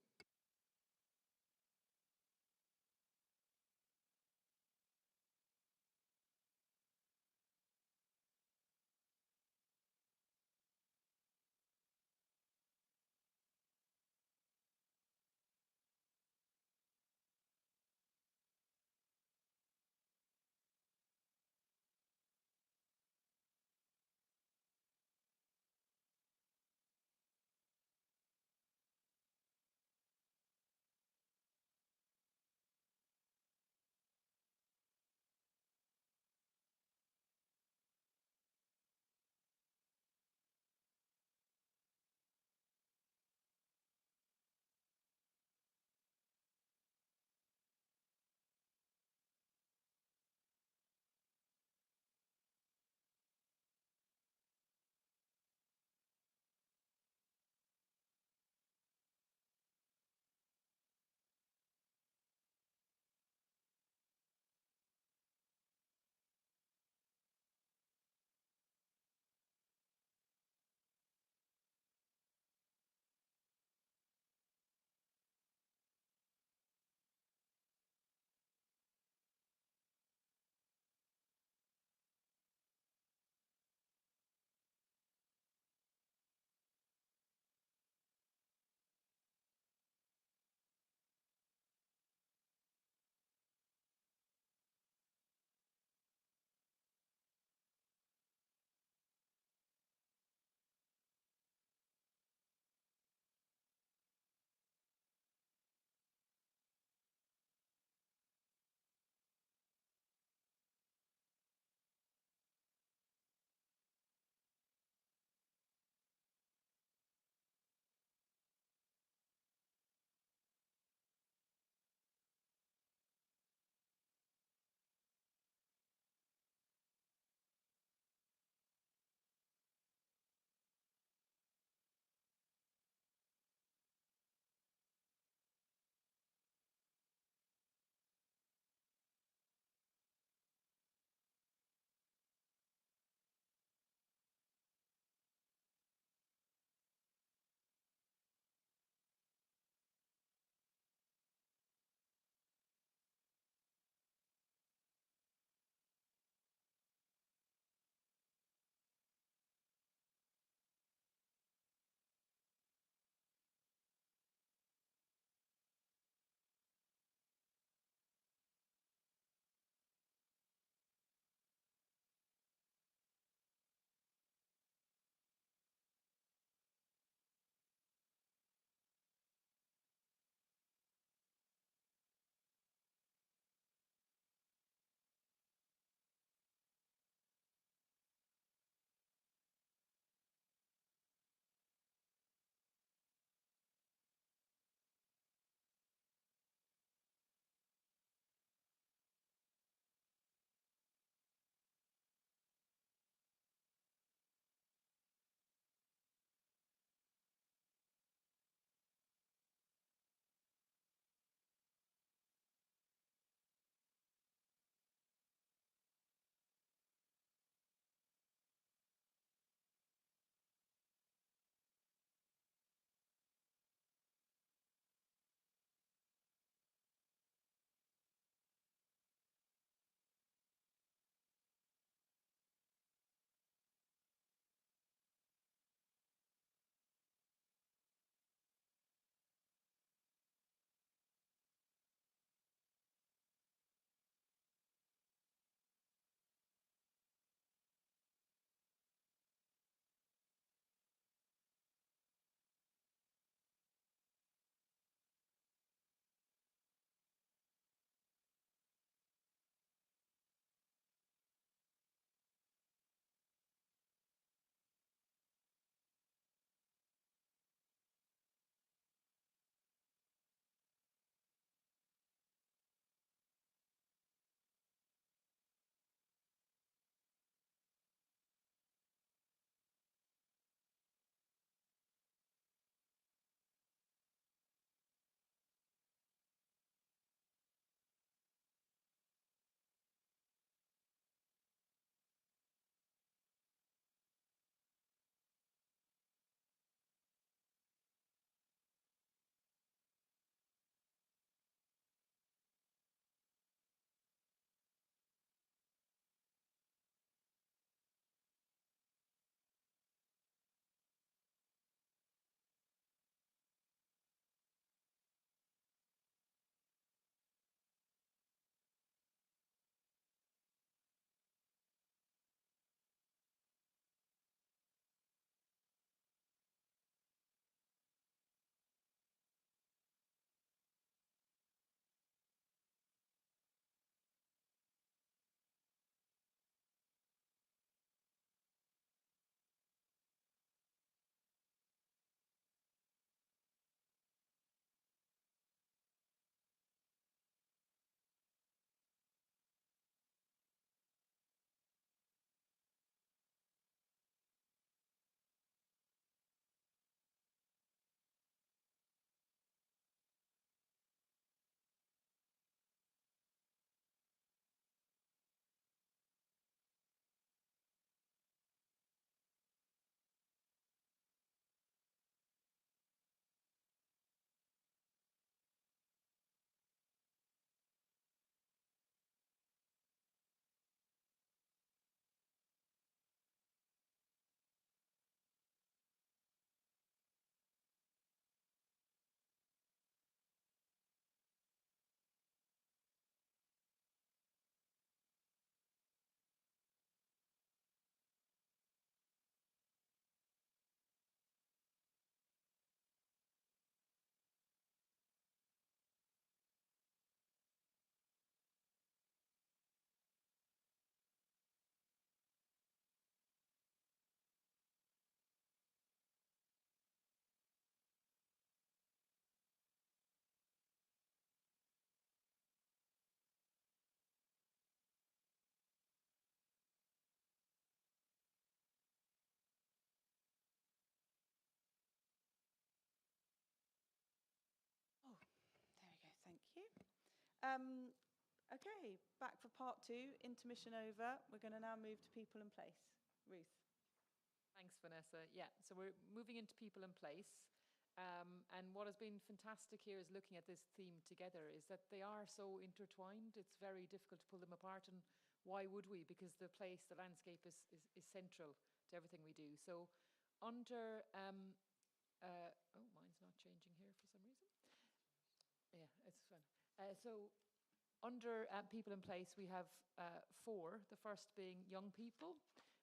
Okay, back for part 2, intermission over. We're going to now move to people and place. Ruth. Thanks, Vanessa. Yeah, so we're moving into people and place. And what has been fantastic here is looking at this theme together is that they are so intertwined. It's very difficult to pull them apart. And why would we? Because the place, the landscape is central to everything we do. So under, oh, mine's not changing here for some reason. Yeah, it's fine. So under people in place, we have 4, the first being young people.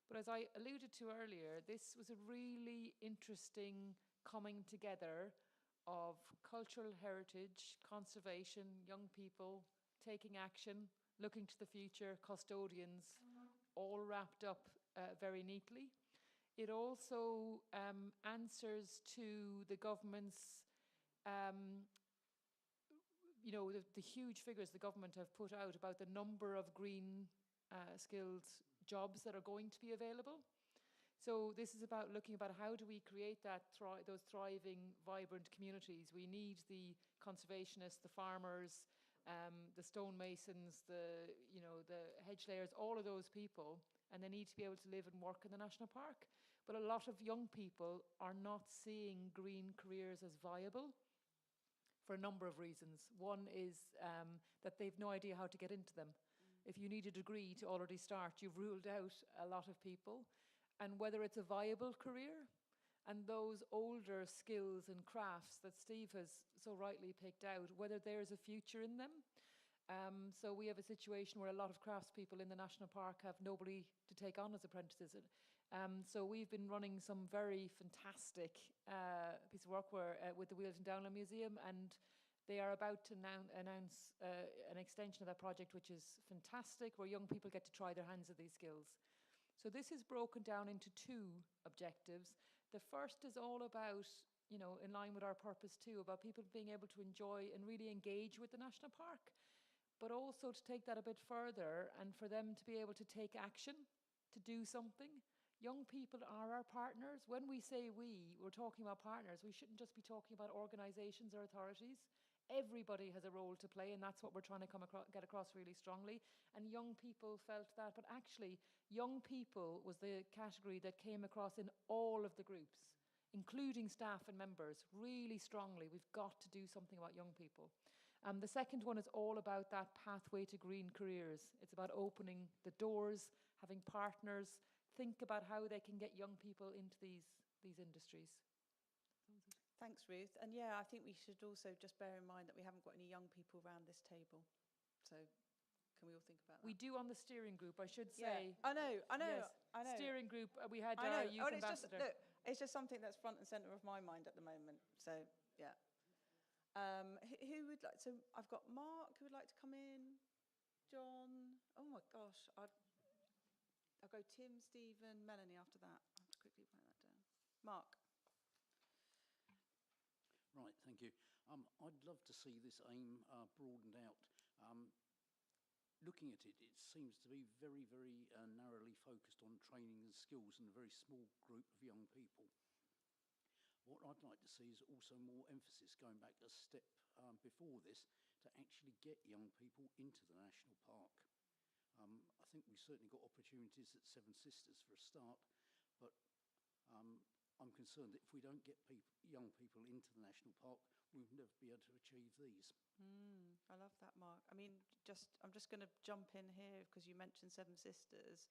But as I alluded to earlier, this was a really interesting coming together of cultural heritage, conservation, young people, taking action, looking to the future, custodians, all wrapped up very neatly. It also answers to the government's the huge figures the government have put out about the number of green skilled jobs that are going to be available. So this is about looking about how do we create those thriving, vibrant communities. We need the conservationists, the farmers, the stonemasons, the hedge layers, all of those people, and they need to be able to live and work in the national park. But a lot of young people are not seeing green careers as viable, for a number of reasons. One is that they've no idea how to get into them. If you need a degree to already start, you've ruled out a lot of people. And whether it's a viable career, and those older skills and crafts that Steve has so rightly picked out, whether there's a future in them. So we have a situation where a lot of craftspeople in the national park have nobody to take on as apprentices. So we've been running some very fantastic piece of work with the Wheels and Downland Museum, and they are about to announce an extension of that project, which is fantastic, where young people get to try their hands at these skills. So this is broken down into 2 objectives. The first is all about, in line with our purpose too, about people being able to enjoy and really engage with the national park, but also to take that a bit further and for them to be able to take action, to do something. Young people are our partners. When we say we're talking about partners, we shouldn't just be talking about organisations or authorities. Everybody has a role to play, and that's what we're trying to get across really strongly. And young people felt that, but actually, young people was the category that came across in all of the groups, including staff and members, really strongly. We've got to do something about young people. The second one is all about that pathway to green careers. It's about opening the doors, having partners, think about how they can get young people into these industries. Thanks, Ruth. And yeah, I think we should also just bear in mind that we haven't got any young people around this table. So can we all think about that? We do on the steering group, I should say. Yeah. I know. Yes. I know. Steering group, we had our youth ambassador. It's just something that's front and centre of my mind at the moment. So, yeah. Who would like, so I've got Mark who would like to come in, John, oh my gosh, I'll go Tim, Stephen, Melanie after that. I'll have to quickly write that down. Mark. Right, thank you. I'd love to see this aim broadened out. Looking at it, it seems to be very, very narrowly focused on training and skills in a very small group of young people. What I'd like to see is also more emphasis, going back a step before this, to actually get young people into the national park. I think we've certainly got opportunities at Seven Sisters for a start, but I'm concerned that if we don't get young people into the national park, we'll never be able to achieve these. I love that, Mark. I mean, I'm just going to jump in here because you mentioned Seven Sisters,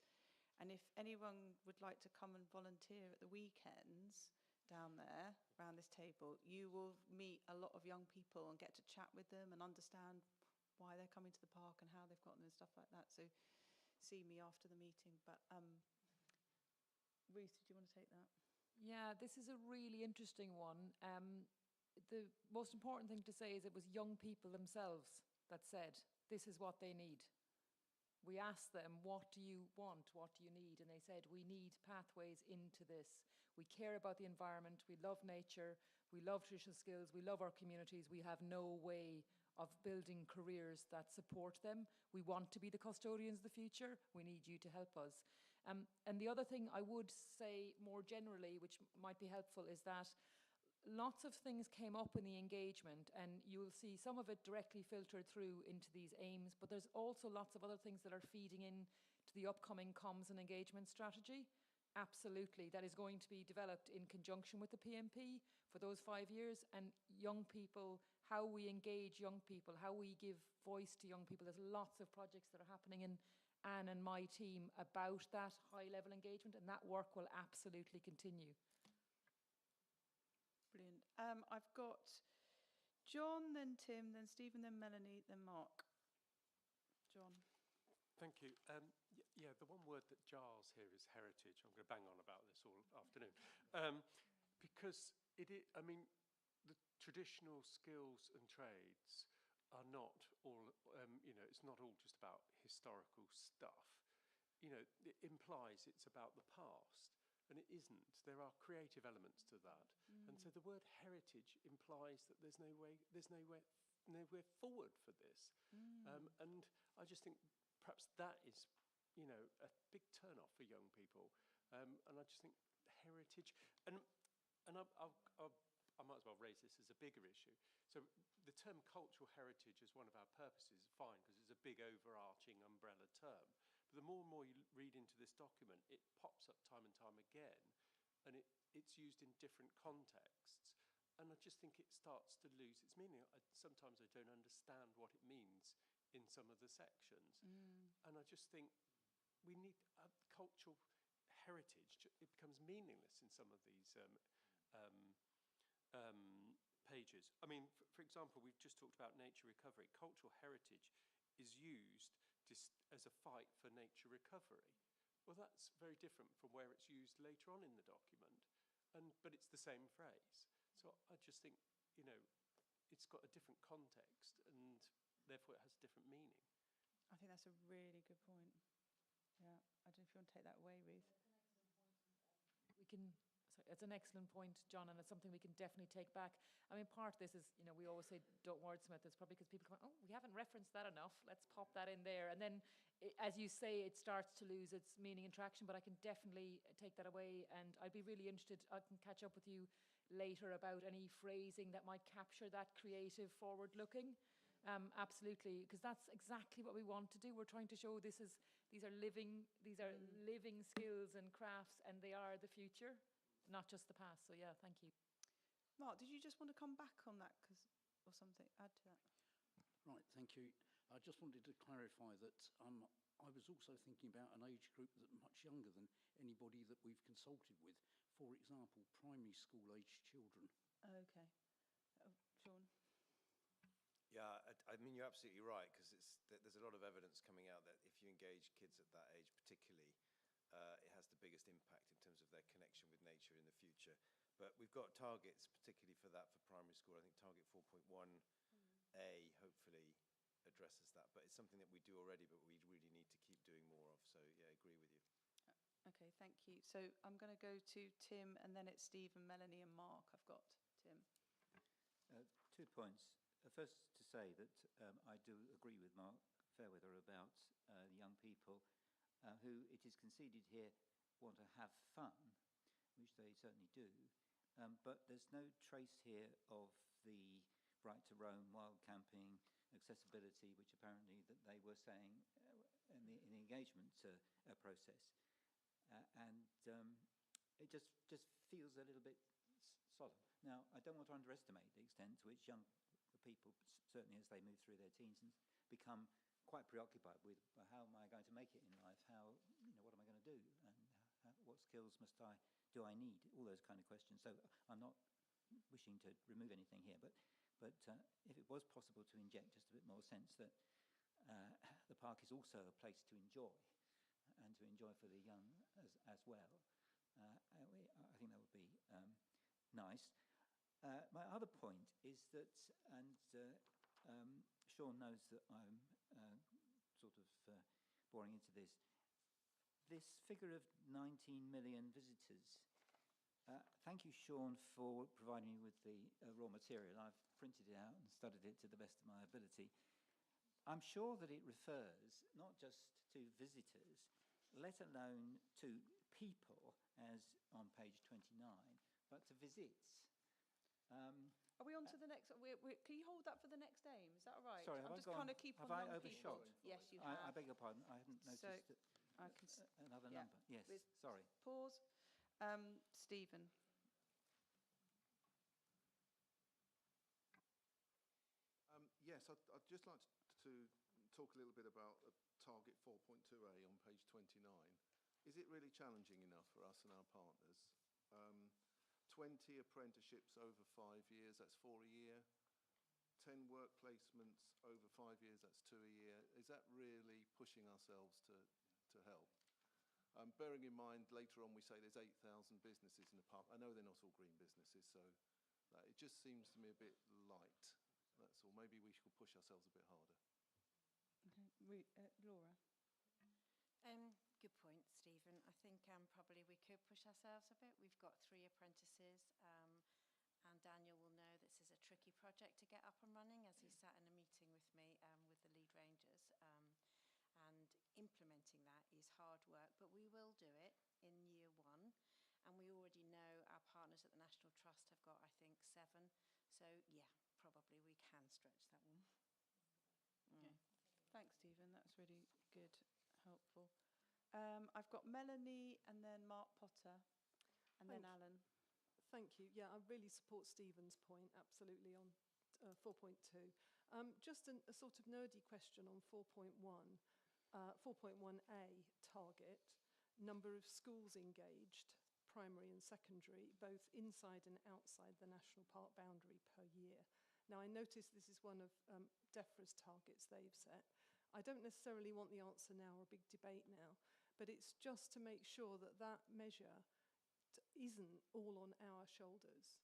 and if anyone would like to come and volunteer at the weekends down there around this table, you will meet a lot of young people and get to chat with them and understand why they're coming to the park and how they've gotten and stuff like that. So see me after the meeting. But Ruth, do you want to take that? Yeah, this is a really interesting one. The most important thing to say is it was young people themselves that said, this is what they need. We asked them, what do you want? What do you need? And they said, we need pathways into this. We care about the environment. We love nature. We love traditional skills. We love our communities. We have no way of building careers that support them. We want to be the custodians of the future. We need you to help us. And the other thing I would say more generally, which might be helpful, is that lots of things came up in the engagement, and you'll see some of it directly filtered through into these aims, but there's also lots of other things that are feeding in to the upcoming comms and engagement strategy. Absolutely, that is going to be developed in conjunction with the PMP for those 5 years, and young people, how we engage young people, how we give voice to young people. There's lots of projects that are happening in Anne and my team about that high-level engagement, and that work will absolutely continue. Brilliant. I've got John, then Tim, then Stephen, then Melanie, then Mark. John. Thank you. Yeah, the one word that jars here is heritage. I'm going to bang on about this all afternoon. Because I mean, the traditional skills and trades are not all, it's not all just about historical stuff. It implies it's about the past, and it isn't. There are creative elements to that. And so the word heritage implies that there's nowhere forward for this. And I just think perhaps that is, a big turn-off for young people. And I just think heritage, and I might as well raise this as a bigger issue. So the term cultural heritage as one of our purposes is fine because it's a big overarching umbrella term. But the more and more you read into this document, it pops up time and time again, and it's used in different contexts. And I just think it starts to lose its meaning. Sometimes I don't understand what it means in some of the sections. And I just think we need cultural heritage. It becomes meaningless in some of these pages. I mean, for example, we've just talked about nature recovery. Cultural heritage is used as a fight for nature recovery. Well, that's very different from where it's used later on in the document, but it's the same phrase. So I just think, it's got a different context, and therefore it has a different meaning. I think that's a really good point. Yeah, I don't know if you want to take that away, Ruth. It's an excellent point, John, and it's something we can definitely take back. I mean, part of this is, we always say don't wordsmith. It's probably because people come, oh, we haven't referenced that enough. Let's pop that in there. And then, as you say, it starts to lose its meaning and traction, but I can definitely take that away. And I'd be really interested, I can catch up with you later about any phrasing that might capture that creative forward-looking. Absolutely, because that's exactly what we want to do. We're trying to show these are living skills and crafts, and they are the future, not just the past. So yeah, thank you. Mark, did you just want to come back on that or something, add to that? Right, thank you. I just wanted to clarify that I was also thinking about an age group that much younger than anybody that we've consulted with. For example, primary school aged children. Okay. Sean? Yeah, I mean, you're absolutely right, because there's a lot of evidence coming out that if you engage kids at that age particularly, it has the biggest impact in terms of their connection with nature in the future. But we've got targets particularly for that for primary school. I think target 4.1A hopefully addresses that. But it's something that we do already, but we really need to keep doing more of. So yeah, I agree with you. Okay, thank you. So I'm going to go to Tim, and then it's Stephen, Melanie, and Mark. I've got Tim. 2 points. First, to say that I do agree with Mark Fairweather about the young people who, it is conceded here, want to have fun, which they certainly do. But there's no trace here of the right to roam, wild camping, accessibility, which apparently that they were saying in the engagement process. And it just feels a little bit solemn. Now, I don't want to underestimate the extent to which young people, certainly as they move through their teens, and become quite preoccupied with how am I going to make it in life? What am I going to do? And what skills do I need? All those kind of questions. So I'm not wishing to remove anything here, but if it was possible to inject just a bit more sense that the park is also a place to enjoy, and to enjoy for the young as well, I think that would be nice. My other point is that, and Sean knows that I'm sort of boring into this figure of 19 million visitors. Thank you, Sean, for providing me with the raw material. I've printed it out and studied it to the best of my ability. I'm sure that it refers not just to visitors, let alone to people, as on page 29, but to visits. Are we on to the next? Can you hold that for the next aim? Is that all right? Sorry, I'm just kind of keep on young people. Yes, you have. I beg your pardon. I hadn't noticed So, that. I can Another yeah. number. Yes. With Sorry. Pause. Stephen. Yes, I'd just like to talk a little bit about target 4.2A on page 29. Is it really challenging enough for us and our partners? 20 apprenticeships over 5 years, that's 4 a year. 10 work placements over 5 years, that's 2 a year. Is that really pushing ourselves to help? Bearing in mind, later on we say there's 8,000 businesses in the park. I know they're not all green businesses, so it just seems to me a bit light. That's all. Maybe we should push ourselves a bit harder. Okay. Laura? Good point, Stephen. I think probably we could push ourselves a bit. We've got 3 apprentices, and Daniel will know this is a tricky project to get up and running, as he sat in a meeting with me with the lead rangers. And implementing that is hard work, but we will do it in year 1. And we already know our partners at the National Trust have got, I think, 7. So, yeah, probably we can stretch that one. Okay. Thanks, Stephen. That's really good, helpful. I've got Melanie and then Mark Potter and then Alan. Thank you. Yeah, I really support Stephen's point, absolutely, on 4.2. Just a sort of nerdy question on 4.1A target, number of schools engaged, primary and secondary, both inside and outside the national park boundary per year. Now, I notice this is one of DEFRA's targets they've set. I don't necessarily want the answer now or a big debate now, but it's just to make sure that that measure isn't all on our shoulders.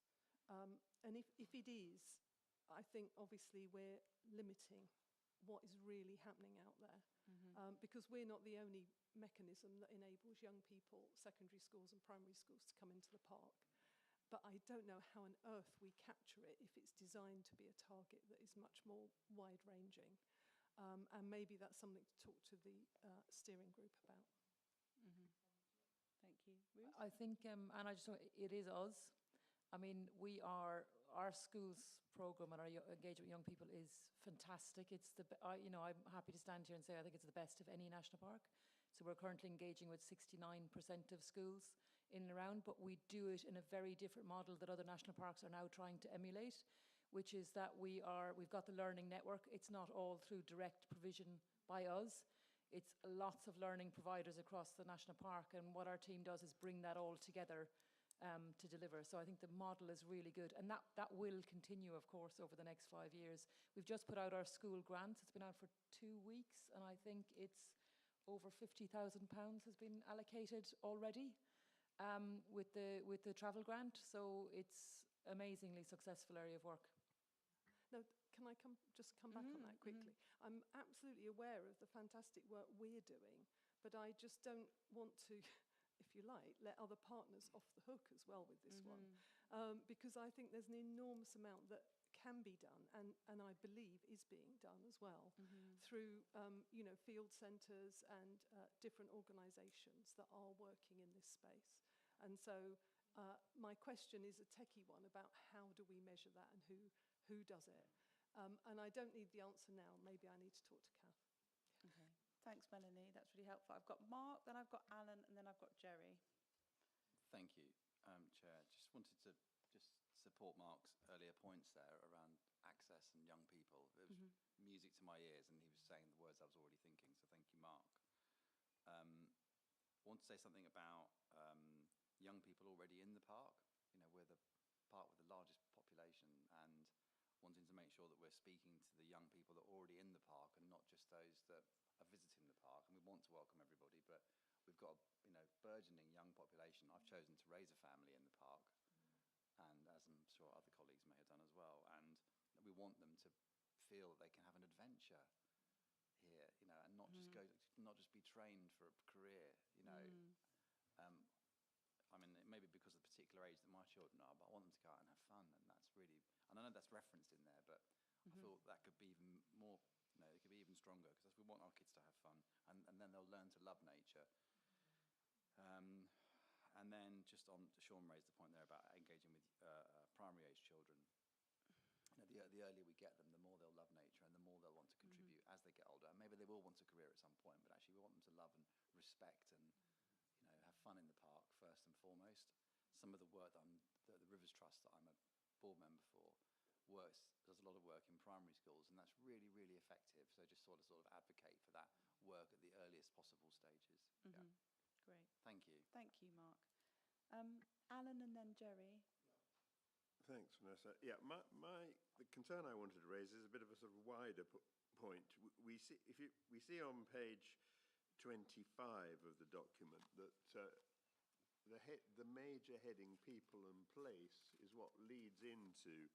And if it is, I think obviously we're limiting what is really happening out there. Because we're not the only mechanism that enables young people, secondary schools and primary schools, to come into the park. But I don't know how on earth we capture it if it's designed to be a target that is much more wide-ranging. And maybe that's something to talk to the steering group about. Thank you. Ruth? I think, and I just know it is us. I mean, our schools program and our engagement with young people is fantastic. It's I'm happy to stand here and say I think it's the best of any national park. So we're currently engaging with 69% of schools in and around, but we do it in a very different model that other national parks are now trying to emulate, which is that we've got the learning network. It's not all through direct provision by us. It's lots of learning providers across the national park, and what our team does is bring that all together to deliver. So I think the model is really good, and that will continue, of course, over the next 5 years. We've just put out our school grants. It's been out for 2 weeks, and I think it's over £50,000 has been allocated already with the travel grant. So it's amazingly successful area of work. Now, can I just come back on that quickly? I'm absolutely aware of the fantastic work we're doing, but I just don't want to, if you like, let other partners off the hook as well with this one. Because I think there's an enormous amount that can be done, and I believe is being done as well, through field centres and different organisations that are working in this space. And so my question is a techie one about how do we measure that and who does it. And I don't need the answer now. Maybe I need to talk to Kath. Okay. Thanks, Melanie. That's really helpful. I've got Mark, then I've got Alan, and then I've got Jerry. Thank you, Chair. Just wanted to support Mark's earlier points there around access and young people. It was music to my ears, and he was saying the words I was already thinking, so thank you, Mark. I want to say something about young people already in the park. You know, we're the park with the largest population, and wanting to make sure that we're speaking to the young people that are already in the park and not just those that are visiting the park. And we want to welcome everybody, but we've got a burgeoning young population. I've chosen to raise a family in the park, and as I'm sure other colleagues may have done as well. And we want them to feel that they can have an adventure here, and not just be trained for a career, I mean, it may be because of the particular age that my children are, but I want them to go out and have fun, and that's really, and I know that's referenced in there, but I feel that could be even more, it could be even stronger, because we want our kids to have fun, and then they'll learn to love nature. And then just on, Sean raised the point there about engaging with primary age children. the earlier we get them, the more they'll love nature and the more they'll want to contribute as they get older. And maybe they will want a career at some point, but actually we want them to love and respect and, you know, have fun in the park first and foremost. Some of the work that the Rivers Trust that I'm a board member for does a lot of work in primary schools, and that's really, really effective. So just sort of advocate for that work at the earliest possible stages. Yeah. Great. Thank you. Thank you, Mark. Alan and then Jerry. Thanks, Vanessa. Yeah, the concern I wanted to raise is a bit of a sort of wider point. We see on page 25 of the document that the major heading people and place is what leads into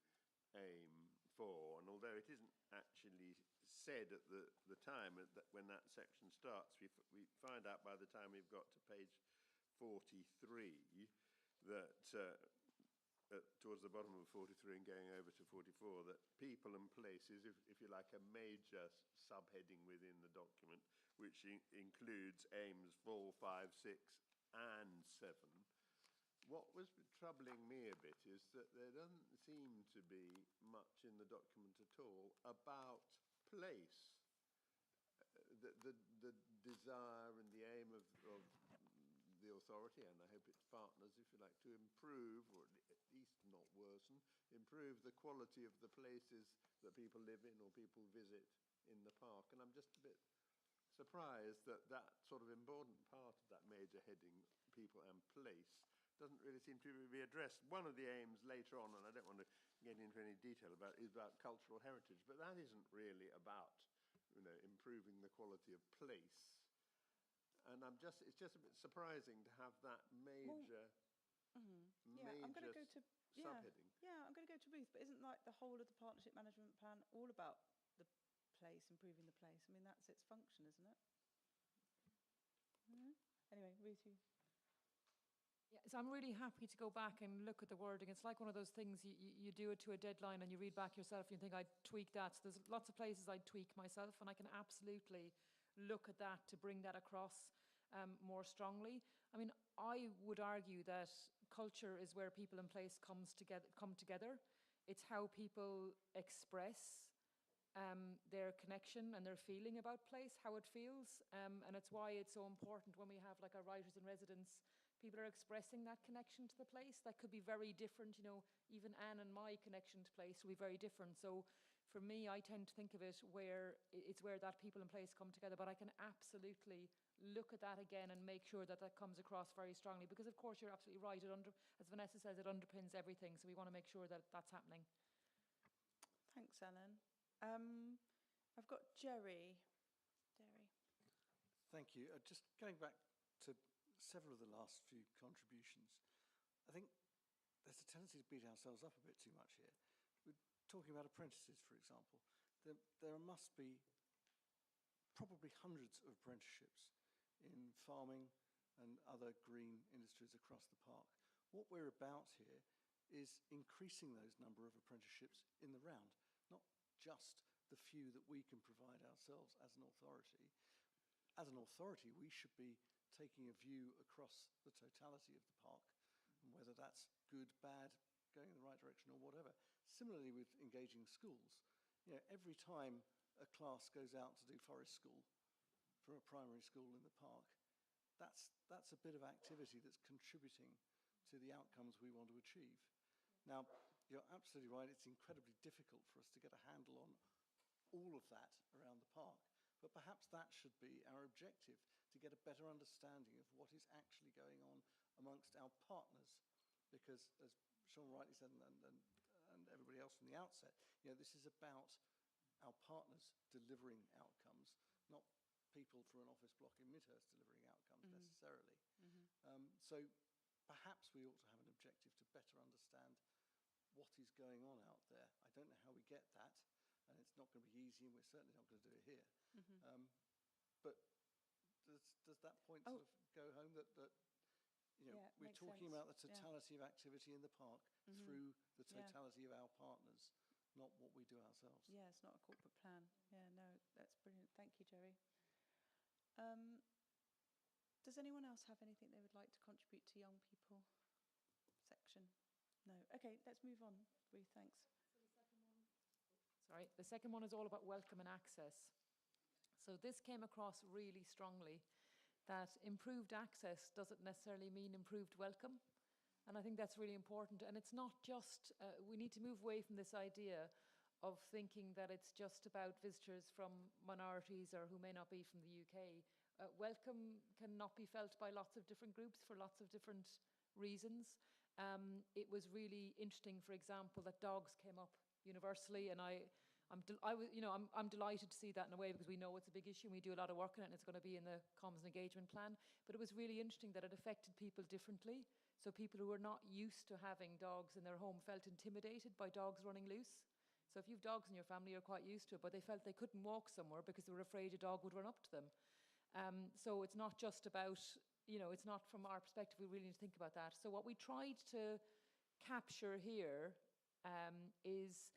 aim 4, and although it isn't actually said at the time when that section starts, we find out by the time we've got to page 43 that towards the bottom of 43 and going over to 44, that people and places, if you like, a major subheading within the document, which includes aims 4, 5, 6 and 7. What was troubling me a bit is that there doesn't seem to be much in the document at all about place, the desire and the aim of the authority, and I hope its partners, if you like, to improve, or at least not worsen, improve the quality of the places that people live in or people visit in the park. And I'm just a bit surprised that that sort of important part of that major heading, people and place, doesn't really seem to be addressed. One of the aims later on, and I don't want to get into any detail about, is about cultural heritage, but that isn't really about, you know, improving the quality of place. And it's just a bit surprising to have that major, I'm going to go to subheading. Yeah, I'm going to go to Ruth, but isn't like the whole of the partnership management plan all about the place, improving the place? I mean, that's its function, isn't it? Anyway, Ruth, you. Yeah, so I'm really happy to go back and look at the wording. It's like one of those things you do it to a deadline and you read back yourself and you think, I'd tweak that. So there's lots of places I'd tweak myself, and I can absolutely look at that to bring that across more strongly. I mean, I would argue that culture is where people and place come together. It's how people express their connection and their feeling about place, how it feels, and it's why it's so important when we have like our writers in residence. People are expressing that connection to the place. That could be very different, you know, even Anne and my connection to place will be very different. So for me, I tend to think of it where it's where that people and place come together, but I can absolutely look at that again and make sure that that comes across very strongly, because of course you're absolutely right. As Vanessa says, it underpins everything. So we want to make sure that that's happening. Thanks, Ellen. I've got Jerry. Thank you. Just going back to several of the last few contributions, I think there's a tendency to beat ourselves up a bit too much here. We're talking about apprentices, for example. There must be probably hundreds of apprenticeships in farming and other green industries across the park. What we're about here is increasing those number of apprenticeships in the round, not just the few that we can provide ourselves as an authority. As an authority, we should be taking a view across the totality of the park, and whether that's good, bad, going in the right direction or whatever. Similarly with engaging schools, you know, every time a class goes out to do forest school for a primary school in the park, that's a bit of activity that's contributing to the outcomes we want to achieve. Now, you're absolutely right, it's incredibly difficult for us to get a handle on all of that around the park, but perhaps that should be our objective, to get a better understanding of what is actually going on amongst our partners. Because, as Sean rightly said, and everybody else from the outset, you know, this is about our partners delivering outcomes, not people through an office block in Midhurst delivering outcomes necessarily. So perhaps we ought to have an objective to better understand what is going on out there. I don't know how we get that, and it's not going to be easy, and we're certainly not going to do it here. But does that point sort of go home that you know, we're talking about the totality of activity in the park through the totality of our partners, not what we do ourselves. Yeah, it's not a corporate plan. Yeah, no, that's brilliant. Thank you, Jerry. Does anyone else have anything they would like to contribute to young people section? No. Okay, let's move on. Ruth, thanks. Right? The second one is all about welcome and access. So this came across really strongly, that improved access doesn't necessarily mean improved welcome. And I think that's really important. And it's not just, we need to move away from this idea of thinking that it's just about visitors from minorities or who may not be from the UK. Welcome cannot be felt by lots of different groups for lots of different reasons. It was really interesting, for example, that dogs came up universally, and I'm delighted to see that in a way, because we know it's a big issue and we do a lot of work on it, and it's going to be in the Comms and Engagement Plan. But it was really interesting that it affected people differently. So people who were not used to having dogs in their home felt intimidated by dogs running loose. So if you have dogs in your family, you're quite used to it, but they felt they couldn't walk somewhere because they were afraid a dog would run up to them. So it's not just about, it's not from our perspective, we really need to think about that. So what we tried to capture here is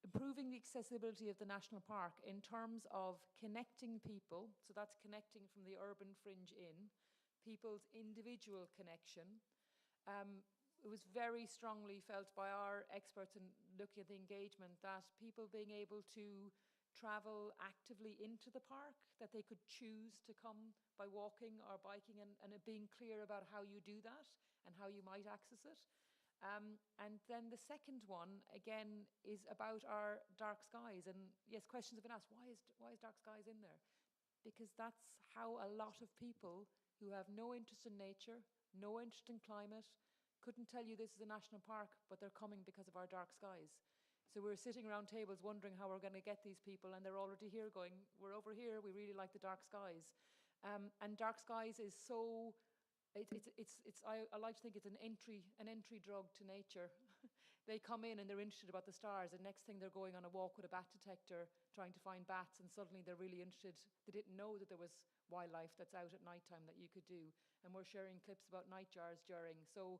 improving the accessibility of the national park in terms of connecting people. So that's connecting from the urban fringe in, people's individual connection. It was very strongly felt by our experts in looking at the engagement that people being able to travel actively into the park, that they could choose to come by walking or biking, and it being clear about how you do that and how you might access it. And then the second one, again, is about our dark skies. And yes, questions have been asked, why is dark skies in there? Because that's how a lot of people who have no interest in nature, no interest in climate, couldn't tell you this is a national park, but they're coming because of our dark skies. So we're sitting around tables wondering how we're going to get these people, and they're already here going, we're over here, we really like the dark skies. And dark skies is so, I like to think it's an entry drug to nature. They come in and they're interested about the stars, and next thing they're going on a walk with a bat detector trying to find bats, and suddenly they're really interested. They didn't know that there was wildlife that's out at nighttime that you could do. And we're sharing clips about nightjars during. So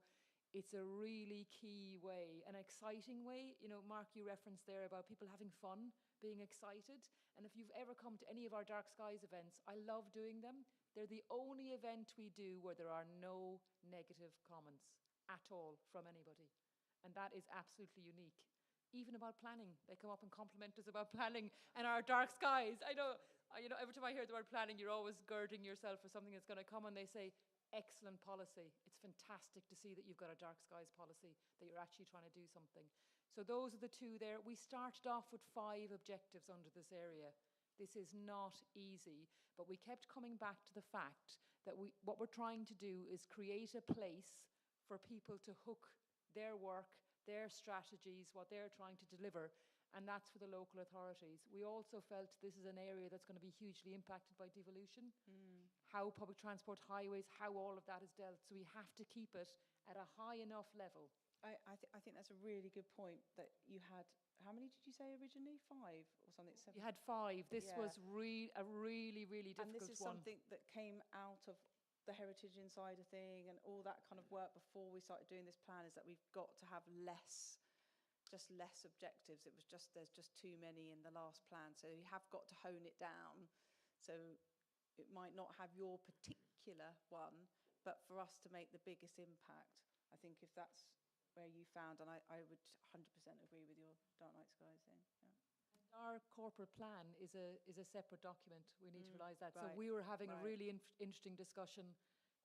it's a really key way, an exciting way. Mark, you referenced there about people having fun, being excited. And if you've ever come to any of our Dark Skies events, I love doing them. They're the only event we do where there are no negative comments at all from anybody. And that is absolutely unique. Even about planning. They come up and compliment us about planning and our dark skies. I know, every time I hear the word planning, you're always girding yourself for something that's going to come, and they say, excellent policy. It's fantastic to see that you've got a dark skies policy, that you're actually trying to do something. So those are the two there. We started off with 5 objectives under this area. This is not easy, but we kept coming back to the fact that what we're trying to do is create a place for people to hook their work, their strategies, what they're trying to deliver, and that's for the local authorities. We also felt this is an area that's going to be hugely impacted by devolution, how public transport, highways, how all of that is dealt. So we have to keep it at a high enough level. I think that's a really good point, that you had, how many did you say originally? 5 or something? 7? You had 5. This was a really, really difficult one. And this is something that came out of the heritage insider thing and all that kind of work before we started doing this plan, is that we've got to have less objectives. It was just, there's just too many in the last plan. So you have got to hone it down. So it might not have your particular one, but for us to make the biggest impact, I think if that's where you found, and I would 100% agree with your Dark Night Skies thing. Yeah. Our corporate plan is a separate document. We need to realise that. Right, so we were having a really interesting discussion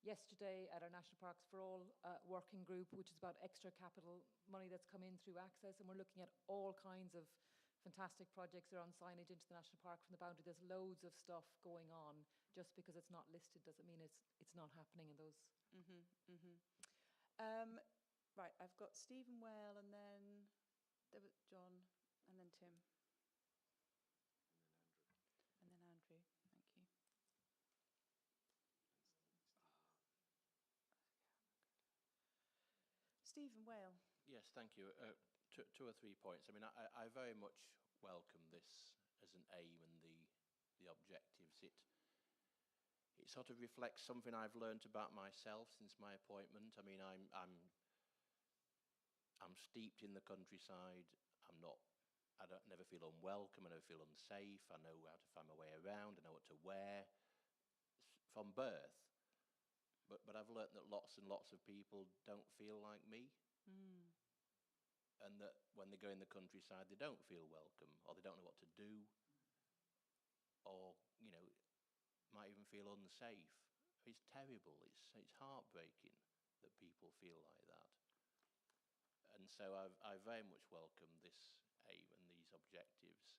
yesterday at our National Parks for All working group, which is about extra capital money that's come in through Access, and we're looking at all kinds of fantastic projects around signage into the National Park from the boundary. There's loads of stuff going on. Just because it's not listed doesn't mean it's not happening in those. Right, I've got Stephen Whale, and then there was John, and then Tim. And then Andrew, thank you. Stephen Whale. Yes, thank you. 2 or 3 points. I mean, I very much welcome this as an aim and the objectives. It sort of reflects something I've learned about myself since my appointment. I mean, I'm steeped in the countryside. I never feel unwelcome. I never feel unsafe. I know how to find my way around. I know what to wear from birth. But I've learnt that lots and lots of people don't feel like me. And that when they go in the countryside, they don't feel welcome, or they don't know what to do, or, you know, might even feel unsafe. It's terrible. It's heartbreaking that people feel like that. And so I very much welcome this aim and these objectives.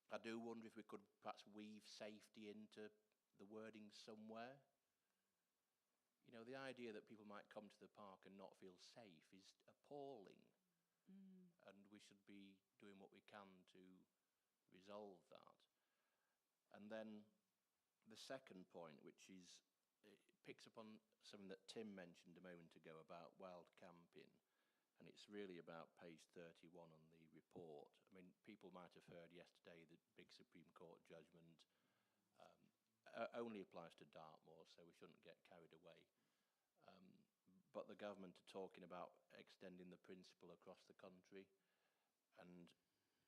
I do wonder if we could perhaps weave safety into the wording somewhere. You know, the idea that people might come to the park and not feel safe is appalling. And we should be doing what we can to resolve that. And then the second point, which is, it picks up on something that Tim mentioned a moment ago about wild camping. And it's really about page 31 on the report. I mean, people might have heard yesterday the big Supreme Court judgment only applies to Dartmoor, so we shouldn't get carried away. But the government are talking about extending the principle across the country. And,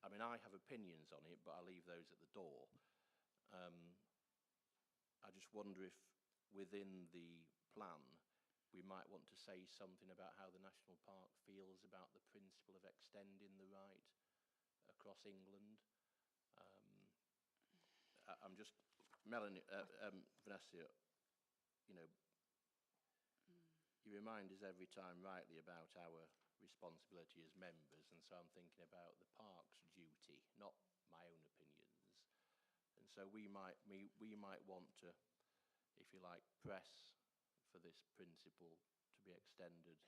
I mean, I have opinions on it, but I'll leave those at the door. I just wonder if within the plan we might want to say something about how the National Park feels about the principle of extending the right across England. I'm just, Melanie, Vanessa, you know, you remind us every time rightly about our responsibility as members, and so I'm thinking about the park's duty, not my own opinions. And so we might want to, if you like, press for this principle to be extended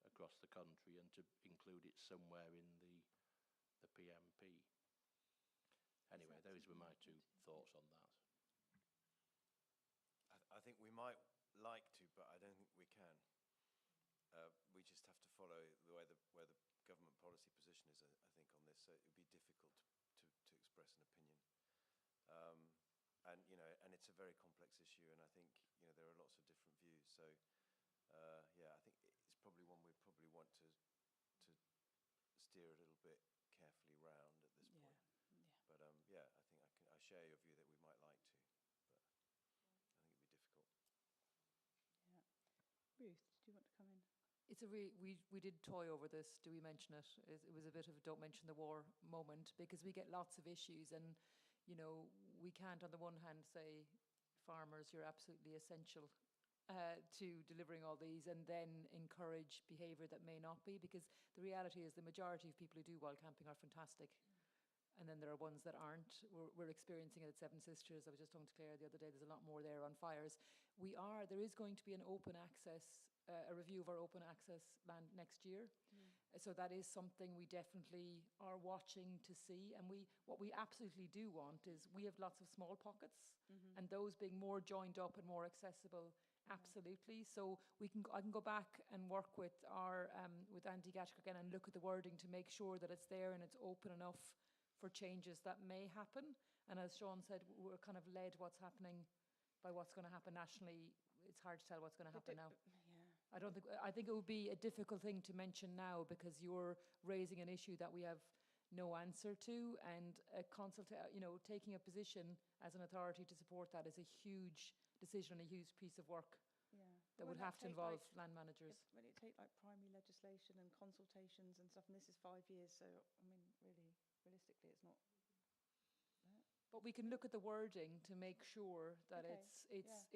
across the country and to include it somewhere in the PMP. Anyway, those were my two thoughts on that. I think we might like to, but I don't think we can. We just have to follow where the government policy position is, I think, on this. So it would be difficult to express an opinion. And, you know, and it's a very complex issue, and I think, you know, there are lots of different views. So, yeah, I think it's probably one we probably want to steer a little bit carefully round at this point. But, yeah, I think I share your view that we might like to, but I think it'd be difficult. Yeah. Ruth, do you want to come in? It's a we did toy over this. Do we mention it? It was a bit of a don't mention the war moment, because we get lots of issues, and you know, we can't on the one hand say, farmers, you're absolutely essential to delivering all these, and then encourage behaviour that may not be, because the reality is the majority of people who do wild camping are fantastic. And then there are ones that aren't. We're experiencing it at Seven Sisters. I was just talking to Claire the other day. There's a lot more there on fires. There is going to be an open access, a review of our open access land next year. So that is something we definitely are watching to see. And what we absolutely do want is, we have lots of small pockets, and those being more joined up and more accessible. Absolutely. So I can go back and work with with Andy Gatchik again and look at the wording to make sure that it's there and it's open enough for changes that may happen. And as Sean said, we're kind of led what's happening by what's going to happen nationally. It's hard to tell what's going to happen now. Yeah. I think it would be a difficult thing to mention now, because you're raising an issue that we have no answer to, and taking a position as an authority to support that is a huge decision and a huge piece of work. Yeah. That would have to involve land managers. When it take like primary legislation and consultations and stuff, and this is 5 years, so I mean, really, realistically, it's not. But we can look at the wording to make sure that it's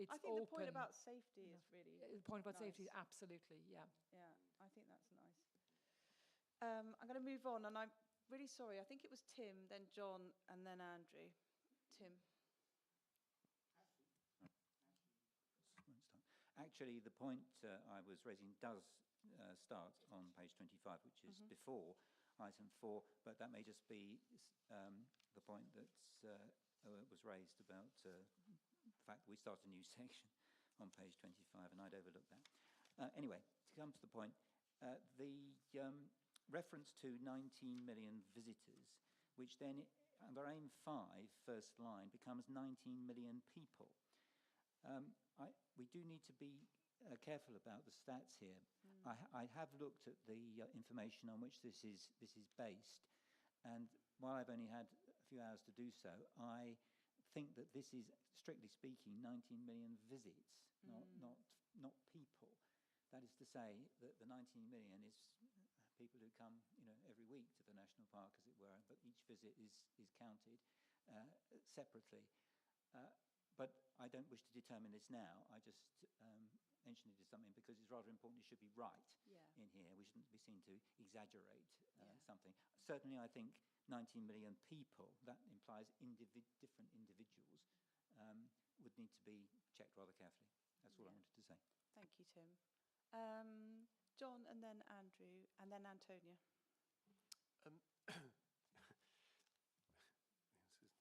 I think open. the point about safety is really. The point about nice. safety, absolutely, yeah. Yeah, I think that's nice. I'm going to move on, and I'm really sorry. I think it was Tim, then John, and then Andrew. Tim. Actually, the point I was raising does start on page 25, which is before item 4, but that may just be the point that was raised about the fact that we start a new section on page 25, and I'd overlooked that. Anyway, to come to the point, the reference to 19 million visitors, which then under aim 5, first line, becomes 19 million people. We do need to be careful about the stats here. I have looked at the information on which this is based, and while I've only had a few hours to do so, I think that this is, strictly speaking, 19 million visits, not people. That is to say that the 19 million is people who come, every week to the national park, as it were, but each visit is counted separately. But I don't wish to determine this now. I just mentioned it as something because it's rather important. It should be right in here. We shouldn't be seen to exaggerate something. Certainly, I think 19 million people, that implies different individuals, would need to be checked rather carefully. That's all I wanted to say. Thank you, Tim. John, and then Andrew, and then Antonia.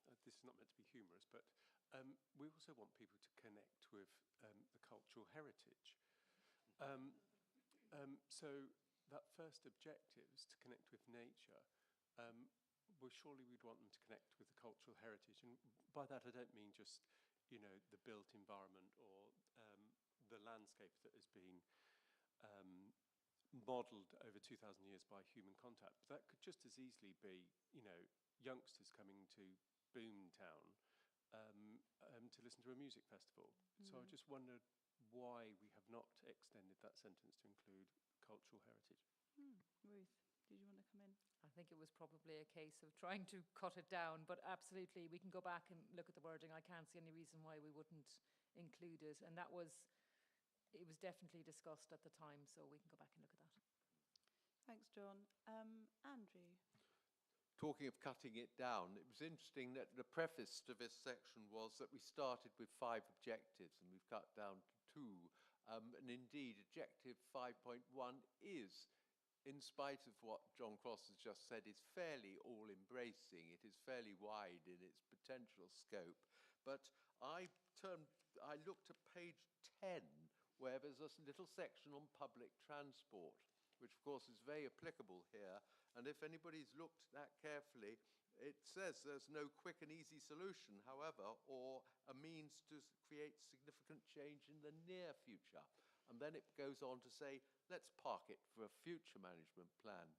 This is not meant to be humorous, but we also want people to connect with the cultural heritage. So that first objective is to connect with nature. Well, surely we'd want them to connect with the cultural heritage. And by that, I don't mean just, the built environment or the landscape that has been modelled over 2,000 years by human contact. But that could just as easily be, youngsters coming to Boomtown to listen to a music festival. So I just wondered why we have not extended that sentence to include cultural heritage. Ruth, did you want to come in? I think it was probably a case of trying to cut it down, but absolutely, we can go back and look at the wording. I can't see any reason why we wouldn't include it. And it was definitely discussed at the time, so we can go back and look at that. Thanks, John. Andrew? Talking of cutting it down, it was interesting that the preface to this section was that we started with 5 objectives and we've cut down to 2. And indeed, objective 5.1 is, in spite of what John Cross has just said, is fairly all-embracing. It is fairly wide in its potential scope. But I looked at page 10, where there's a little section on public transport, which of course is very applicable here. And if anybody's looked at that carefully, it says there's no quick and easy solution, however, or a means to create significant change in the near future. And then it goes on to say, let's park it for a future management plan.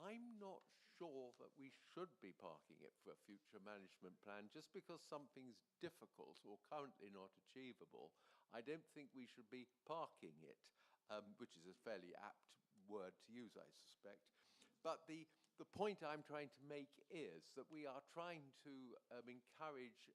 I'm not sure that we should be parking it for a future management plan just because something's difficult or currently not achievable. I don't think we should be parking it, which is a fairly apt word to use, I suspect. But the point I'm trying to make is that we are trying to encourage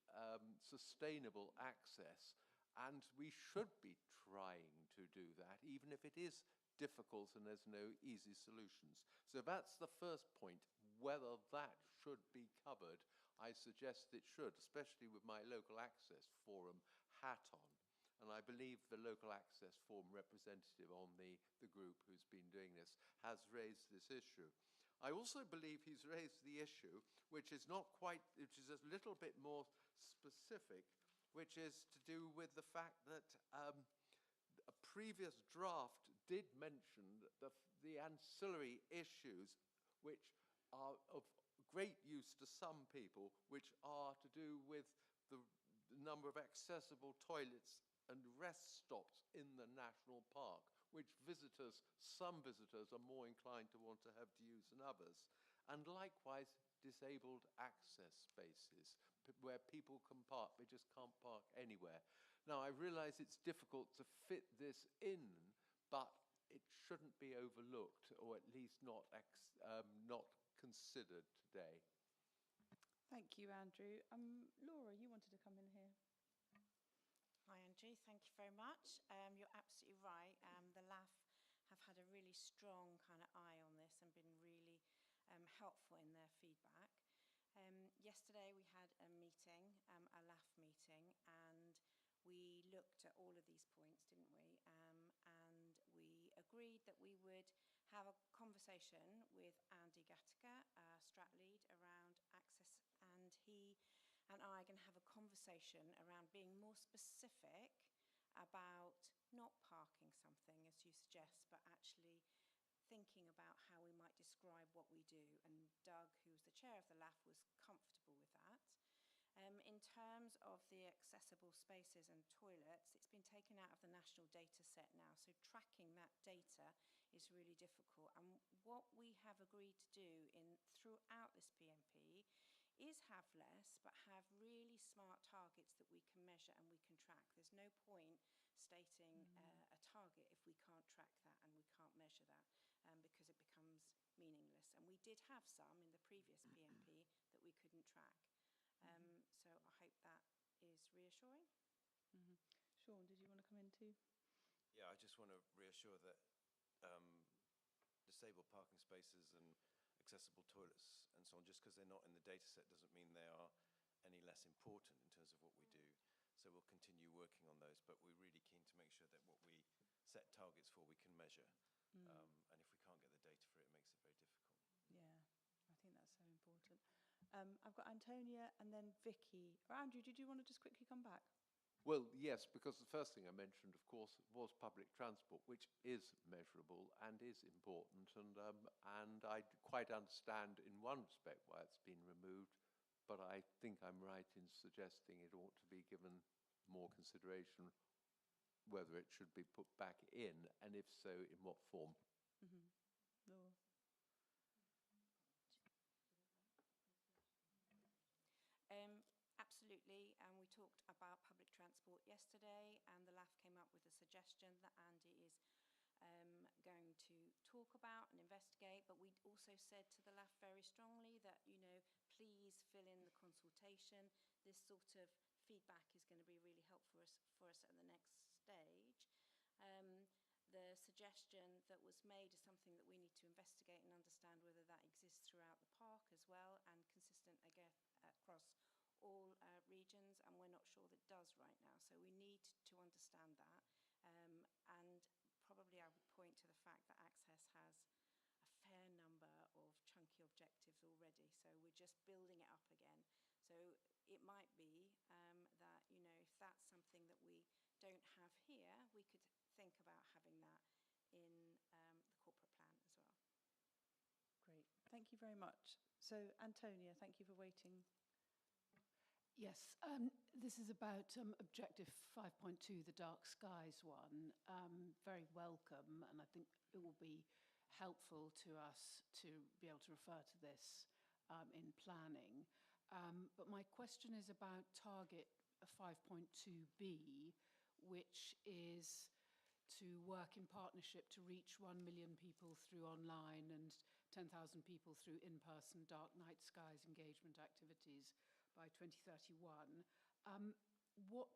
sustainable access, and we should be trying to do that, even if it is difficult and there's no easy solutions. So that's the first point. Whether that should be covered, I suggest it should, especially with my local access forum hat on. And I believe the local access forum representative on the group who's been doing this has raised this issue. I also believe he's raised the issue, which is a little bit more specific, which is to do with the fact that a previous draft did mention the ancillary issues, which are of great use to some people, which are to do with the number of accessible toilets and rest stops in the national park, which some visitors are more inclined to want to have to use than others. And likewise, disabled access spaces, where people can park, they just can't park anywhere. Now, I realize it's difficult to fit this in, but it shouldn't be overlooked, or at least not considered today. Thank you, Andrew. Laura, you wanted to come in here. Hi, Andrew. Thank you very much. You're absolutely right. The LAF have had a really strong kind of eye on this and been really helpful in their feedback. Yesterday we had a meeting, a LAF meeting, and we looked at all of these points, didn't we? And we agreed that we would have a conversation with Andy Gattaker, Strat Lead, around access, and he and I are going to have a conversation around being more specific about not parking something, as you suggest, but actually thinking about how we might describe what we do. And Doug, who was the chair of the LAF, was comfortable with that. In terms of the accessible spaces and toilets, it's been taken out of the national data set now, so tracking that data is really difficult. And what we have agreed to do throughout this PMP is have less, but have really smart targets that we can measure and we can track. There's no point stating a target if we can't track that and we can't measure that, because it becomes did have some in the previous PMP that we couldn't track. So I hope that is reassuring. Sean, did you want to come in too? Yeah, I just want to reassure that disabled parking spaces and accessible toilets and so on, just because they're not in the data set doesn't mean they are any less important in terms of what we do. So we'll continue working on those, but we're really keen to make sure that what we set targets for, we can measure. And if we can't get the data for it, it makes it very difficult. Yeah, I think that's so important. I've got Antonia and then Vicky. Or Andrew, did you want to just quickly come back? Well, yes, because the first thing I mentioned, of course, was public transport, which is measurable and is important. And I quite understand in one respect why it's been removed, but I think I'm right in suggesting it ought to be given more consideration whether it should be put back in, and if so, in what form. Laura? Absolutely, and we talked about public transport yesterday, and the LAF came up with a suggestion that Andy is going to talk about and investigate, but we also said to the LAF very strongly that, you know, please fill in the consultation. This sort of feedback is going to be really helpful for us at the next stage. The suggestion that was made is something that we need to investigate and understand whether that exists throughout the park as well, and consistent again across all regions, and we're not sure that does right now. So we need to understand that, and probably I would point to the fact that Access has a fair number of chunky objectives already, so we're just building it up again. So it might be that, you know, if that's something that we don't have here, we could think about having that in the corporate plan as well. Great, thank you very much. So Antonia, thank you for waiting. Yes, this is about Objective 5.2, the dark skies one. Very welcome, and I think it will be helpful to us to be able to refer to this in planning. But my question is about target 5.2b, which is to work in partnership to reach 1 million people through online and 10,000 people through in-person dark night skies engagement activities by 2031. What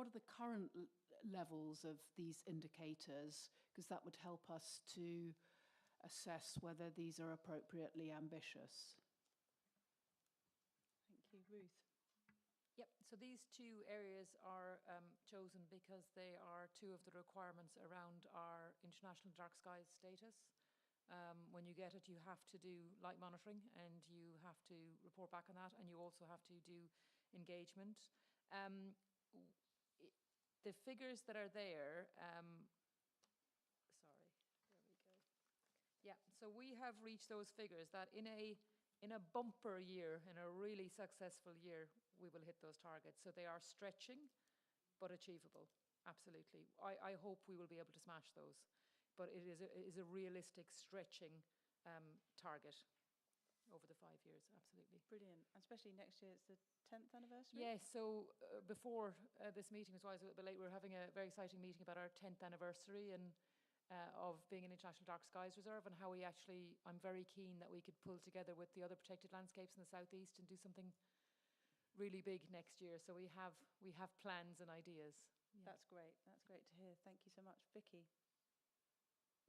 are the current levels of these indicators? Because that would help us to assess whether these are appropriately ambitious. Thank you. Ruth? Yep, so these two areas are chosen because they are two of the requirements around our international dark skies status. When you get it, you have to do light monitoring and you have to report back on that, and you also have to do engagement. The figures that are there, sorry, there we go. Yeah, so we have reached those figures that in a bumper year, in a really successful year, we will hit those targets. So they are stretching, but achievable, absolutely. I hope we will be able to smash those. But it is a realistic stretching target over the 5 years, absolutely. Brilliant, and especially next year, it's the 10th anniversary? Yes, so before this meeting was why I was a little bit late. We were having a very exciting meeting about our 10th anniversary and of being an International Dark Skies Reserve, and how we actually, I'm very keen that we could pull together with the other protected landscapes in the southeast and do something really big next year. So we have plans and ideas. Yeah. That's great to hear. Thank you so much. Vicky?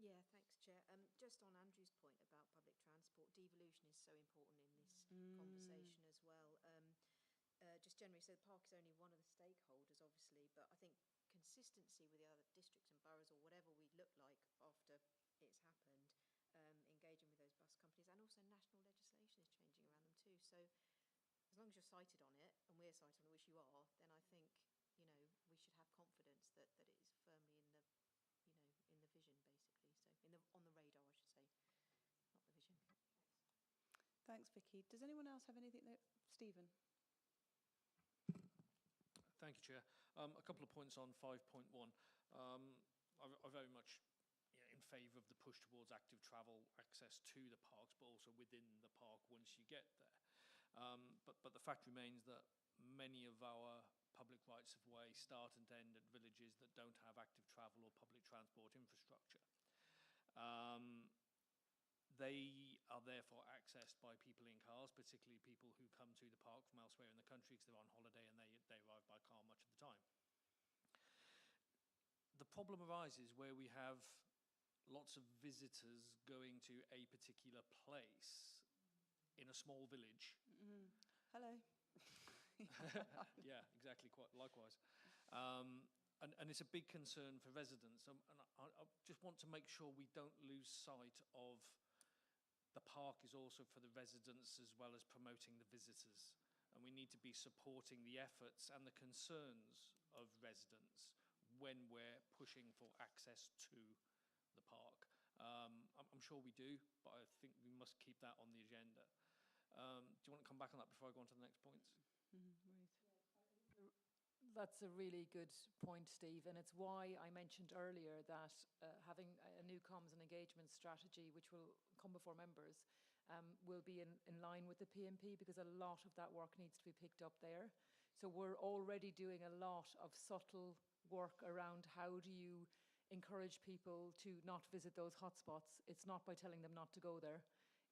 Yeah, thanks, Chair. Just on Andrew's point about public transport, devolution is so important in this conversation as well. Just generally, so the park is only one of the stakeholders, obviously, but I think consistency with the other districts and boroughs, or whatever we look like after it's happened, engaging with those bus companies, and also national legislation is changing around them too. So as long as you're cited on it, and we're cited on it, which you are, then I think, you know, we should have confidence that it is firmly in the, you know, in the vision, basically. So on the radar, I should say, not the vision. Thanks, Vicky. Does anyone else have anything that, Stephen? Thank you, Chair. A couple of points on 5.1. I'm very much in favour of the push towards active travel access to the parks, but also within the park once you get there. But the fact remains that many of our public rights of way start and end at villages that don't have active travel or public transport infrastructure. They are therefore accessed by people in cars, particularly people who come to the park from elsewhere in the country because they're on holiday and they arrive by car much of the time. The problem arises where we have lots of visitors going to a particular place in a small village. Hello. Yeah, exactly, quite likewise. And it's a big concern for residents. And I just want to make sure we don't lose sight of the park is also for the residents as well as promoting the visitors. And we need to be supporting the efforts and the concerns of residents when we're pushing for access to the park. I'm sure we do, but I think we must keep that on the agenda. Do you want to come back on that before I go on to the next points? Ruth. That's a really good point, Steve, and it's why I mentioned earlier that having a new comms and engagement strategy, which will come before members, will be in line with the PMP, because a lot of that work needs to be picked up there. So we're already doing a lot of subtle work around how do you encourage people to not visit those hotspots. It's not by telling them not to go there.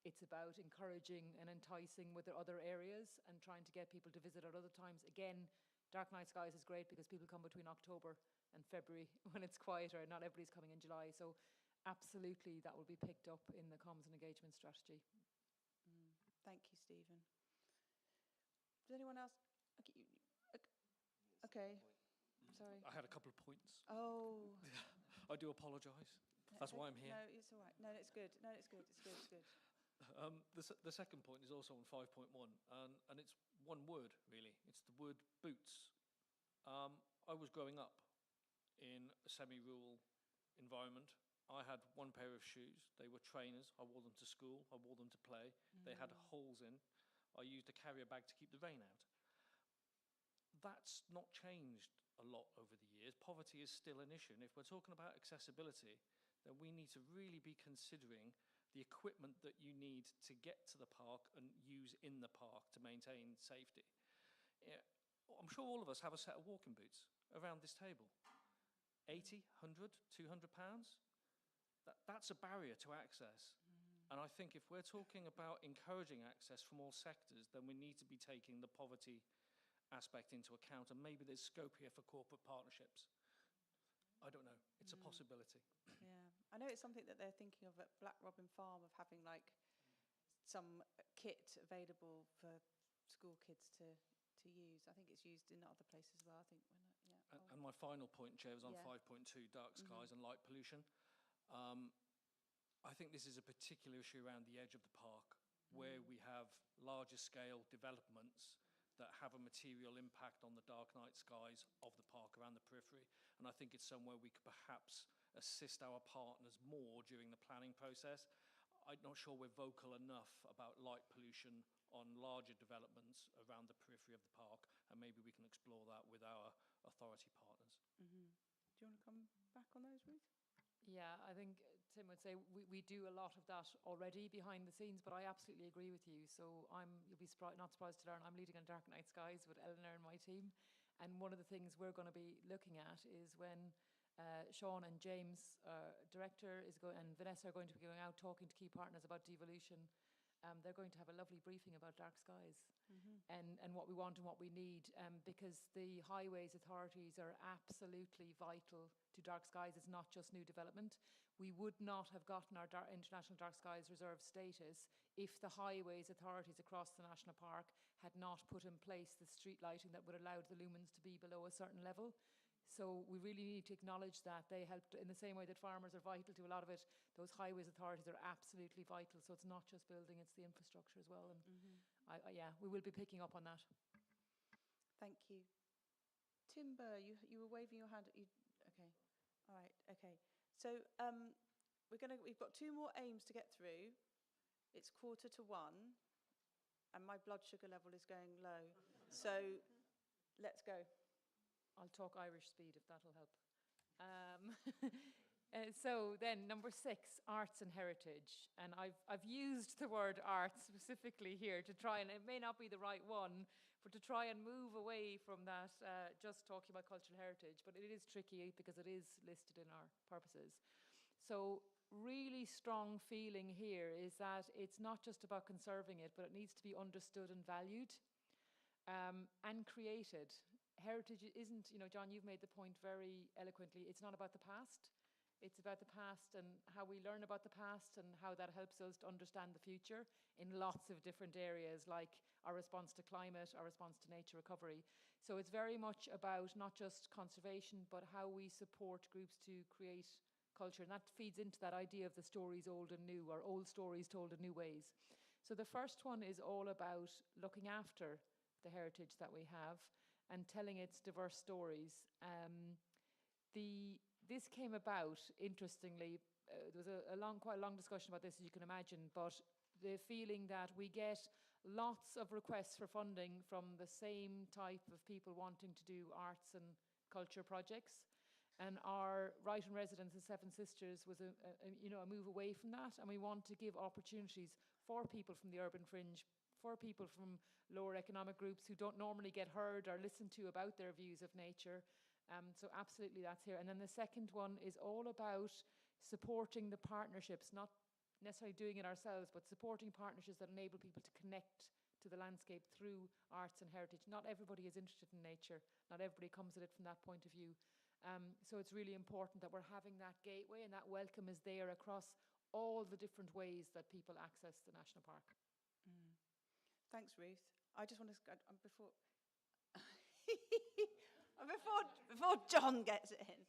It's about encouraging and enticing with their other areas and trying to get people to visit at other times. Again, Dark Night Skies is great because people come between October and February when it's quieter. Not everybody's coming in July. So absolutely that will be picked up in the comms and engagement strategy. Thank you, Stephen. Does anyone else? Okay. Sorry. I had a couple of points. Oh. I do apologise. That's why I'm here. No, it's all right. No, it's good. No, it's good. It's good. It's good. The second point is also on 5.1, and it's one word, really. It's the word boots. I was growing up in a semi-rural environment. I had one pair of shoes. They were trainers. I wore them to school. I wore them to play. They had holes in. I used a carrier bag to keep the rain out. That's not changed a lot over the years. Poverty is still an issue. And if we're talking about accessibility, then we need to really be considering the equipment that you need to get to the park and use in the park to maintain safety. Yeah, I'm sure all of us have a set of walking boots around this table. 80, 100, 200 pounds? That's a barrier to access. And I think if we're talking about encouraging access from all sectors, then we need to be taking the poverty aspect into account, and maybe there's scope here for corporate partnerships. I don't know. It's a possibility. Yeah. I know it's something that they're thinking of at Black Robin Farm, of having like some kit available for school kids to use. I think it's used in other places as well. I think And my final point, Chair, was on Yeah. 5.2, dark skies and light pollution. I think this is a particular issue around the edge of the park, where we have larger scale developments that have a material impact on the dark night skies of the park around the periphery. And I think it's somewhere we could perhaps assist our partners more during the planning process. I'm not sure we're vocal enough about light pollution on larger developments around the periphery of the park, and maybe we can explore that with our authority partners. Do you want to come back on those, Ruth? Yeah, I think Tim would say we do a lot of that already behind the scenes, but I absolutely agree with you. So you'll be not surprised to learn, I'm leading on Dark Night Skies with Eleanor and my team. And one of the things we're going to be looking at is when Sean and James, director, and Vanessa are going to be going out talking to key partners about devolution. They're going to have a lovely briefing about dark skies and what we want and what we need, because the highways authorities are absolutely vital to dark skies. It's not just new development. We would not have gotten our International Dark Skies Reserve status if the highways authorities across the national park had not put in place the street lighting that would allow the lumens to be below a certain level. So we really need to acknowledge that they helped in the same way that farmers are vital to a lot of it. Those highways authorities are absolutely vital. So it's not just building, it's the infrastructure as well. And yeah, we will be picking up on that. Thank you. Timber, you were waving your hand. Okay. All right. Okay. So we've got 2 more aims to get through. It's 1:45, and my blood sugar level is going low. So let's go. I'll talk Irish speed if that'll help. So then number 6, arts and heritage. And I've used the word arts specifically here to try, and it may not be the right one, but to try and move away from that just talking about cultural heritage. But it is tricky because it is listed in our purposes. So really strong feeling here is that it's not just about conserving it, but it needs to be understood and valued and created. Heritage isn't, you know, John, you've made the point very eloquently, it's not about the past. It's about the past and how we learn about the past and how that helps us to understand the future in lots of different areas, like our response to climate, our response to nature recovery. So it's very much about not just conservation, but how we support groups to create culture. And that feeds into that idea of the stories old and new, or old stories told in new ways. So the first one is all about looking after the heritage that we have and telling its diverse stories. This came about, interestingly, there was quite a long discussion about this, as you can imagine, but the feeling that we get lots of requests for funding from the same type of people wanting to do arts and culture projects. And our Right in Residence at Seven Sisters was a move away from that, and we want to give opportunities for people from the urban fringe, for people from lower economic groups who don't normally get heard or listened to about their views of nature. So absolutely that's here. And then the second one is all about supporting the partnerships, not necessarily doing it ourselves, but supporting partnerships that enable people to connect to the landscape through arts and heritage. Not everybody is interested in nature. Not everybody comes at it from that point of view. So it's really important that we're having that gateway and that welcome is there across all the different ways that people access the national park. Thanks, Ruth. I just want to, before John gets it in,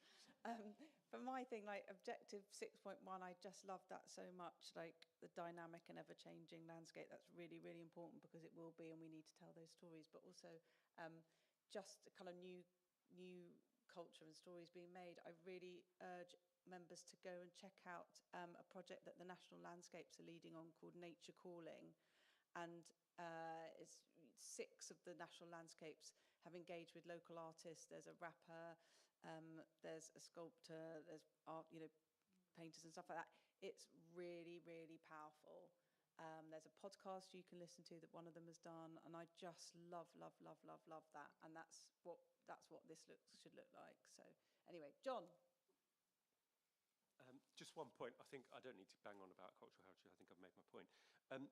for my thing, like objective 6.1, I just love that so much, like the dynamic and ever-changing landscape. That's really, really important because it will be, and we need to tell those stories, but also just a kind of new culture and stories being made. I really urge members to go and check out a project that the National Landscapes are leading on called Nature Calling, and it's 6 of the National Landscapes have engaged with local artists. There's a rapper, there's a sculptor, there's art, painters and stuff like that. It's really, really powerful. There's a podcast you can listen to that one of them has done, and I just love that. And that's what this should look like. So anyway, John. Just one point. I think I don't need to bang on about cultural heritage. I think I've made my point.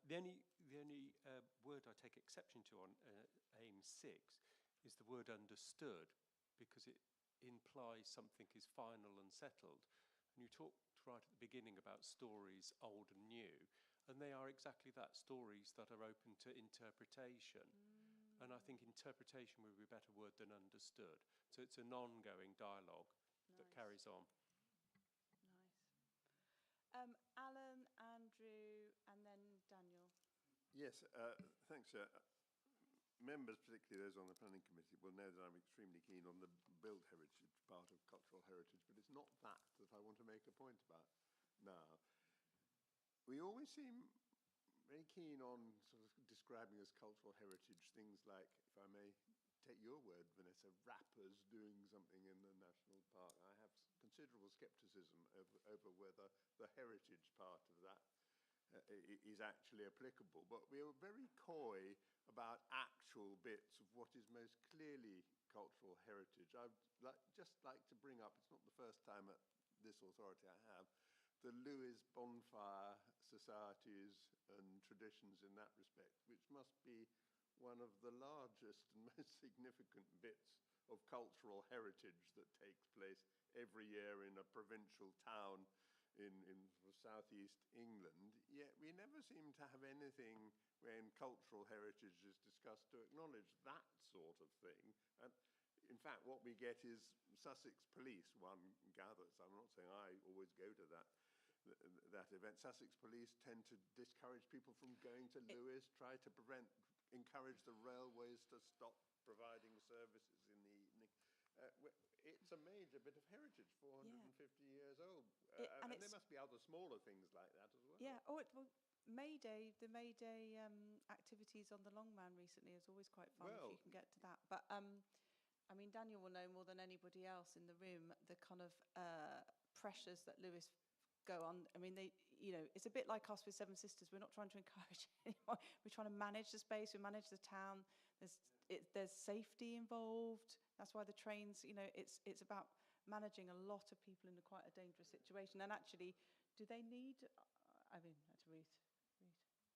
The only word I take exception to on AIM 6 is the word understood, because it implies something is final and settled. And you talked right at the beginning about stories old and new, and they are exactly that, stories that are open to interpretation. And I think interpretation would be a better word than understood. So it's an ongoing dialogue that carries on. Alan, Andrew, and then Daniel. Yes, thanks, Chair. Members, particularly those on the planning committee, will know that I'm extremely keen on the built heritage part of cultural heritage, but it's not that I want to make a point about now. We always seem very keen on sort of describing as cultural heritage things like, if I may take your word, Vanessa, rappers doing something in the national park. I have considerable scepticism over whether the heritage part of that is actually applicable, but we are very coy about actual bits of what is most clearly cultural heritage. I'd just like to bring up, it's not the first time at this authority I have, the Lewis bonfire societies and traditions in that respect, which must be one of the largest and most significant bits of cultural heritage that takes place every year in a provincial town in southeast England. Yet we never seem to have anything when cultural heritage is discussed to acknowledge that sort of thing. And in fact, what we get is Sussex Police, one gathers. I'm not saying I always go to that event. Sussex Police tend to discourage people from going to Lewis, try to encourage the railways to stop providing services in the evening. It's a major bit of heritage, 450 years old. And there must be other smaller things like that as well. Yeah, May Day, the May Day activities on the Longman recently is always quite fun if you can get to that. But I mean, Daniel will know more than anybody else in the room the kind of pressures that Lewis go on. I mean, it's a bit like us with Seven Sisters. We're not trying to encourage anyone. We're trying to manage the space. We manage the town. There's safety involved. That's why the trains, it's about managing a lot of people in quite a dangerous situation. And actually, Do they need, I mean, that's Ruth.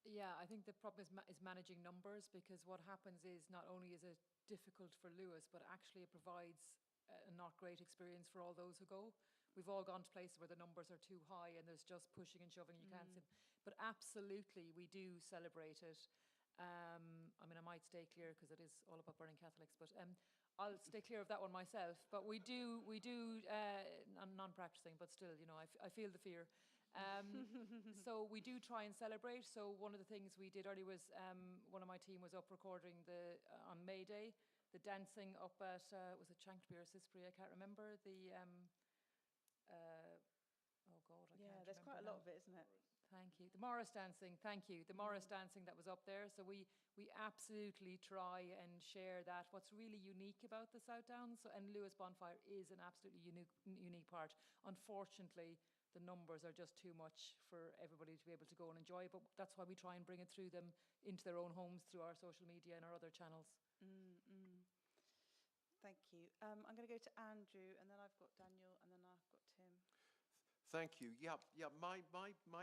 Yeah, I think the problem is managing numbers, because what happens is not only is it difficult for Lewis, but actually it provides a not great experience for all those who go. We've all gone to places where the numbers are too high and there's just pushing and shoving, you can't see. But absolutely, we do celebrate it. I mean, I might stay clear because it is all about burning Catholics, but I'll stay clear of that one myself. But we do, I'm non-practicing, but still, you know, I feel the fear. So we do try and celebrate. So one of the things we did earlier was one of my team was up recording on May Day, the dancing up at, was it Chanctonbury or Sisbury? I can't remember. Oh God, I can't there's quite a lot of it, isn't it? Thank you. The Morris dancing, thank you. The Morris dancing that was up there. So we absolutely try and share that. What's really unique about the South Downs, and Lewis Bonfire is an absolutely unique part. Unfortunately, the numbers are just too much for everybody to be able to go and enjoy, but that's why we try and bring it through them into their own homes through our social media and our other channels. Thank you. I'm going to go to Andrew, and then I've got Daniel, and then I've got Tim. Thank you. Yeah. My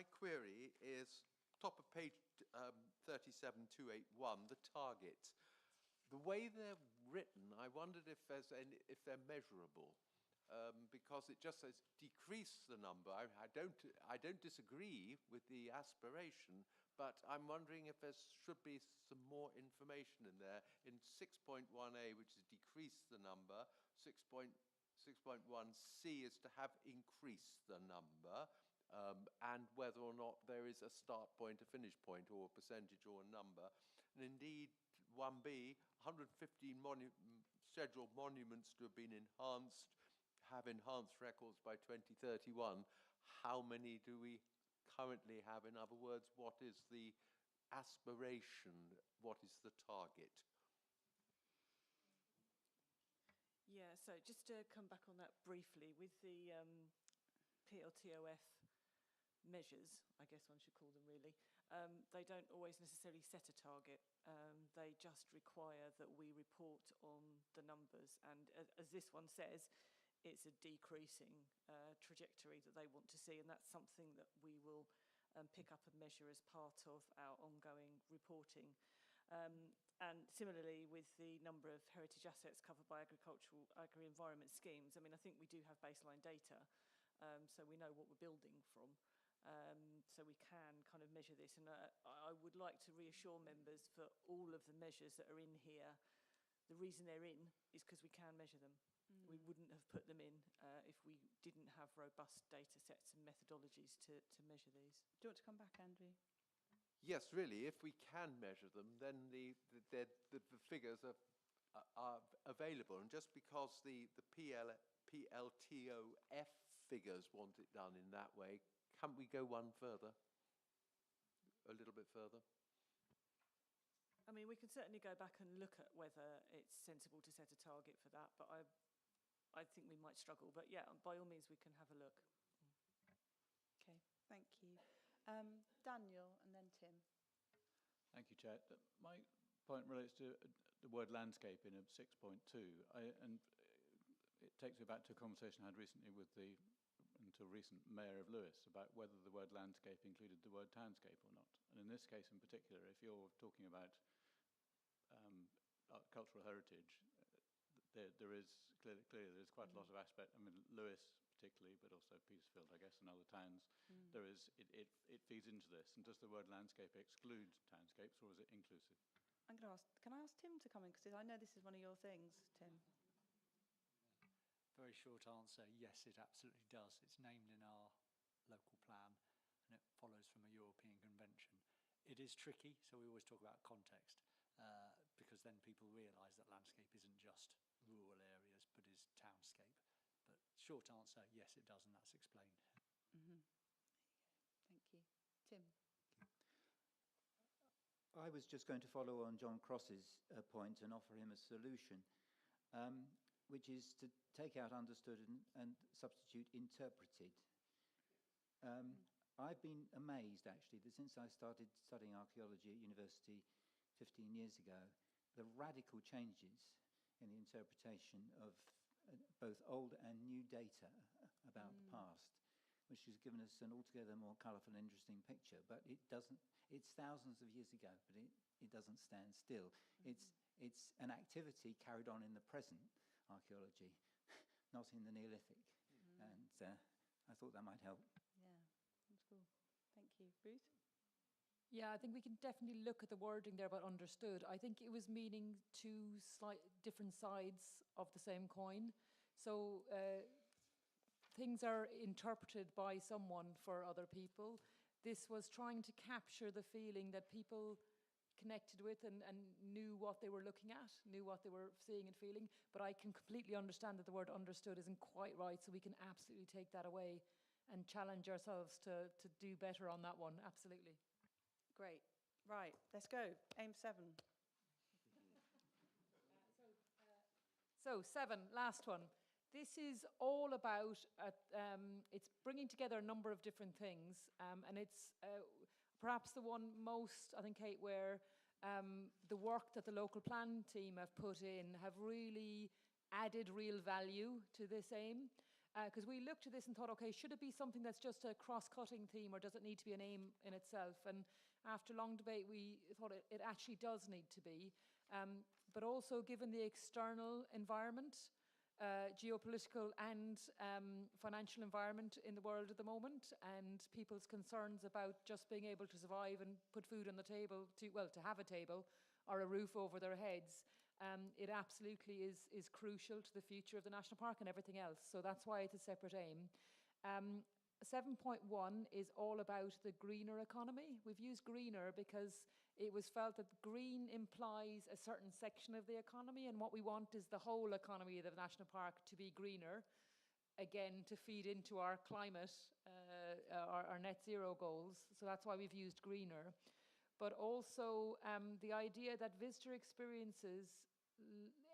query is top of page 37281, the targets. The way they're written, I wondered if they're measurable, because it just says decrease the number. I don't disagree with the aspiration, but I'm wondering if there should be some more information in there. In 6.1a, which is decrease the number, 6.1c is to have increased the number, and whether or not there is a start point, a finish point, or a percentage or a number. And indeed, 1b, 115 scheduled monuments to have been enhanced, have enhanced records by 2031. How many do we currently have? In other words, what is the aspiration? What is the target? Yeah, so just to come back on that briefly, with the PLTOF measures, I guess one should call them really, they don't always necessarily set a target. They just require that we report on the numbers. And as this one says, it's a decreasing trajectory that they want to see. And that's something that we will pick up and measure as part of our ongoing reporting. And similarly, with the number of heritage assets covered by agri-environment schemes, I mean, I think we do have baseline data, so we know what we're building from. So we can kind of measure this. And I would like to reassure members for all of the measures that are in here, the reason they're in is because we can measure them. We wouldn't have put them in if we didn't have robust data sets and methodologies to measure these. Do you want to come back, Andrew? Yes, really, if we can measure them, then the figures are available. And just because the PLTOF figures want it done in that way, can't we go one further? A little bit further? I mean, we can certainly go back and look at whether it's sensible to set a target for that, but I think we might struggle. But yeah, by all means, we can have a look. Okay, thank you. Daniel, and then Tim. Thank you, Chair. My point relates to the word landscaping of 6.2, and it takes me back to a conversation I had recently with the until recent Mayor of Lewis about whether the word landscape included the word townscape or not. And in this case in particular, if you're talking about cultural heritage, there is clearly there's quite a lot of aspect. I mean, Lewis particularly, but also Petersfield, I guess, and other towns. There is it feeds into this. And does the word landscape exclude townscapes, or is it inclusive? I'm going to ask. Can I ask Tim to come in, because I know this is one of your things, Tim. Very short answer, yes, it absolutely does. It's named in our local plan and it follows from a European convention. It is tricky, so we always talk about context, because then people realise that landscape isn't just rural areas but is townscape. But short answer, yes, it does, and that's explained. Thank you. Tim. I was just going to follow on John Cross's point and offer him a solution, which is to take out understood and substitute interpreted. I've been amazed, actually, that since I started studying archaeology at university 15 years ago, the radical changes in the interpretation of both old and new data about the past. which has given us an altogether more colourful and interesting picture. But it doesn't, it's thousands of years ago, but it doesn't stand still. It's an activity carried on in the present archaeology, not in the Neolithic. And I thought that might help. Yeah, that's cool. Thank you. Ruth? Yeah, I think we can definitely look at the wording there about understood. I think it was meaning two different sides of the same coin. So things are interpreted by someone for other people. This was trying to capture the feeling that people connected with and knew what they were looking at, knew what they were seeing and feeling. But I can completely understand that the word understood isn't quite right, so we can absolutely take that away and challenge ourselves to do better on that one, absolutely. Great. Right, let's go. Aim 7. So 7, last one. This is all about, it's bringing together a number of different things, and it's perhaps the one most, I think, Kate, where the work that the local plan team have put in have really added real value to this aim. Because we looked at this and thought, okay, should it be something that's just a cross-cutting theme, or does it need to be an aim in itself? And after long debate, we thought it actually does need to be. But also, given the external environment, geopolitical and financial environment in the world at the moment, and people's concerns about just being able to survive and put food on the table, to have a table or a roof over their heads, it absolutely is crucial to the future of the national park and everything else. So that's why it's a separate aim. 7.1 is all about the greener economy. We've used greener because it was felt that green implies a certain section of the economy, and what we want is the whole economy of the national park to be greener, again, to feed into our climate, our net zero goals. So that's why we've used greener. But also the idea that visitor experiences,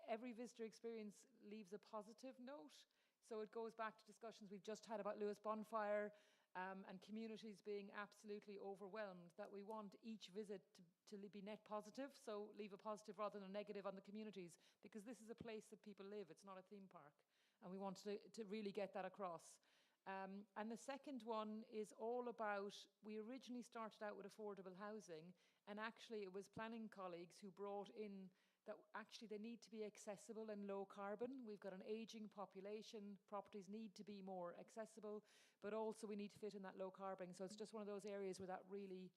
every visitor experience leaves a positive note. So it goes back to discussions we've just had about Lewis Bonfire and communities being absolutely overwhelmed, that we want each visit to be net positive, so leave a positive rather than a negative on the communities, because this is a place that people live, it's not a theme park, and we want to really get that across. And the second one is all about, we originally started out with affordable housing, and actually it was planning colleagues who brought in that actually they need to be accessible and low carbon. We've got an aging population, properties need to be more accessible, but also we need to fit in that low carbon. So it's just one of those areas where that really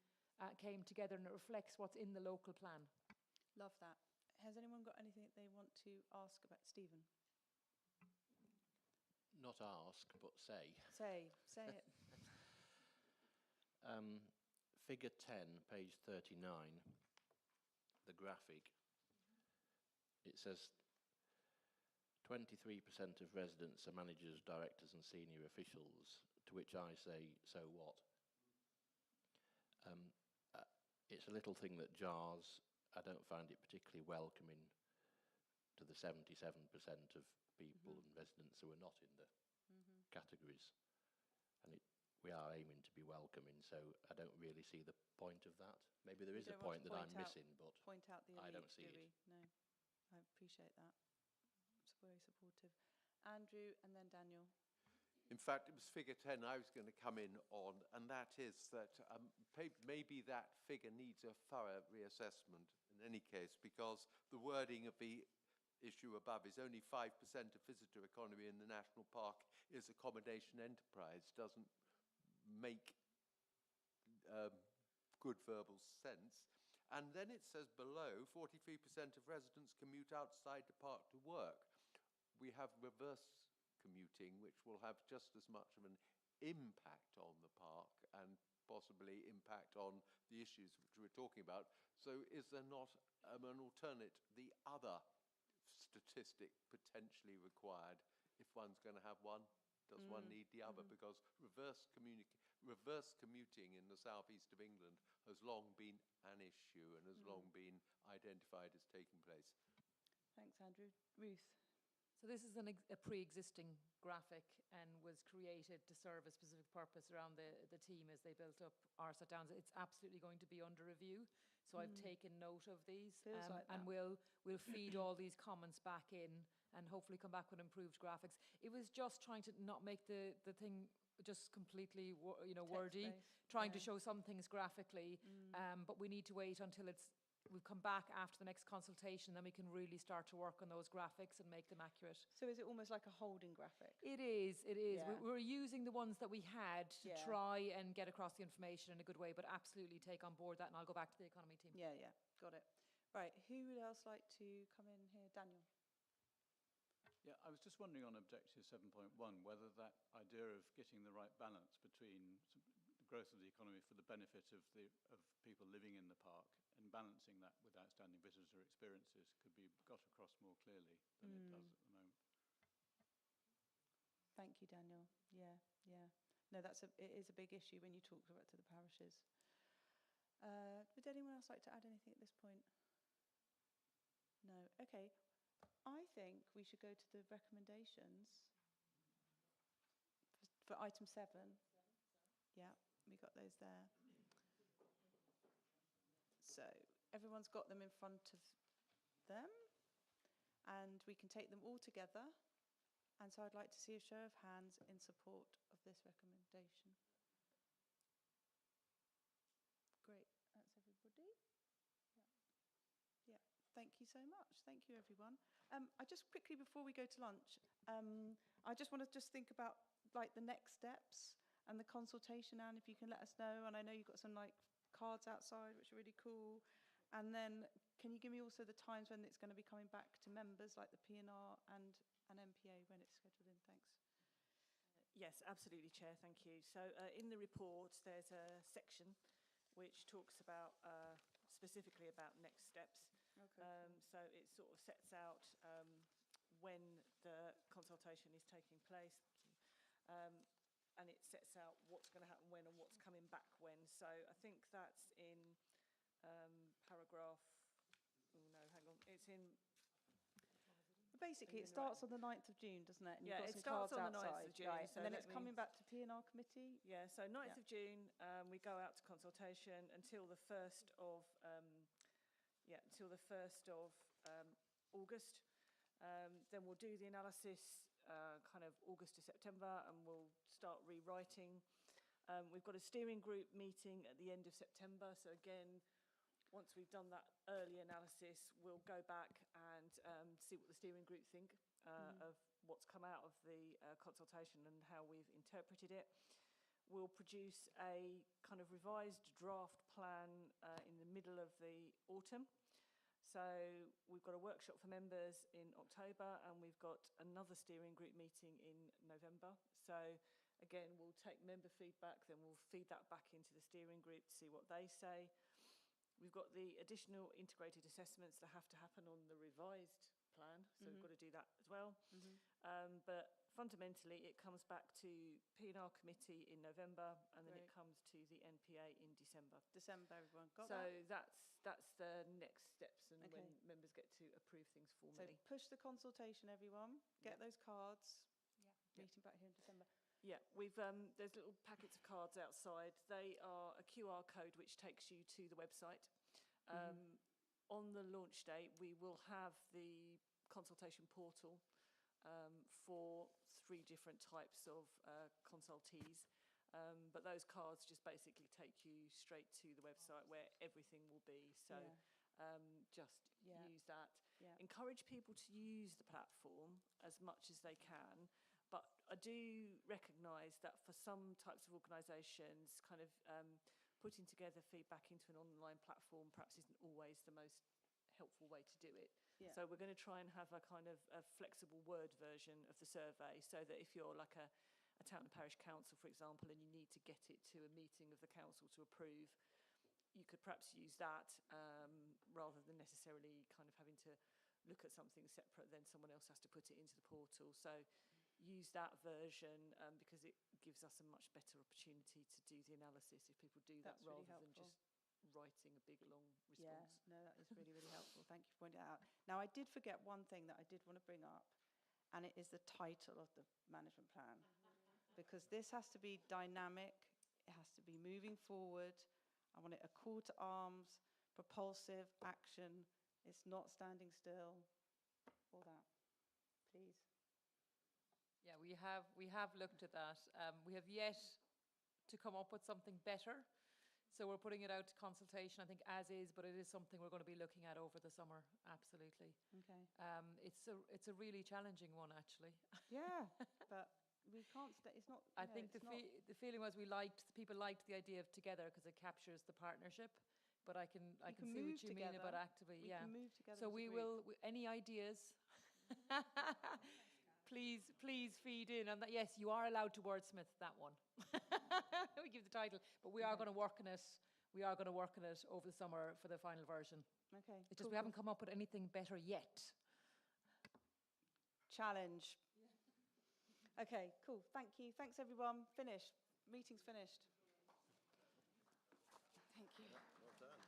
came together, and it reflects what's in the local plan. Love that. Has anyone got anything that they want to ask about Stephen? Not ask, but say. Say it. Figure 10, page 39, the graphic. It says 23% of residents are managers, directors and senior officials, to which I say, so what? It's a little thing that jars. I don't find it particularly welcoming to the 77% of people and residents who are not in the categories. And we are aiming to be welcoming, so I don't really see the point of that. Maybe there is a point that I'm missing, but point out the elite, I don't see it. No, I appreciate that. It's very supportive. Andrew and then Daniel. In fact, it was figure 10 I was going to come in on, and that is that maybe that figure needs a thorough reassessment in any case, because the wording of the issue above is only 5% of visitor economy in the national park is accommodation enterprise. Doesn't make good verbal sense. And then it says below, 43% of residents commute outside the park to work. We have reverse commuting, which will have just as much of an impact on the park and possibly impact on the issues which we're talking about. So is there not an alternate, the other statistic potentially required if one's going to have one? Does one need the other? Because reverse commuting in the southeast of England has long been an issue and has long been identified as taking place. Thanks, Andrew. Ruth? So this is a pre-existing graphic and was created to serve a specific purpose around the team as they built up our sit-downs. It's absolutely going to be under review, so I've taken note of these, and we'll feed all these comments back in and hopefully come back with improved graphics. It was just trying to not make the thing just completely, wordy, Text-based, trying to yeah. show some things graphically, but we need to wait until we've come back after the next consultation, then we can really start to work on those graphics and make them accurate. So is it almost like a holding graphic? It is. Yeah. We're using the ones that we had to Yeah. try and get across the information in a good way, but absolutely take on board that, and I'll go back to the economy team. Yeah, yeah, got it. Right, who would else like to come in here? Daniel? Yeah, I was just wondering on objective 7.1 whether that idea of getting the right balance between the growth of the economy for the benefit of people living in the park and balancing that with outstanding visitor experiences could be got across more clearly than it does at the moment. Thank you, Daniel. Yeah, yeah. No, it is a big issue when you talk to the parishes. Would anyone else like to add anything at this point? No. Okay. I think we should go to the recommendations for item 7. Yeah, we got those there. So everyone's got them in front of them, and we can take them all together. And so I'd like to see a show of hands in support of this recommendation. Great, that's everybody. Yeah, thank you so much. Thank you, everyone. I just quickly, before we go to lunch, I just want to think about like the next steps and the consultation, Anne, if you can let us know. And I know you've got some like cards outside, which are really cool. And then can you give me also the times when it's going to be coming back to members, like the P&R and NPA, when it's scheduled in? Thanks. Yes, absolutely, Chair, thank you. So in the report, there's a section which talks about specifically about next steps. Okay. So it sort of sets out when the consultation is taking place, and it sets out what's going to happen when and what's coming back when. So I think that's in paragraph, oh no, hang on, it's in... Basically, it starts on the 9th of June, doesn't it? And yeah, you've got it some starts cards on the 9th outside, of June. right? So And then that it's coming means- back to P&R committee? Yeah, so 9th Yeah. of June, we go out to consultation until the 1st of, August. Then we'll do the analysis kind of August to September, and we'll start rewriting. We've got a steering group meeting at the end of September. So again, once we've done that early analysis, we'll go back and see what the steering group think of what's come out of the consultation and how we've interpreted it. We'll produce a kind of revised draft plan in the middle of the autumn. So we've got a workshop for members in October, and we've got another steering group meeting in November. So again, we'll take member feedback, then we'll feed that back into the steering group to see what they say. We've got the additional integrated assessments that have to happen on the revised plan, so we've got to do that as well. But fundamentally, it comes back to P&R committee in November, and then it comes to the NPA in December. December, everyone got so that? that's the next steps, and Okay. when members get to approve things So formally. push the consultation, everyone. Get those cards. Yeah. Meeting back here in December. Yeah, we've there's little packets of cards outside. They are a QR code which takes you to the website. On the launch date, we will have the consultation portal for 3 different types of consultees. But those cards just basically take you straight to the website where everything will be. So just use that. Yeah. Encourage people to use the platform as much as they can. But I do recognise that for some types of organisations, kind of putting together feedback into an online platform perhaps isn't always the most helpful way to do it. Yeah. So we're going to try and have a kind of a flexible Word version of the survey, so that if you're like a town and parish council, for example, and you need to get it to a meeting of the council to approve, you could perhaps use that rather than necessarily kind of having to look at something separate, then someone else has to put it into the portal. So use that version because it gives us a much better opportunity to do the analysis if people do that. That's really rather than helpful. just writing a big long response. Yeah, no, that is really, really helpful. Thank you for pointing that out. Now, I did forget one thing that I did want to bring up, and it is the title of the management plan. Because this has to be dynamic, it has to be moving forward. I want it a call to arms, propulsive action. It's not standing still. All that, please. Yeah, we have looked at that. We have yet to come up with something better. So we're putting it out to consultation, I think, as is, but it is something we're going to be looking at over the summer, absolutely. Okay. It's a really challenging one, actually. Yeah, but we can't it's not, I think the feeling was people liked the idea of together because it captures the partnership, but I can see what you mean about actively, we yeah. can move together So as a we group. will, any ideas? Please feed in on that. Yes, you are allowed to wordsmith that one. We give the title, but we are going to work on it. We are going to work on it over the summer for the final version. Okay. It's just we haven't come up with anything better yet. Challenge. Okay, cool. Thank you. Thanks, everyone. Finished. Meeting's finished. Thank you. Well done.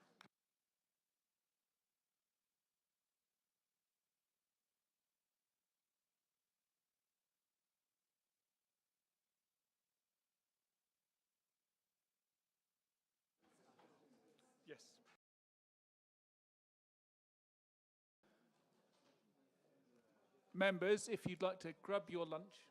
Yes. Members, if you'd like to grab your lunch,